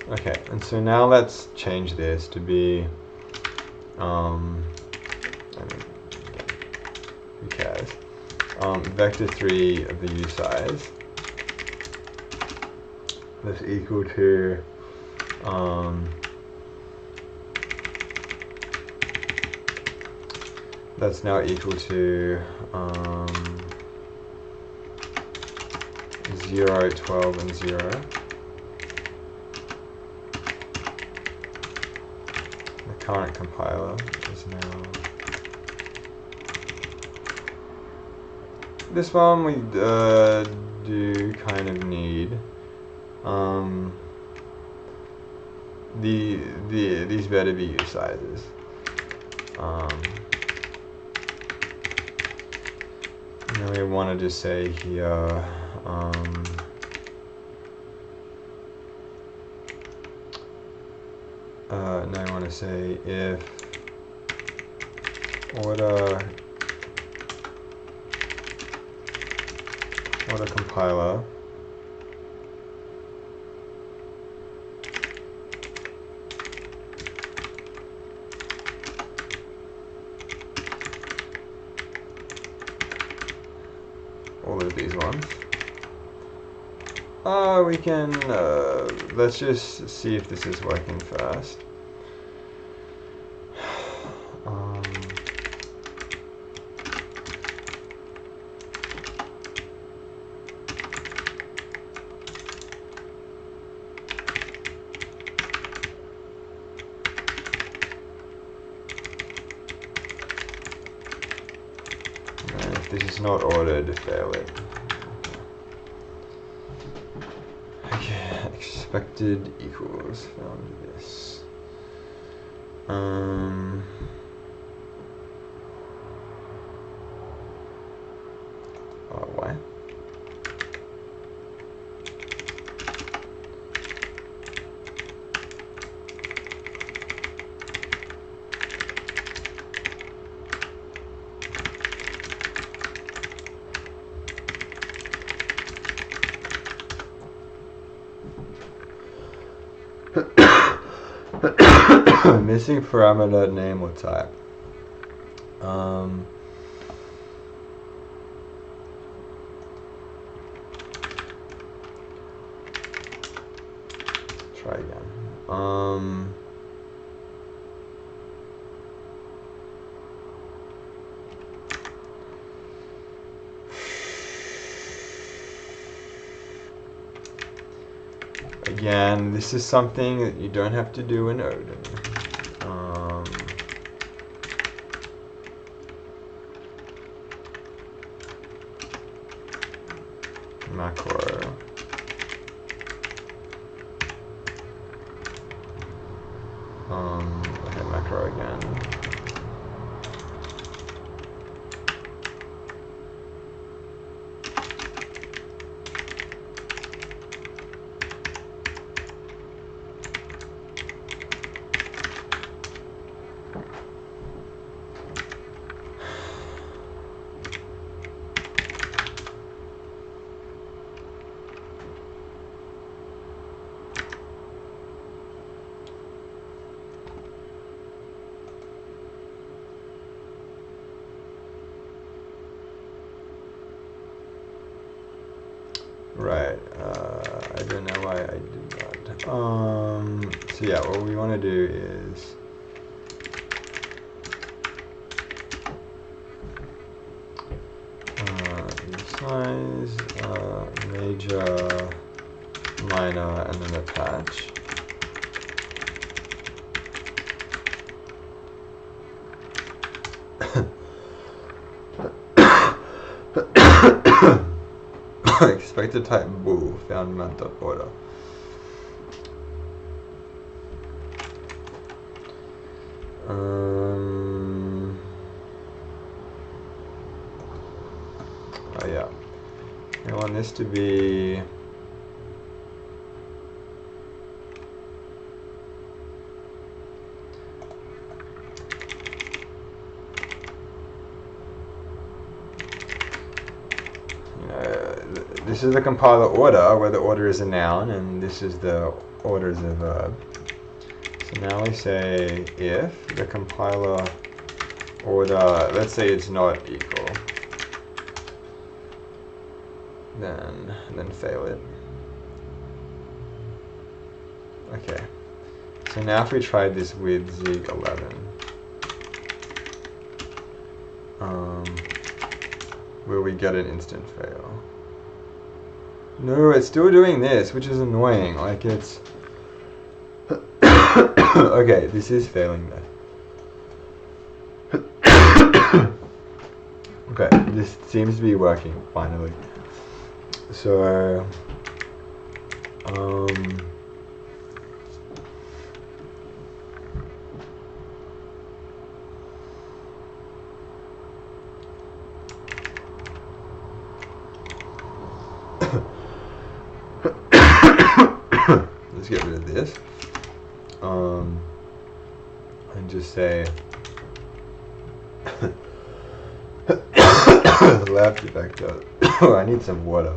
Okay, and so now let's change this to be, I mean, who cares? Vector 3 of the U size. That's equal to that's now equal to 0, 12, and 0. The current compiler is now this one. We do kind of need these better be U sizes. Now we want to just say here now I want to say if order compiler all of these ones. We can let's just see if this is working first. And if this is not ordered, fail it. Expected equals found this. Why? Missing parameter name or type. try again. Again, this is something that you don't have to do in Odin. Macro. Okay, macro again. Right, I don't know why I did that. So yeah, what we want to do is size, major, minor, and then attach. Expected type bool found math.order. Oh yeah, I want this to be this is the compiler order, where the order is a noun, and this is the order is a verb. So now we say if the compiler order, let's say it's not equal, then fail it. Okay. So now if we try this with Zig 11, will we get an instant fail? No, it's still doing this, which is annoying. Like it's okay, this is failing though. Okay, this seems to be working finally. So let's get rid of this. And just say left vector. Oh, I need some water.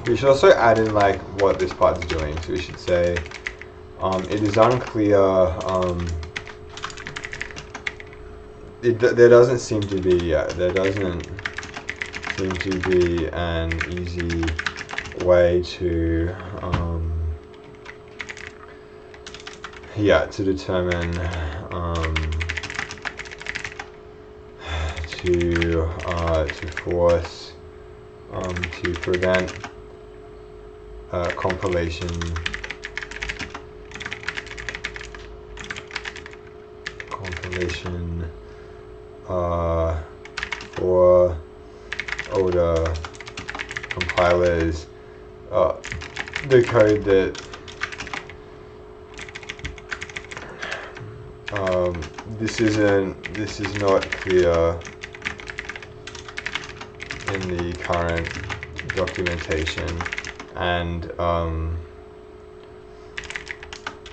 We should also add in like what this part is doing. So we should say it is unclear. There doesn't seem to be an easy way to to determine to force to prevent compilation compilation for older compilers, the code that this is not clear in the current documentation, and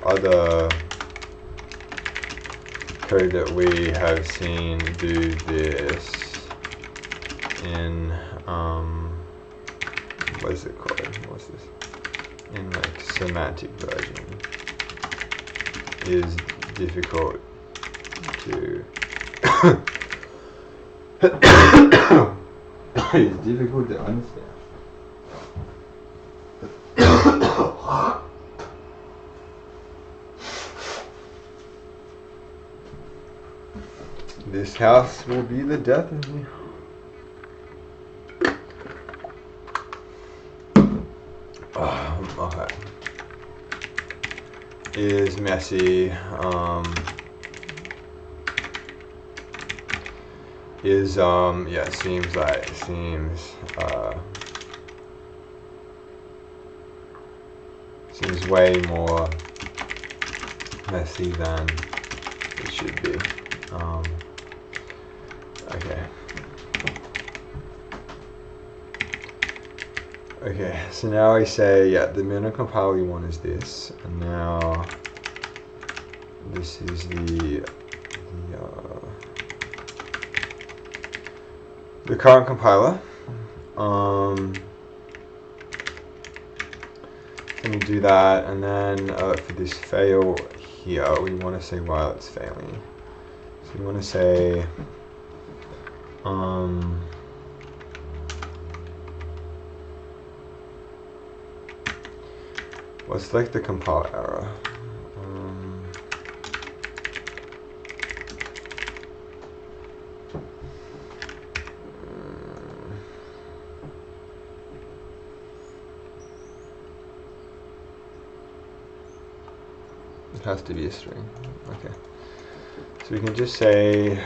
other code that we have seen do this in what is it called? What's this? In like semantic version is difficult to it's difficult to understand. This house will be the death of me. Okay. Is messy. Yeah, seems way more messy than it should be. Okay. Okay, so now I say, yeah, the minimum compile we want is this, and now this is the current compiler. Let me do that, and then for this fail here, we want to say while it's failing. So we want to say what's like the compile error? It has to be a string. Okay. So we can just say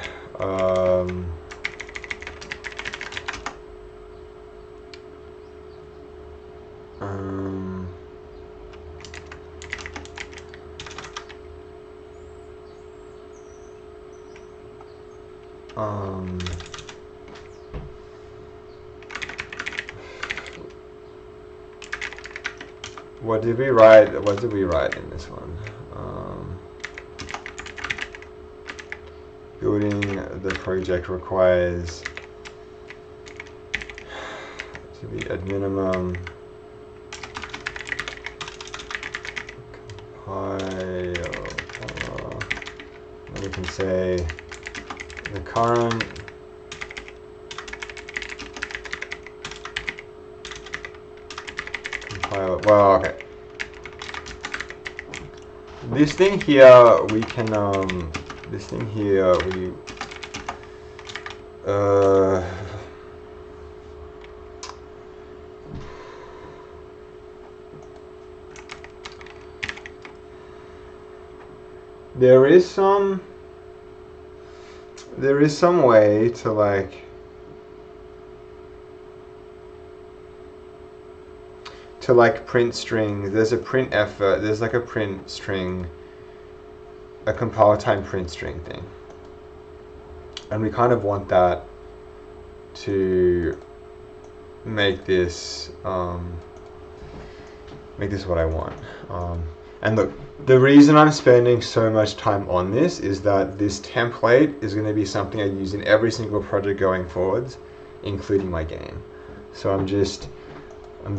what did we write? What did we write in this one? Building the project requires to be at minimum compile. And we can say the current compile. Well, okay. This thing here we can this thing here we there is some way to like print strings. There's a print effort, there's like a print string, a compile time print string thing, and we kind of want that to make this what I want. And look, the reason I'm spending so much time on this is that this template is going to be something I use in every single project going forwards, including my game. So I'm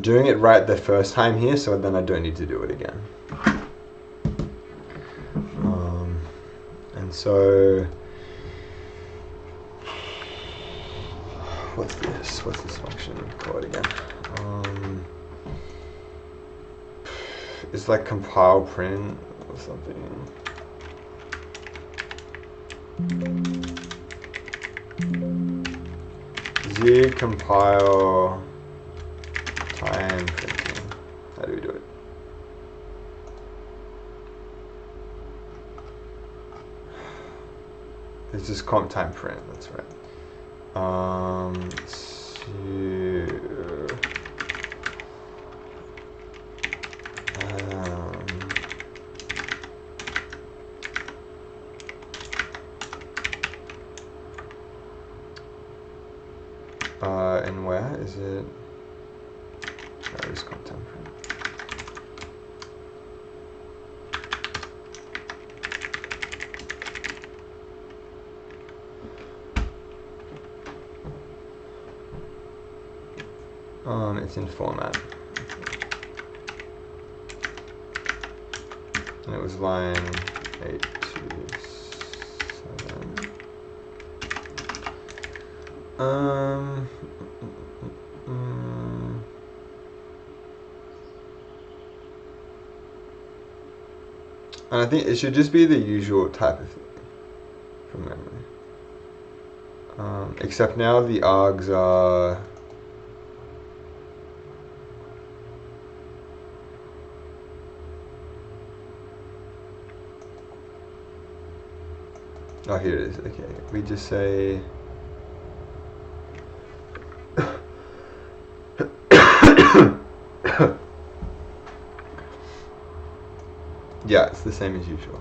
doing it right the first time here, so then I don't need to do it again. And so, what's this? What's this function called again? It's like compile print or something. Z compile time printing. How do we do it? It's just comp time print. That's right. And where is it? That is comp time print. It's in format. And it was line 8 to 7. And I think it should just be the usual type of thing from memory. Except now the args are oh, here it is. Okay, we just say yeah, it's the same as usual.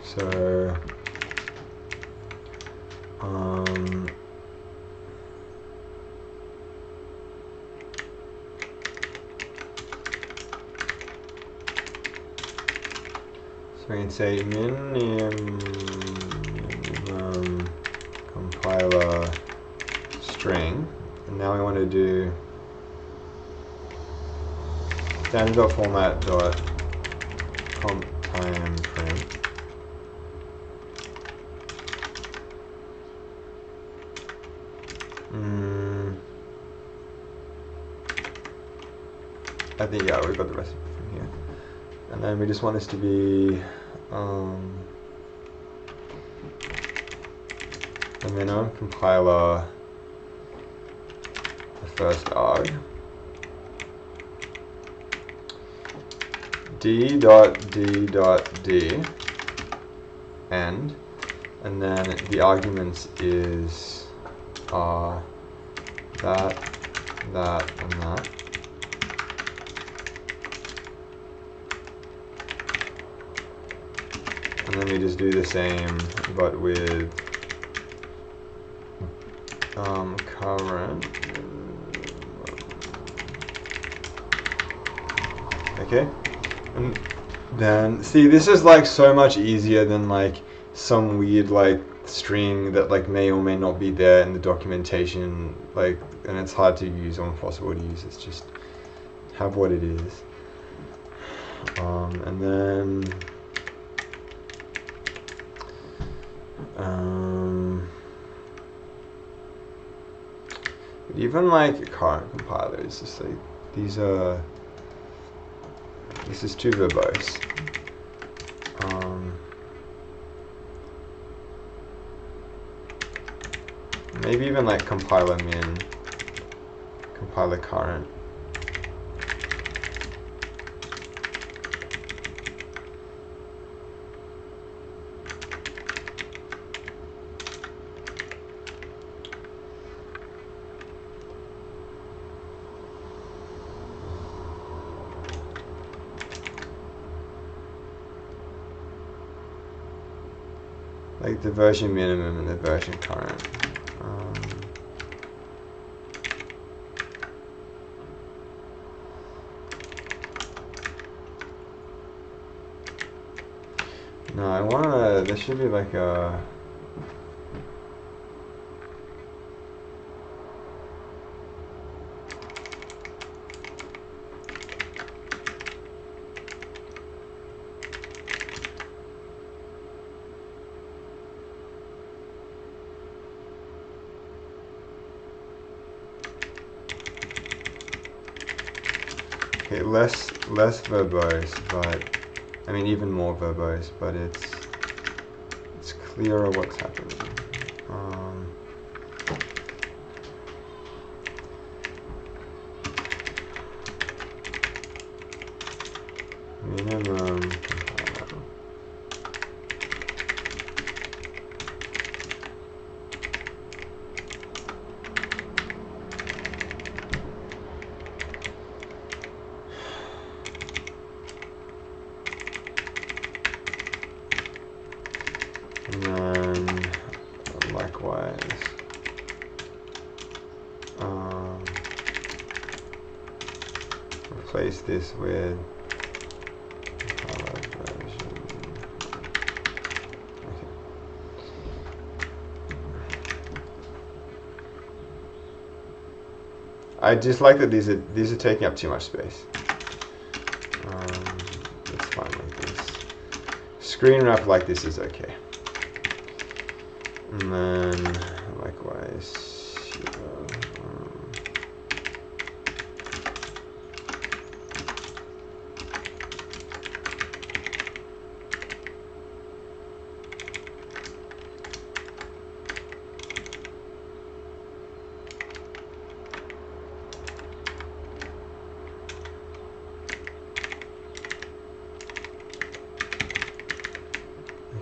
So we can say minimum compiler string, and now we want to do standard.format.comp time print. I think, yeah, we got the recipe from here. And then we just want this to be the minimum compiler, the first arg, d.d.d, end, and then the arguments is that, and that. And then we just do the same, but with current. Okay, and then see, this is like so much easier than like some weird like string that like may or may not be there in the documentation, like, and it's hard to use or impossible to use. It's just have what it is. And then but even like current compilers, just like these are, this is too verbose. Maybe even like compiler min, compiler current. Like the version minimum and the version current. No, I wanna, there should be like a, okay, less verbose, but I mean even more verbose, but it's clearer what's happening. Minimum compiler. replace this with I just like that these are taking up too much space. It's fine like this. Screen wrap like this is okay. And then likewise.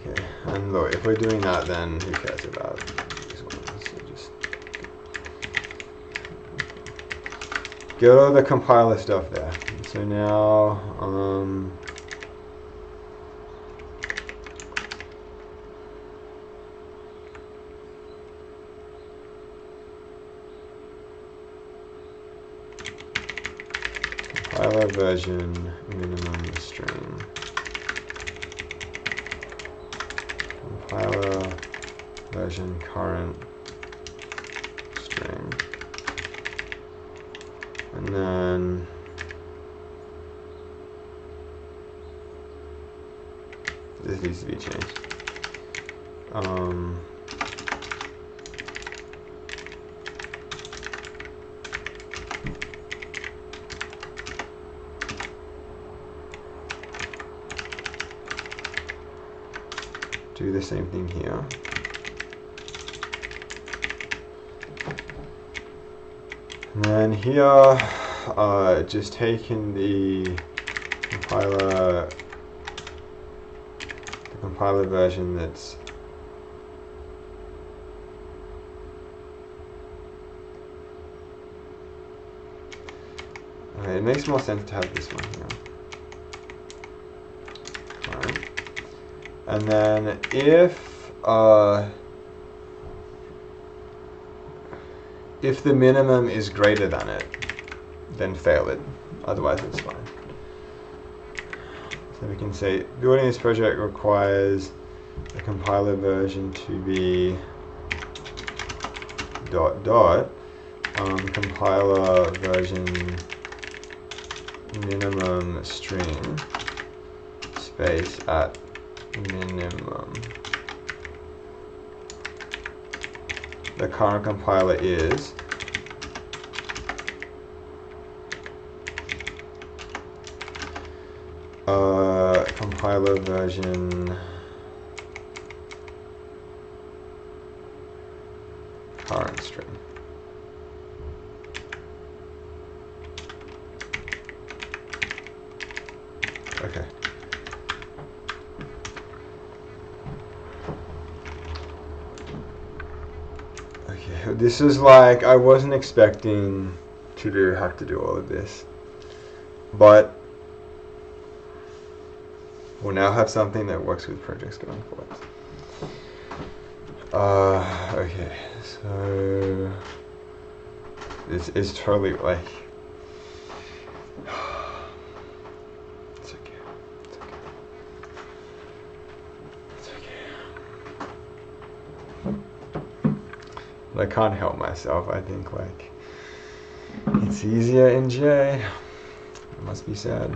Okay, and look, if we're doing that, then who cares about these ones? So just get all the compiler stuff there. So now, compiler version minimum string. Compiler version current string, and then this needs to be changed. Do the same thing here. And then here, just taking the compiler version that's okay, it makes more sense to have this one here. Right. And then if the minimum is greater than it, then fail it. Otherwise, it's fine. So we can say building this project requires the compiler version to be ... compiler version minimum string space at minimum. The current compiler is compiler version current string. Okay. Okay, this is like, I wasn't expecting to have to do all of this, but we'll now have something that works with projects going forward. Okay, so this is totally like, it's okay, it's okay, it's okay. But I can't help myself. I think like it's easier in J. It must be sad.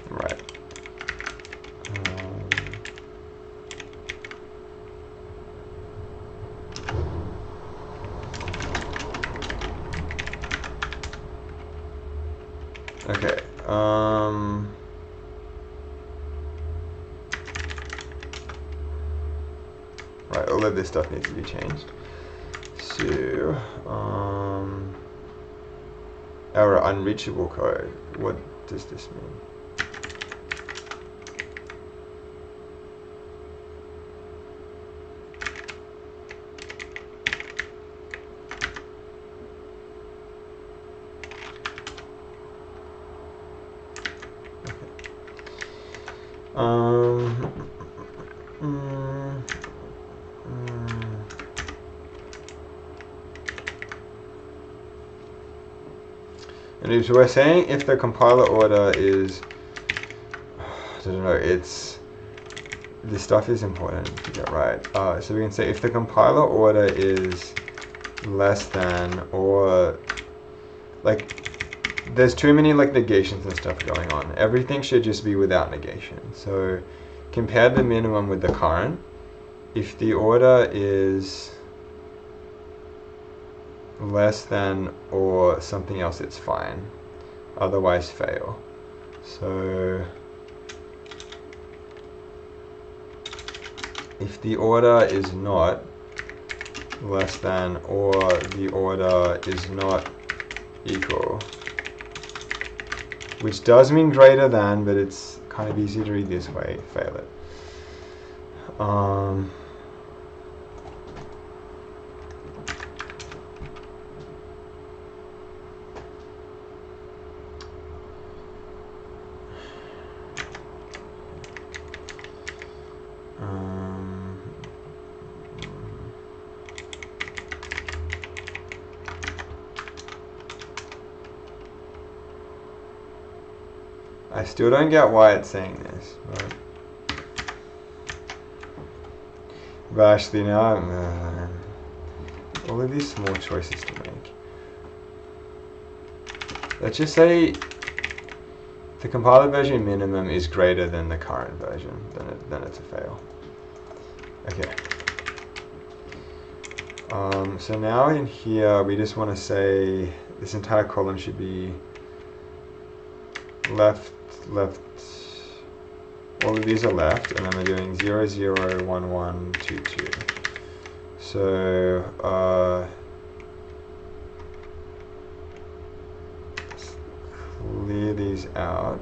Right. Okay. Right, all of this stuff needs to be changed. So, error unreachable code. What does this mean? And so we're saying if the compiler order is, I don't know, this stuff is important to get right. So we can say if the compiler order is less than, or like, there's too many like negations and stuff going on. Everything should just be without negation. So compare the minimum with the current. If the order is less than or something else, it's fine. Otherwise fail. So if the order is not less than or the order is not equal, which does mean greater than, but it's kind of easy to read this way, fail it. I still don't get why it's saying this, but actually now all of these small choices to make. Let's just say the compiler version minimum is greater than the current version, then it's a fail. Okay. So now in here we just want to say this entire column should be left, all of these are left, and then we're doing 0, 0, 1, 1, 2, 2. So clear these out.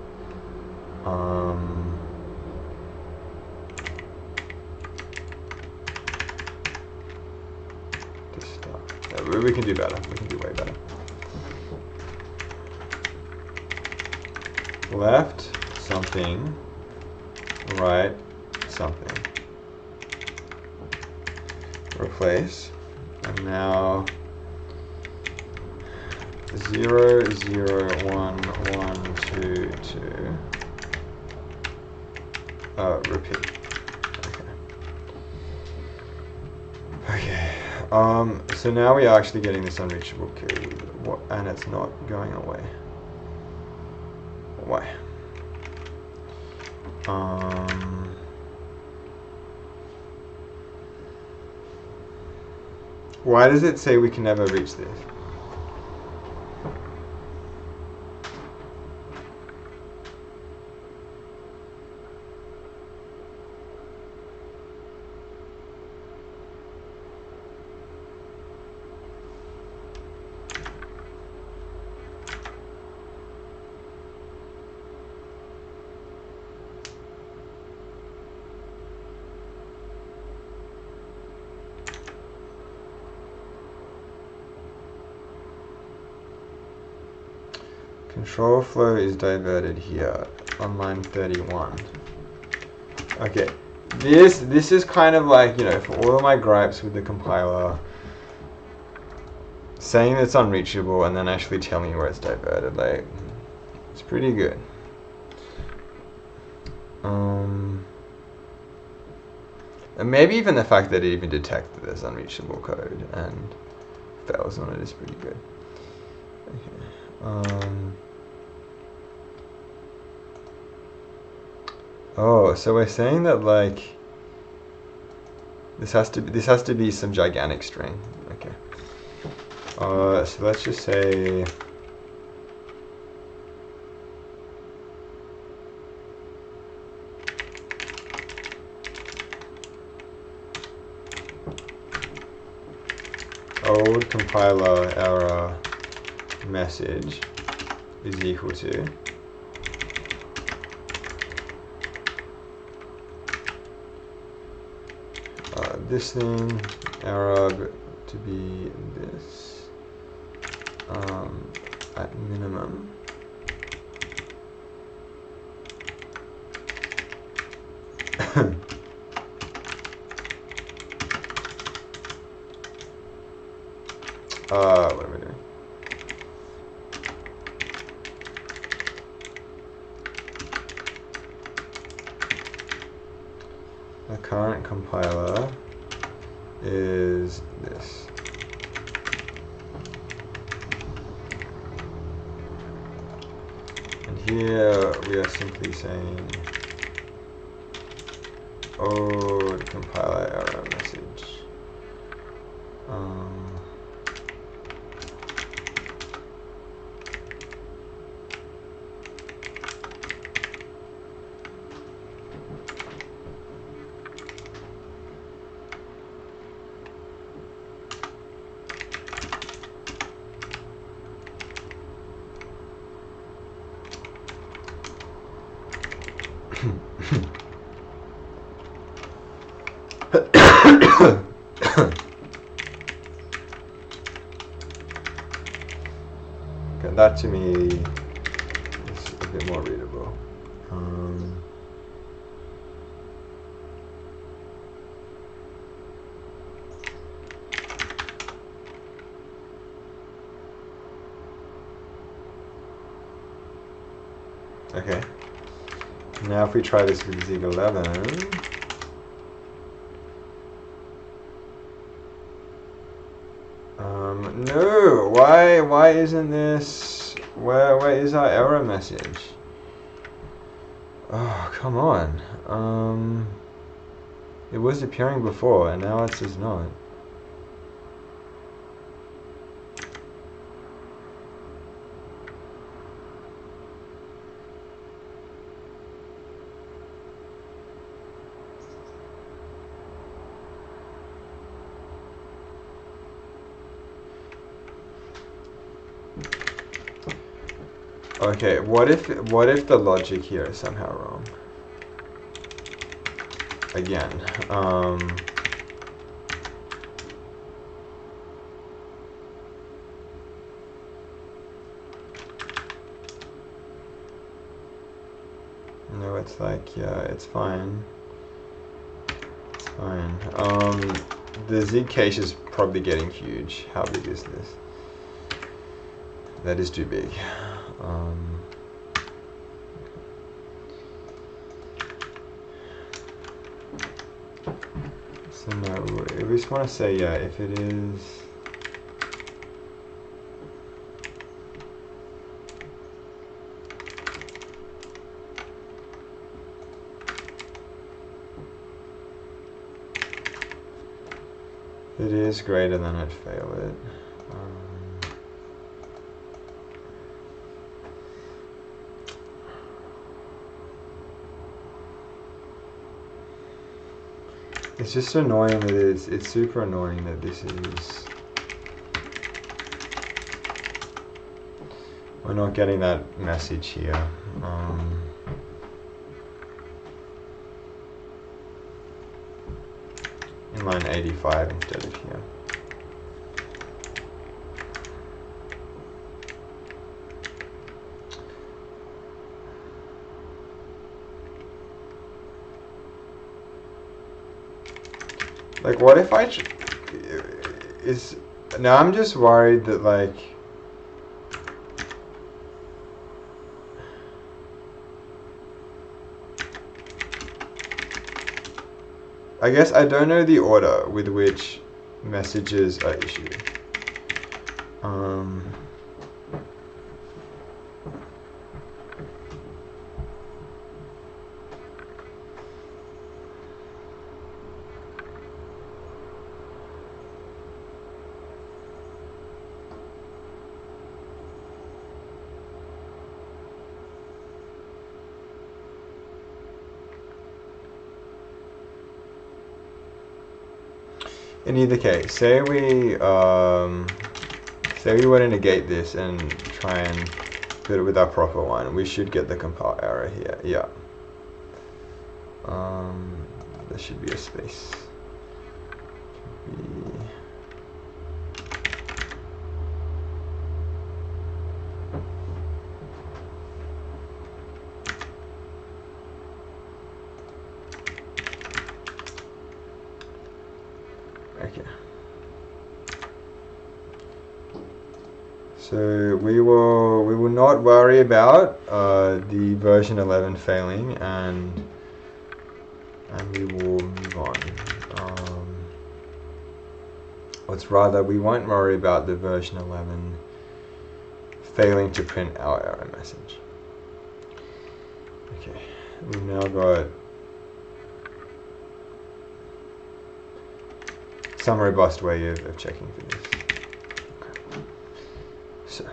We can do better. We can do way better. Left something, right something. Replace. And now 0, 0, 1, 1, 2, 2. Repeat. Okay. So now we are actually getting this unreachable code, and it's not going away. Why? Why does it say we can never reach this? Control flow is diverted here on line 31. Okay, this is kind of like, you know, for all of my gripes with the compiler, saying it's unreachable and then actually telling me where it's diverted, like, it's pretty good. And maybe even the fact that it even detected this unreachable code and fails on it is pretty good. Okay. Oh, so we're saying that like this has to be some gigantic string. Okay. So let's just say old compiler error message is equal to this thing, error to be this at minimum. What am I doing? current compiler is this. And here we are simply saying, oh, the compiler error message. Okay, that to me is a bit more readable. Okay. Now if we try this with Zig 11, no, why isn't this, where is our error message? Oh, come on. It was appearing before and now it says not. Okay, what if the logic here is somehow wrong? Again, no, it's like, yeah, it's fine. It's fine. The Z cache is probably getting huge. How big is this? That is too big. So no, we just want to say, yeah, if it is, greater than I'd fail it. It's just annoying that it's super annoying that this is, we're not getting that message here. In line 85 instead of here. Like, what if now I'm just worried that, like, I guess I don't know the order with which messages are issued. In either case, say we want to negate this and try and put it with our proper one, we should get the compile error here. Yeah. There should be a space. Okay. So we will not worry about the version 11 failing, and and we will move on. Rather, we won't worry about the version 11 failing to print our error message. Okay, we've now got some robust way of checking for this. Okay. So,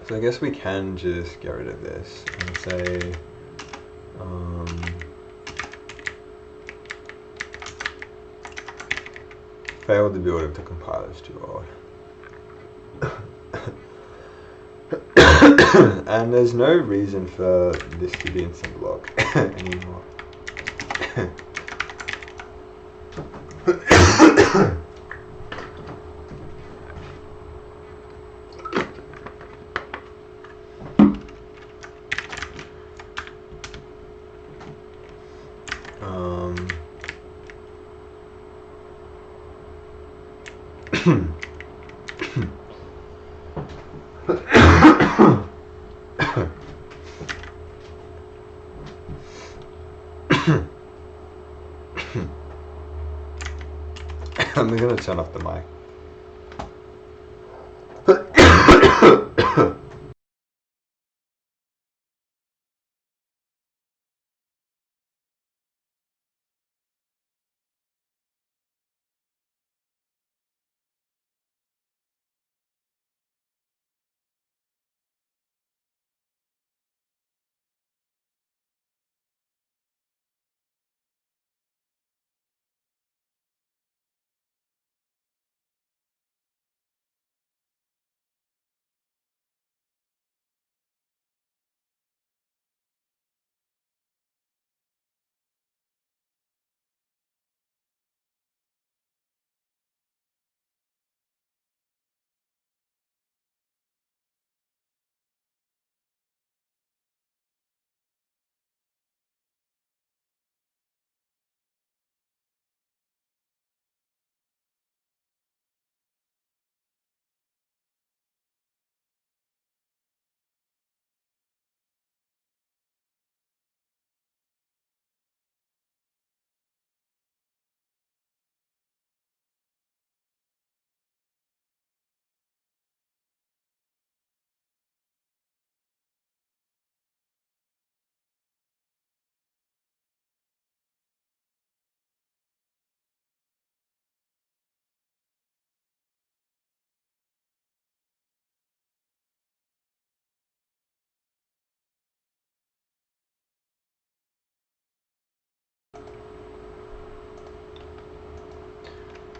so I guess we can just get rid of this and say failed to build if the compiler is too old. And there's no reason for this to be in some block anymore. I'm gonna turn off the mic.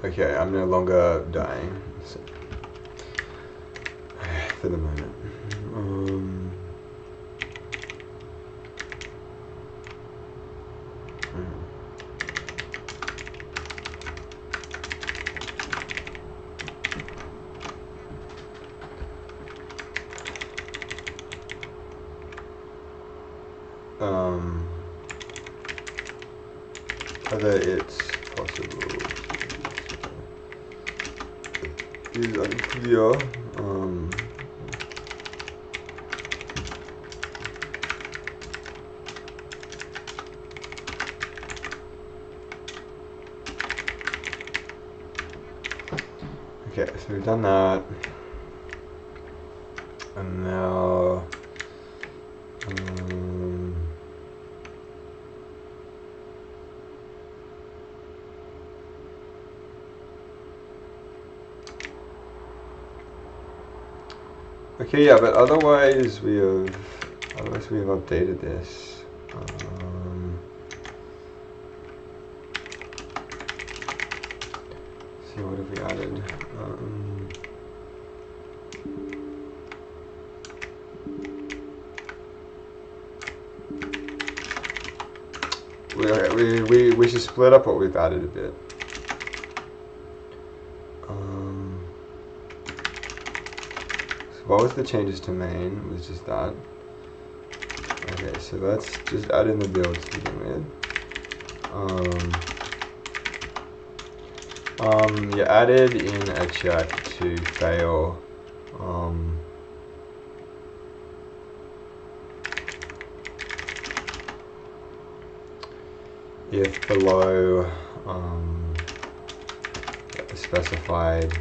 Okay, I'm no longer dying, so, for the moment. Whether it's possible is unclear. Okay, so we've done that, and now okay, yeah, but otherwise we have updated this. See, what have we added? we should split up what we've added a bit. So what was the changes to main? It was just that. Okay, so let's just add in the build to begin with. You added in a check to fail. If below specified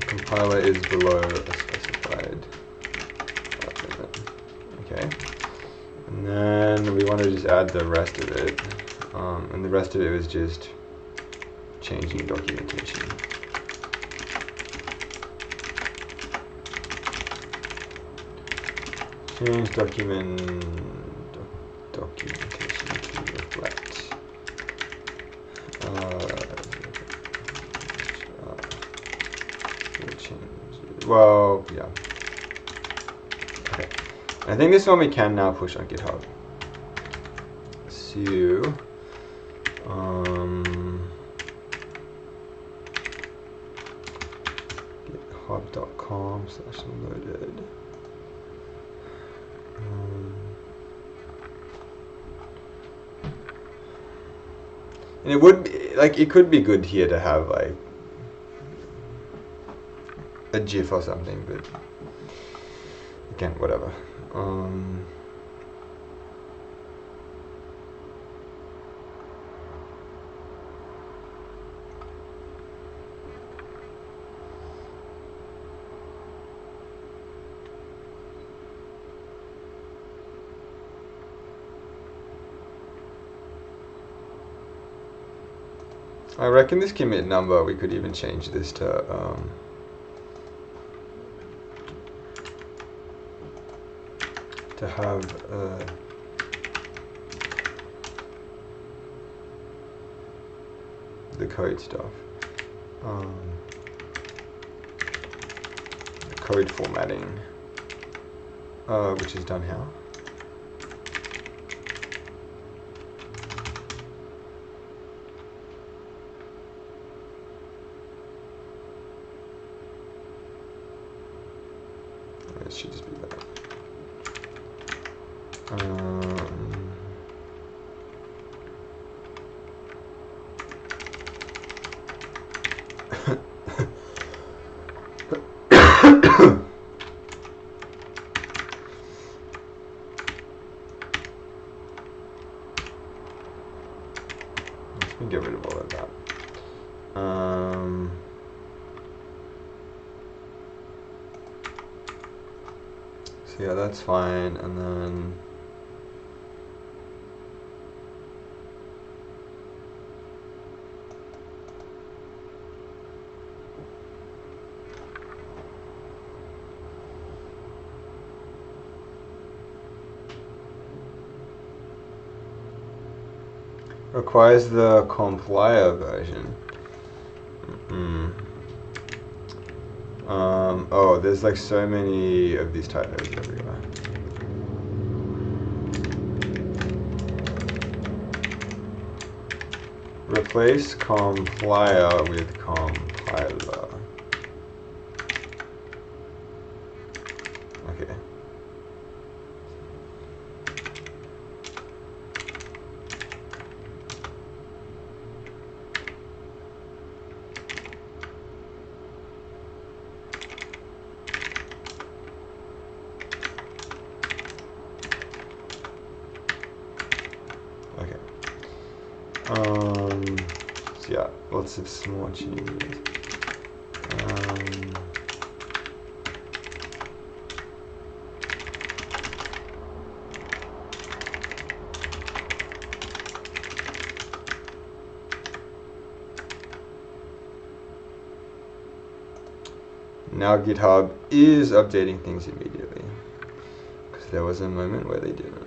compiler is below a specified limit. Okay, and then we want to just add the rest of it, and the rest of it was just changing documentation. Change documentation to reflect. Well, yeah. Okay. I think this one we can now push on GitHub. So, github.com/loaded. And it would be, like, it could be good here to have like a GIF or something, but again, whatever. I reckon this commit number, we could even change this to have the code stuff, the code formatting, which is done how. It should just be that. Let's get rid of all of that. So yeah, that's fine, and then requires the compiler version. Oh, there's like so many of these typos everywhere. Replace compiler with compiler. Okay. So yeah, lots of small changes. Now GitHub is updating things immediately, because there was a moment where they didn't.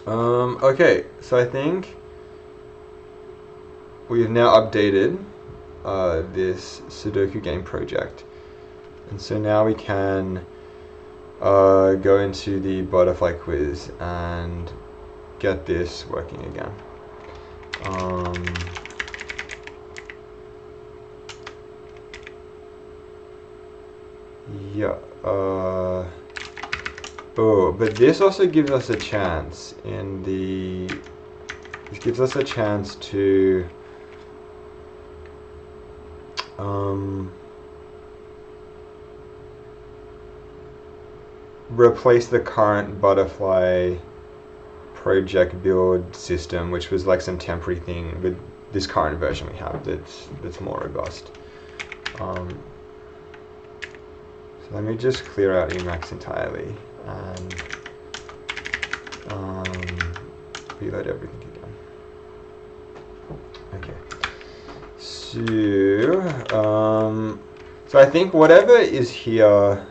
Okay, so I think we have now updated this Sudoku game project, and so now we can go into the butterfly quiz and get this working again. Yeah. Oh, but this also gives us a chance in the. This gives us a chance to. Replace the current butterfly project build system, which was like some temporary thing, with this current version we have that's more robust. So let me just clear out Emacs entirely and reload everything again. Okay. So I think whatever is here,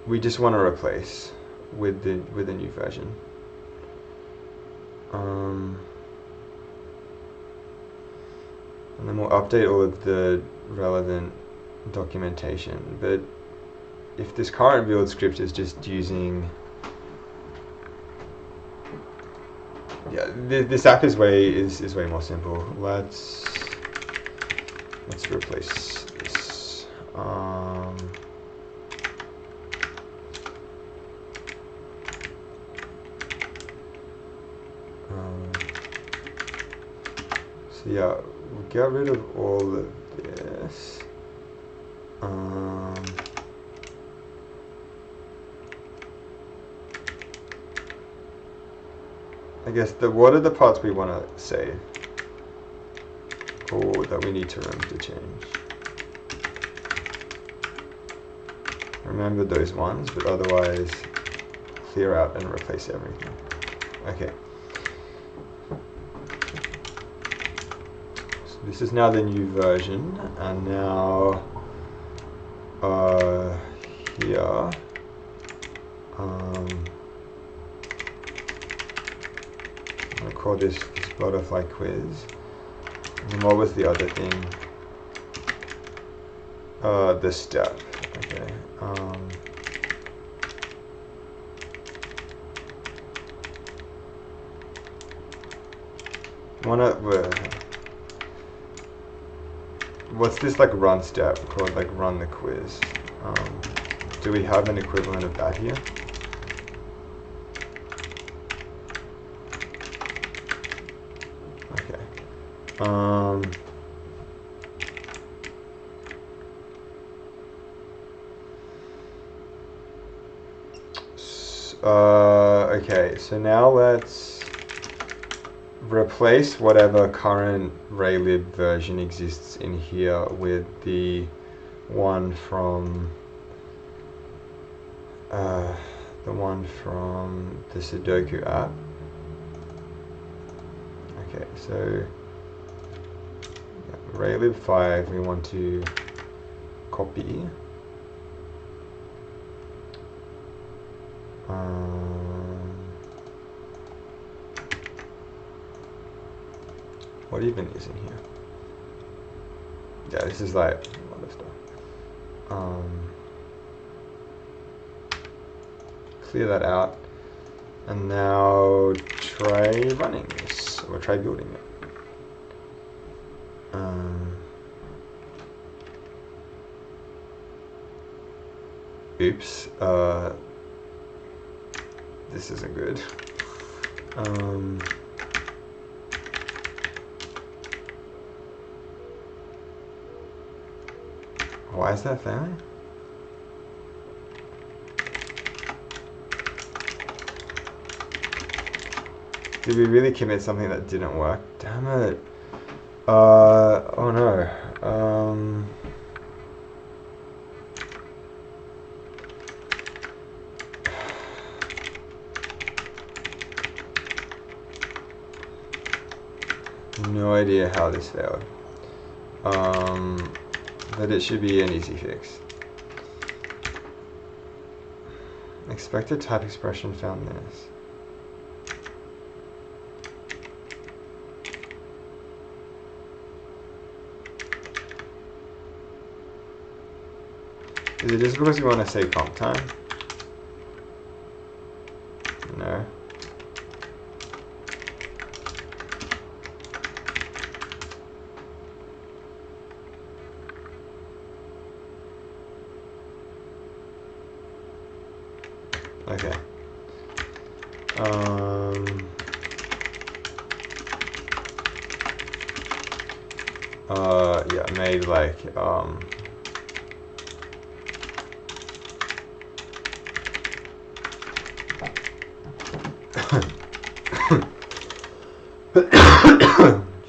we just want to replace with the new version. And then we'll update all of the relevant documentation. But if this current build script is just using, yeah, this app is way more simple. Let's replace this. So yeah, we'll get rid of all of this. I guess what are the parts we want to save, or that we need to remember to change? Remember those ones, but otherwise clear out and replace everything. Okay. So this is now the new version, and now here. I'll call this butterfly quiz. And what was the other thing? The step. Okay. What's this like run step called? Like run the quiz. Do we have an equivalent of that here? Okay, so now let's replace whatever current raylib version exists in here with the one from the Sudoku app. Okay, so raylib 5 we want to copy. What even is in here? Yeah, this is like a lot of stuff. Clear that out, and now try running this, or try building it. Oops, this isn't good. Why is that failing? Did we really commit something that didn't work? Damn it. Oh no. No idea how this failed. But it should be an easy fix. Expected type expression found this. Is it just because we want to save comp time? No. Okay. Yeah, maybe like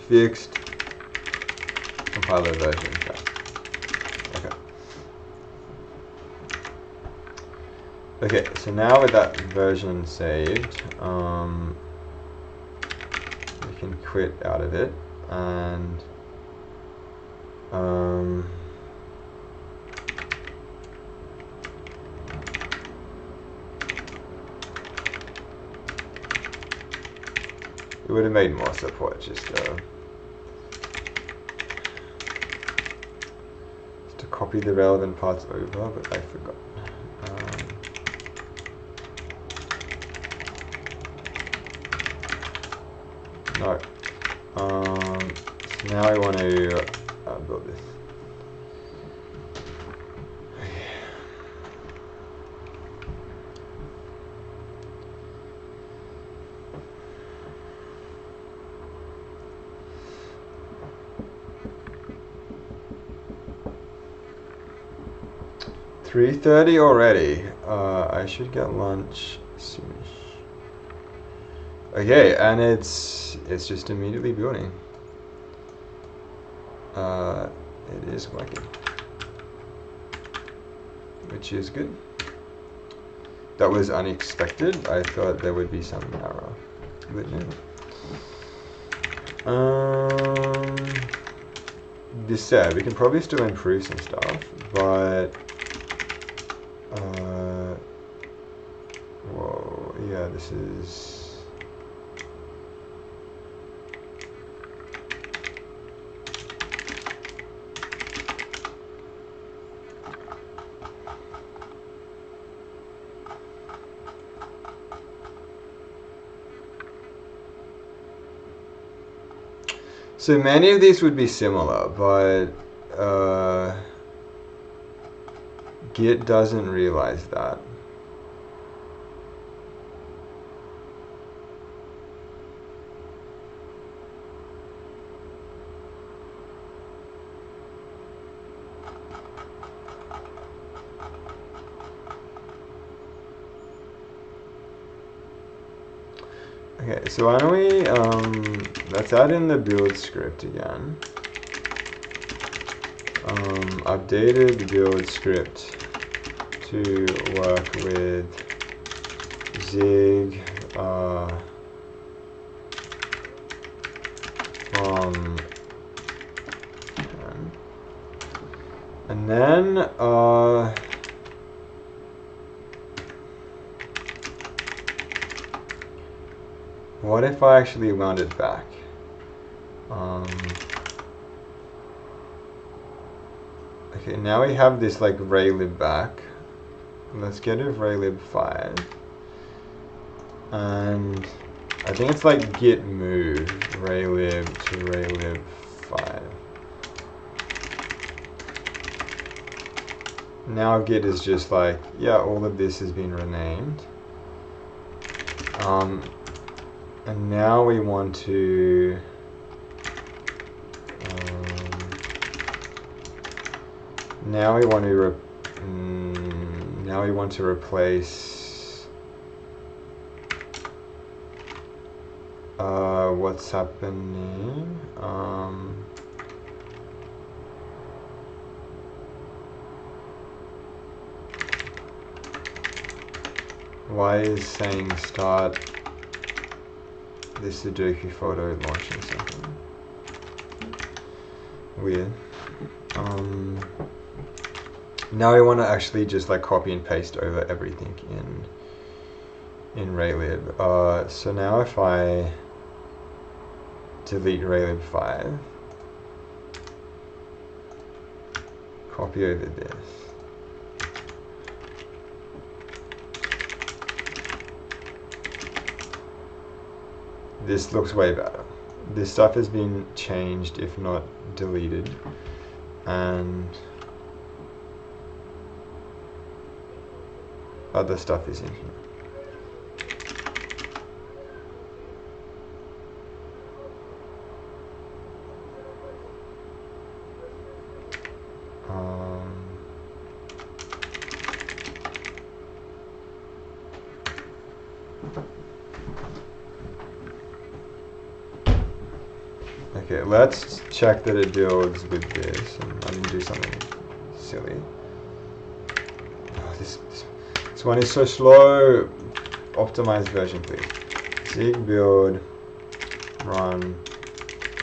fixed compiler version. Okay. Okay, so now with that version saved, we can quit out of it and it would have made more support just to copy the relevant parts over, but I forgot. No. So now I want to build this. 3:30 already. I should get lunch soonish. Okay, and it's just immediately building. It is working, which is good. That was unexpected. I thought there would be some error, but no. This said, we can probably still improve some stuff, but whoa, yeah, this is. So many of these would be similar, but Git doesn't realize that. Okay, so why don't we, let's add in the build script again. Updated build script to work with Zig from, and then, what if I actually wound it back? Okay, now we have this like raylib back. Let's get rid of raylib 5. And I think it's like git move raylib to raylib 5. Now git is just like, yeah, all of this has been renamed. And now we want to replace what's happening. Why is saying start this Sudoku photo launching something? Weird. Now we want to actually just like copy and paste over everything in raylib. So now if I delete raylib 5, copy over this, this looks way better. This stuff has been changed, if not deleted, and other stuff is in here. Okay, let's check that it builds with this, and I didn't do something silly. Oh, this one is so slow. Optimized version, please. Zig build run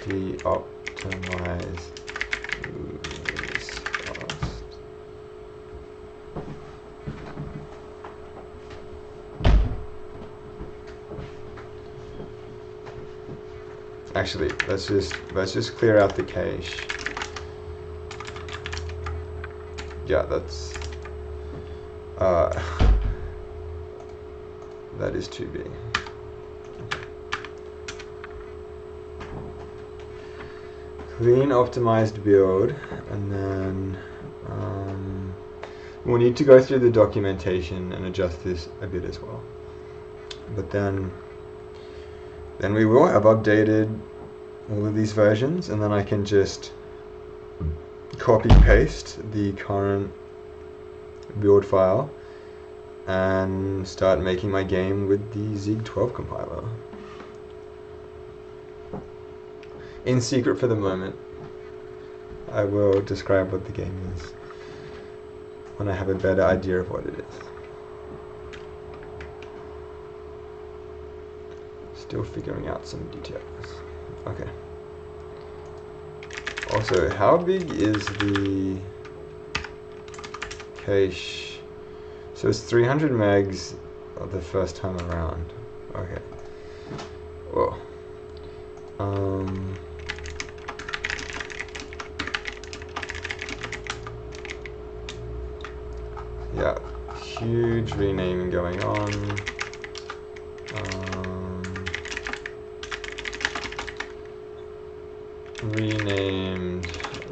de-optimize. Actually, let's just clear out the cache. Yeah, that's that is too big. Clean optimized build, and then we'll need to go through the documentation and adjust this a bit as well. But then we will have updated all of these versions, and then I can just copy paste the current build file and start making my game with the Zig 12 compiler. In secret for the moment. I will describe what the game is when I have a better idea of what it is. Still figuring out some details. Okay. Also, how big is the cache? So it's 300 megs the first time around. Okay. Whoa. Yeah, huge renaming going on. Renamed,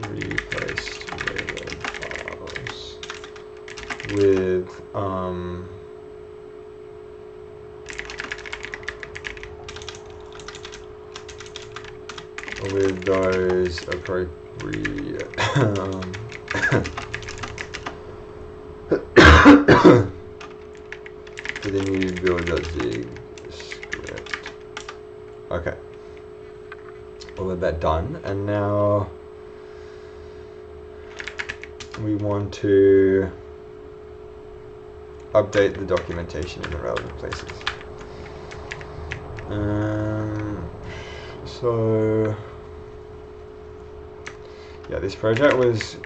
replaced railroad files with those appropriate to the new build.zig script. Okay. All of that done, and now we want to update the documentation in the relevant places. So yeah, this project was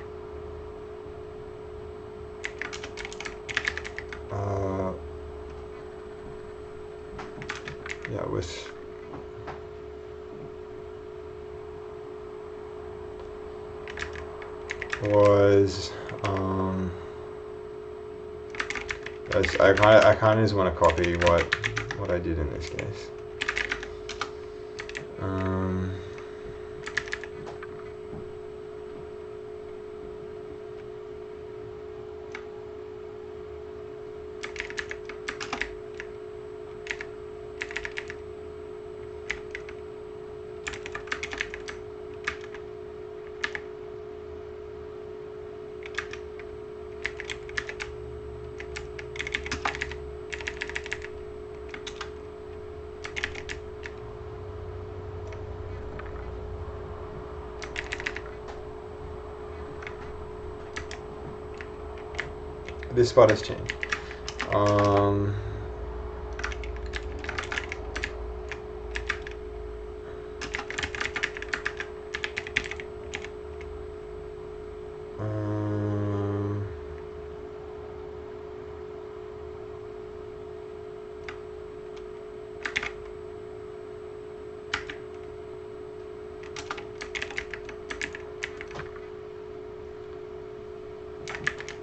I kind of just want to copy what I did in this case. This spot has changed.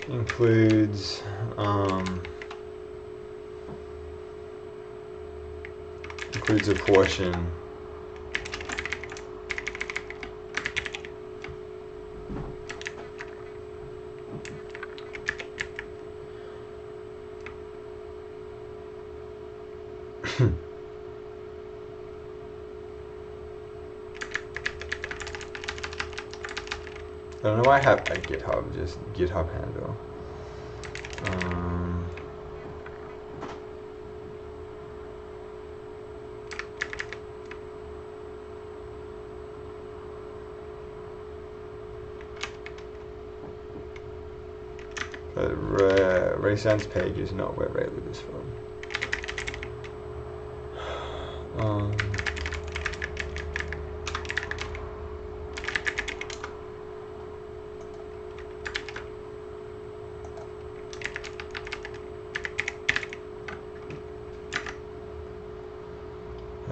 Includes includes a portion I don't know why I have a GitHub, just GitHub handle. But Raysan's page is not where Ray Live is from.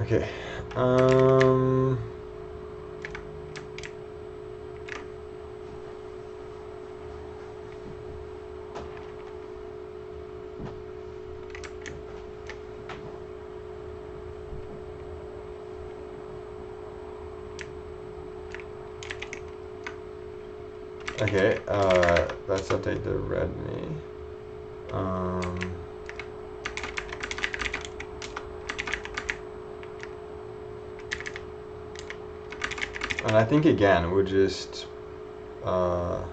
Okay. Okay, let's update the README. And I think again we'll just we'll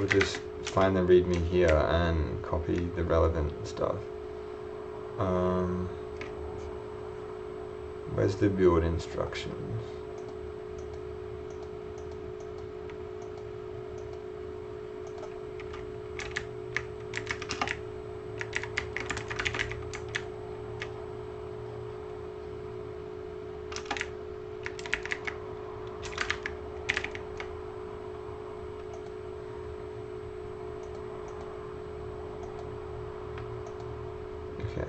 just find the README here and copy the relevant stuff. Where's the build instructions? Okay.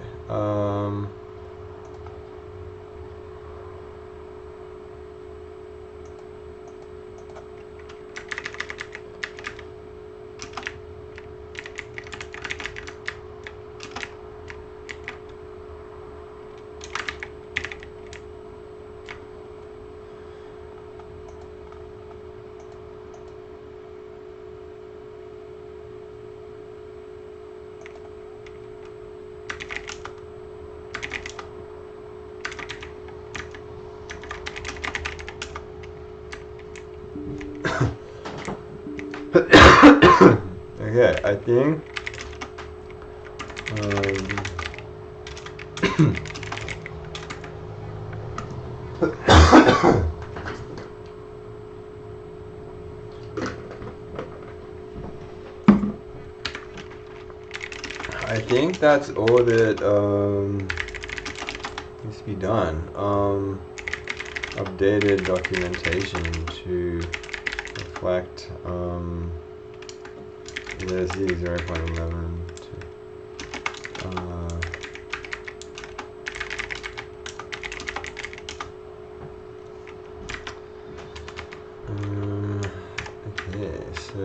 Okay, I think I think that's all that needs to be done. Updated documentation to reflect the Z0.11 okay, so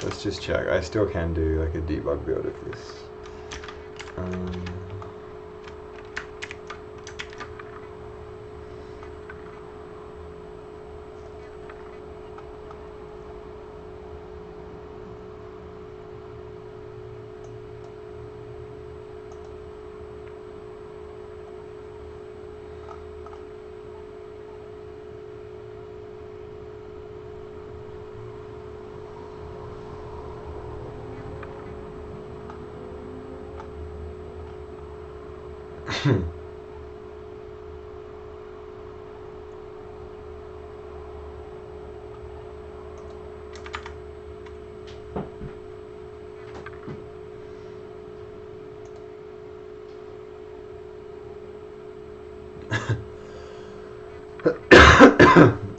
let's just check. I still can do like a debug build of this.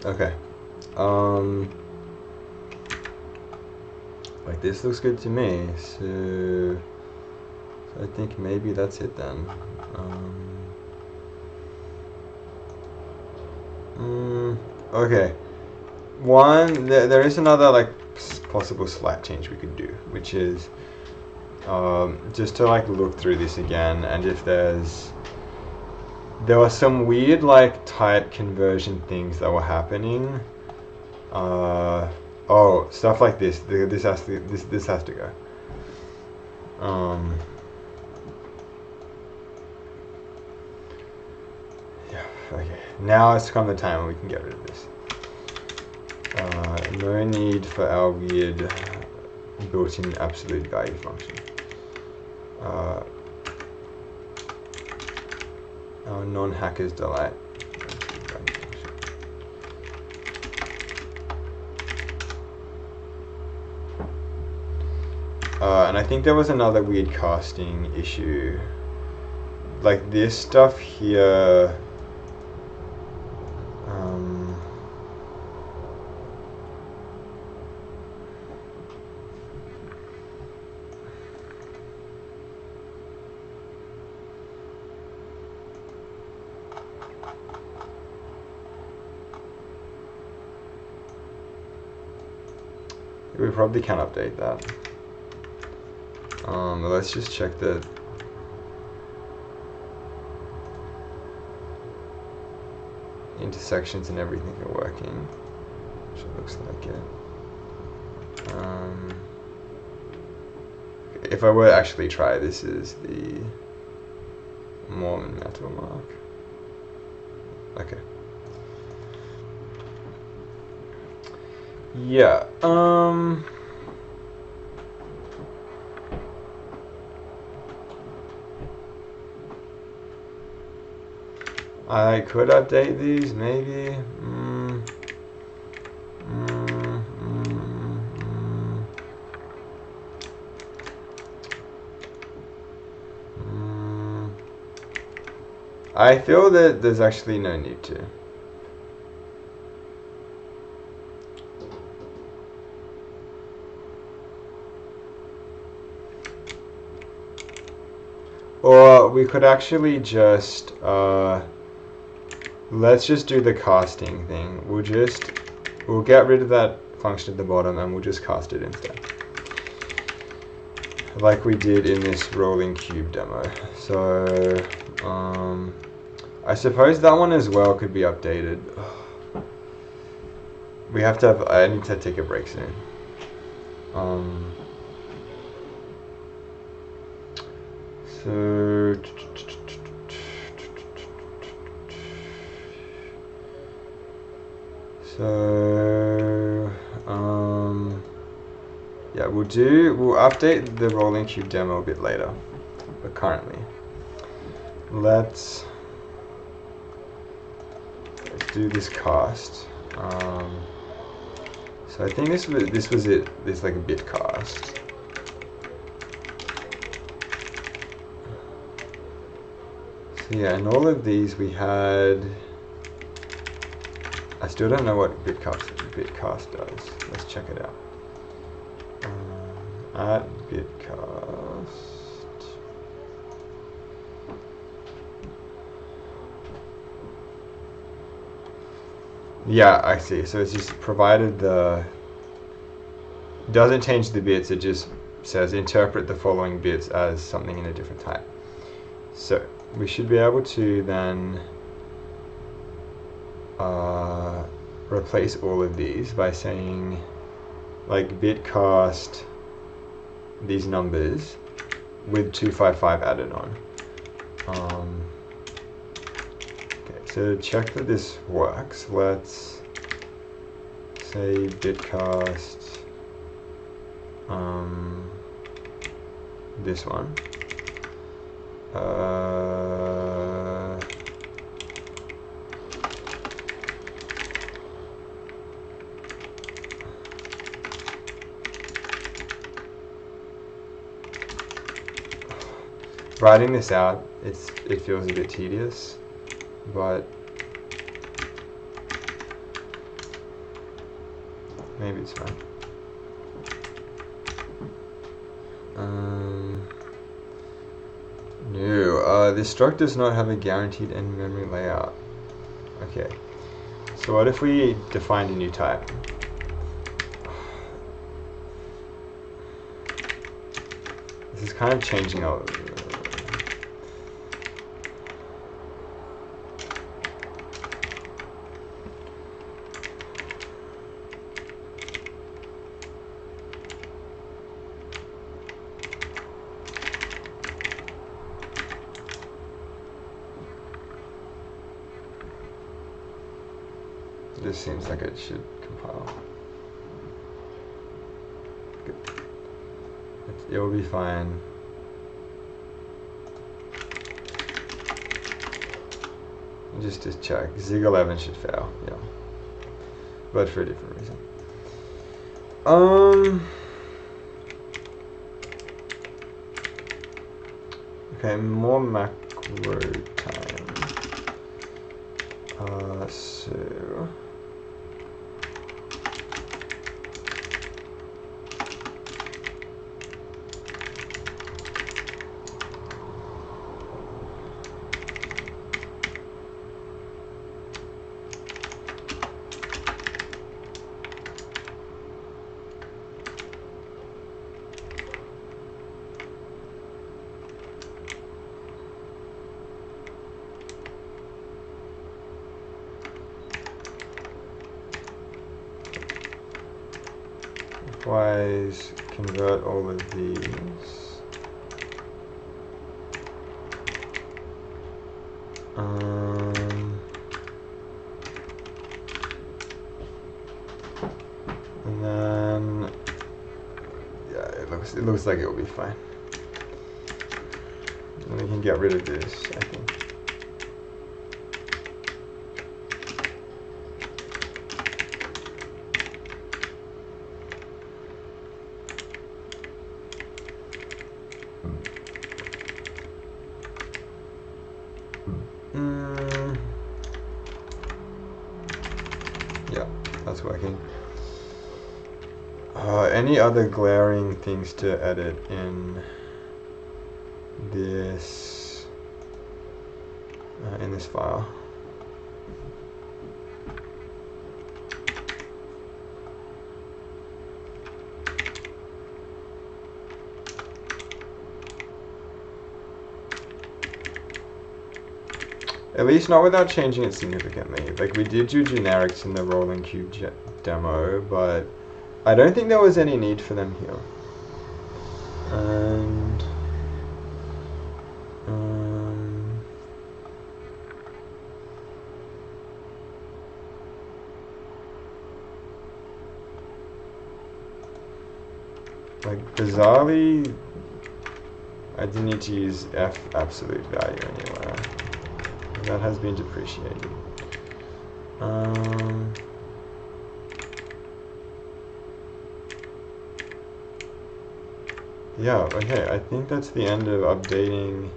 Okay. Like this looks good to me, so I think maybe that's it then. Okay. there is another like possible slight change we could do, which is just to like look through this again, and if there were some weird like type conversion things that were happening. Oh, stuff like this. This has to go. Yeah. Okay. Now it's come the time when we can get rid of this. No need for our weird built-in absolute value function. Our non-hacker's delight. And I think there was another weird casting issue. Like this stuff here. We probably can update that. Let's just check the intersections and everything are working, which it looks like it. If I were to actually try, this is the Mormon metal mark. Okay. Yeah. I could update these, maybe. I feel that there's actually no need to. Or we could actually just let's just do the casting thing. We'll get rid of that function at the bottom and we'll just cast it instead, like we did in this rolling cube demo. So I suppose that one as well could be updated. We have to have, I need to take a break soon. Yeah, we'll update the rolling cube demo a bit later, but currently let's do this cast. So I think this was it. This like a bit cast. So yeah, in all of these we had. I still don't know what bitcast does. Let's check it out. At bitcast. Yeah, I see. So it's just provided doesn't change the bits. It just says interpret the following bits as something in a different type. So we should be able to then replace all of these by saying like bitcast these numbers with 255 added on. Okay, so to check that this works, let's say bitcast this one. Writing this out, it feels a bit tedious, but maybe it's fine. No, this struct does not have a guaranteed end memory layout. Okay, So what if we defined a new type? This is kind of changing our... This seems like it should compile. Good. It will be fine. Just to check, Zig11 should fail, yeah. But for a different reason. Okay, more macro time. So likewise, convert all of these. And then, yeah, it looks like it will be fine. And we can get rid of this, I think. Yeah, that's working. Any other glaring things to edit in this file? At least not without changing it significantly. Like, we did do generics in the rolling cube demo, but I don't think there was any need for them here. And like, bizarrely, I didn't need to use f absolute value anywhere. That has been depreciated. Yeah, okay, I think that's the end of updating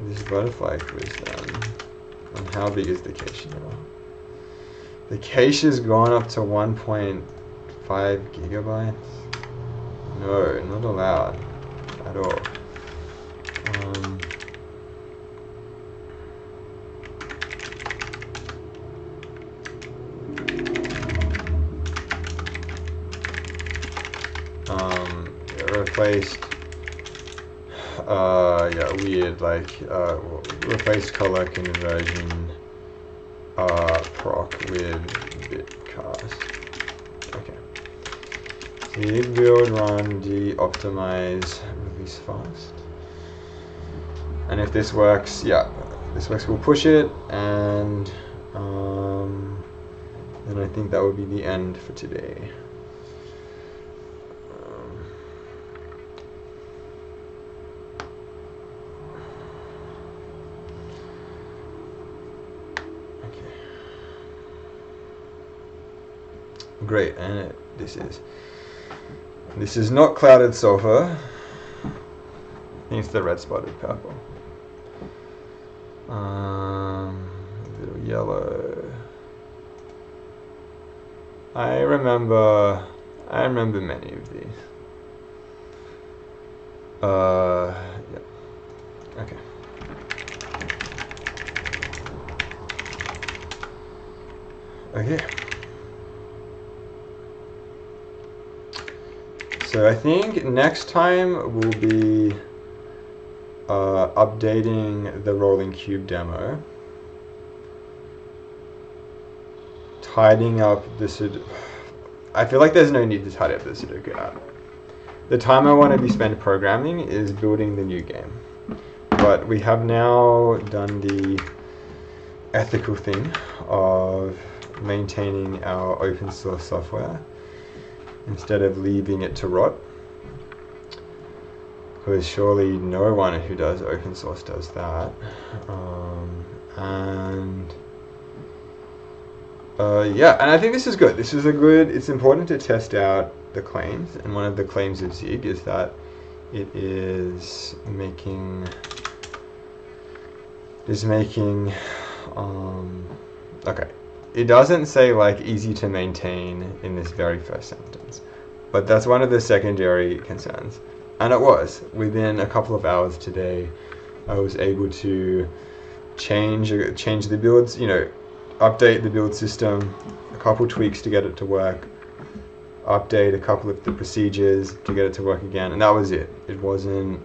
this butterfly quiz then. And how big is the cache now? The cache has gone up to 1.5 gigabytes. No, not allowed at all. Replaced, yeah, weird, like, replaced color conversion, proc with bitcast. Okay. Git build run de-optimize release fast. And if this works, yeah, this works, we'll push it, and then I think that would be the end for today. Great, and this is not clouded sulfur. I think it's the red spotted purple. A little yellow. I remember many of these. Yeah. Okay. Okay. So I think next time we'll be updating the rolling cube demo, tidying up the Sudoku. I feel like there's no need to tidy up the Sudoku app. The time I want to be spent programming is building the new game. But we have now done the ethical thing of maintaining our open source software instead of leaving it to rot. Because surely no one who does open source does that. Yeah, and I think this is good. This is it's important to test out the claims, and one of the claims of Zig is that it is making, okay, it doesn't say like easy to maintain in this very first sentence, but that's one of the secondary concerns. And it was, within a couple of hours today, I was able to change the builds, update the build system, a couple tweaks to get it to work, update a couple of the procedures to get it to work again, and that was it. It wasn't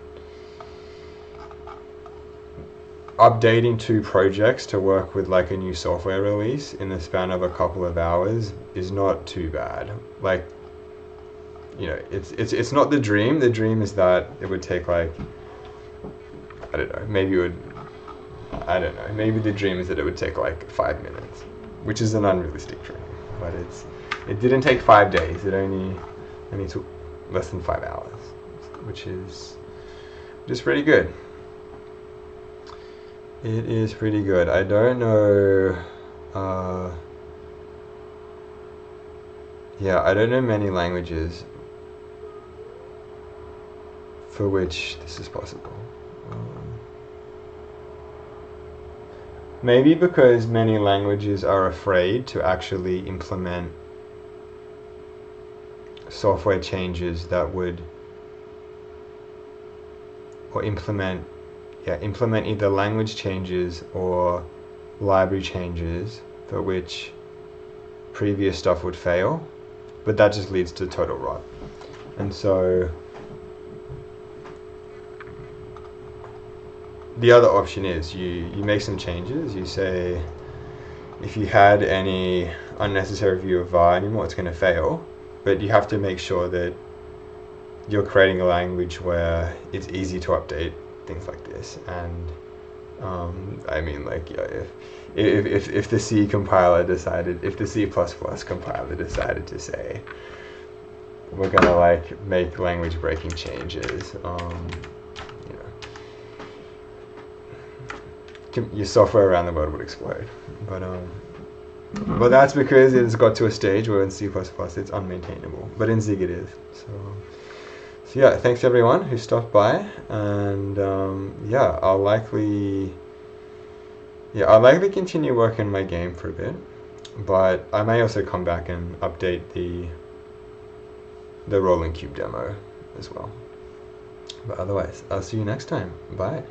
updating 2 projects to work with like a new software release in the span of a couple of hours is not too bad. Like, it's not the dream. The dream is that it would take like, I don't know, maybe the dream is that it would take like 5 minutes, which is an unrealistic dream, but it didn't take 5 days. It only took less than 5 hours, which is just pretty good. It is pretty good. I don't know, I don't know many languages for which this is possible. Maybe because many languages are afraid to actually implement software changes that would, or implement either language changes or library changes for which previous stuff would fail, but that just leads to total rot. And so the other option is you make some changes. You say, if you had any unnecessary view of var anymore, it's going to fail, but you have to make sure that you're creating a language where it's easy to update things like this. And if the C compiler decided, if the C++ compiler decided to say, we're gonna like make language breaking changes, your software around the world would explode. But that's because it's got to a stage where in C++ it's unmaintainable, but in Zig it is. So yeah, thanks everyone who stopped by, and I'll likely continue working on my game for a bit, but I may also come back and update the rolling cube demo as well. But otherwise, I'll see you next time. Bye.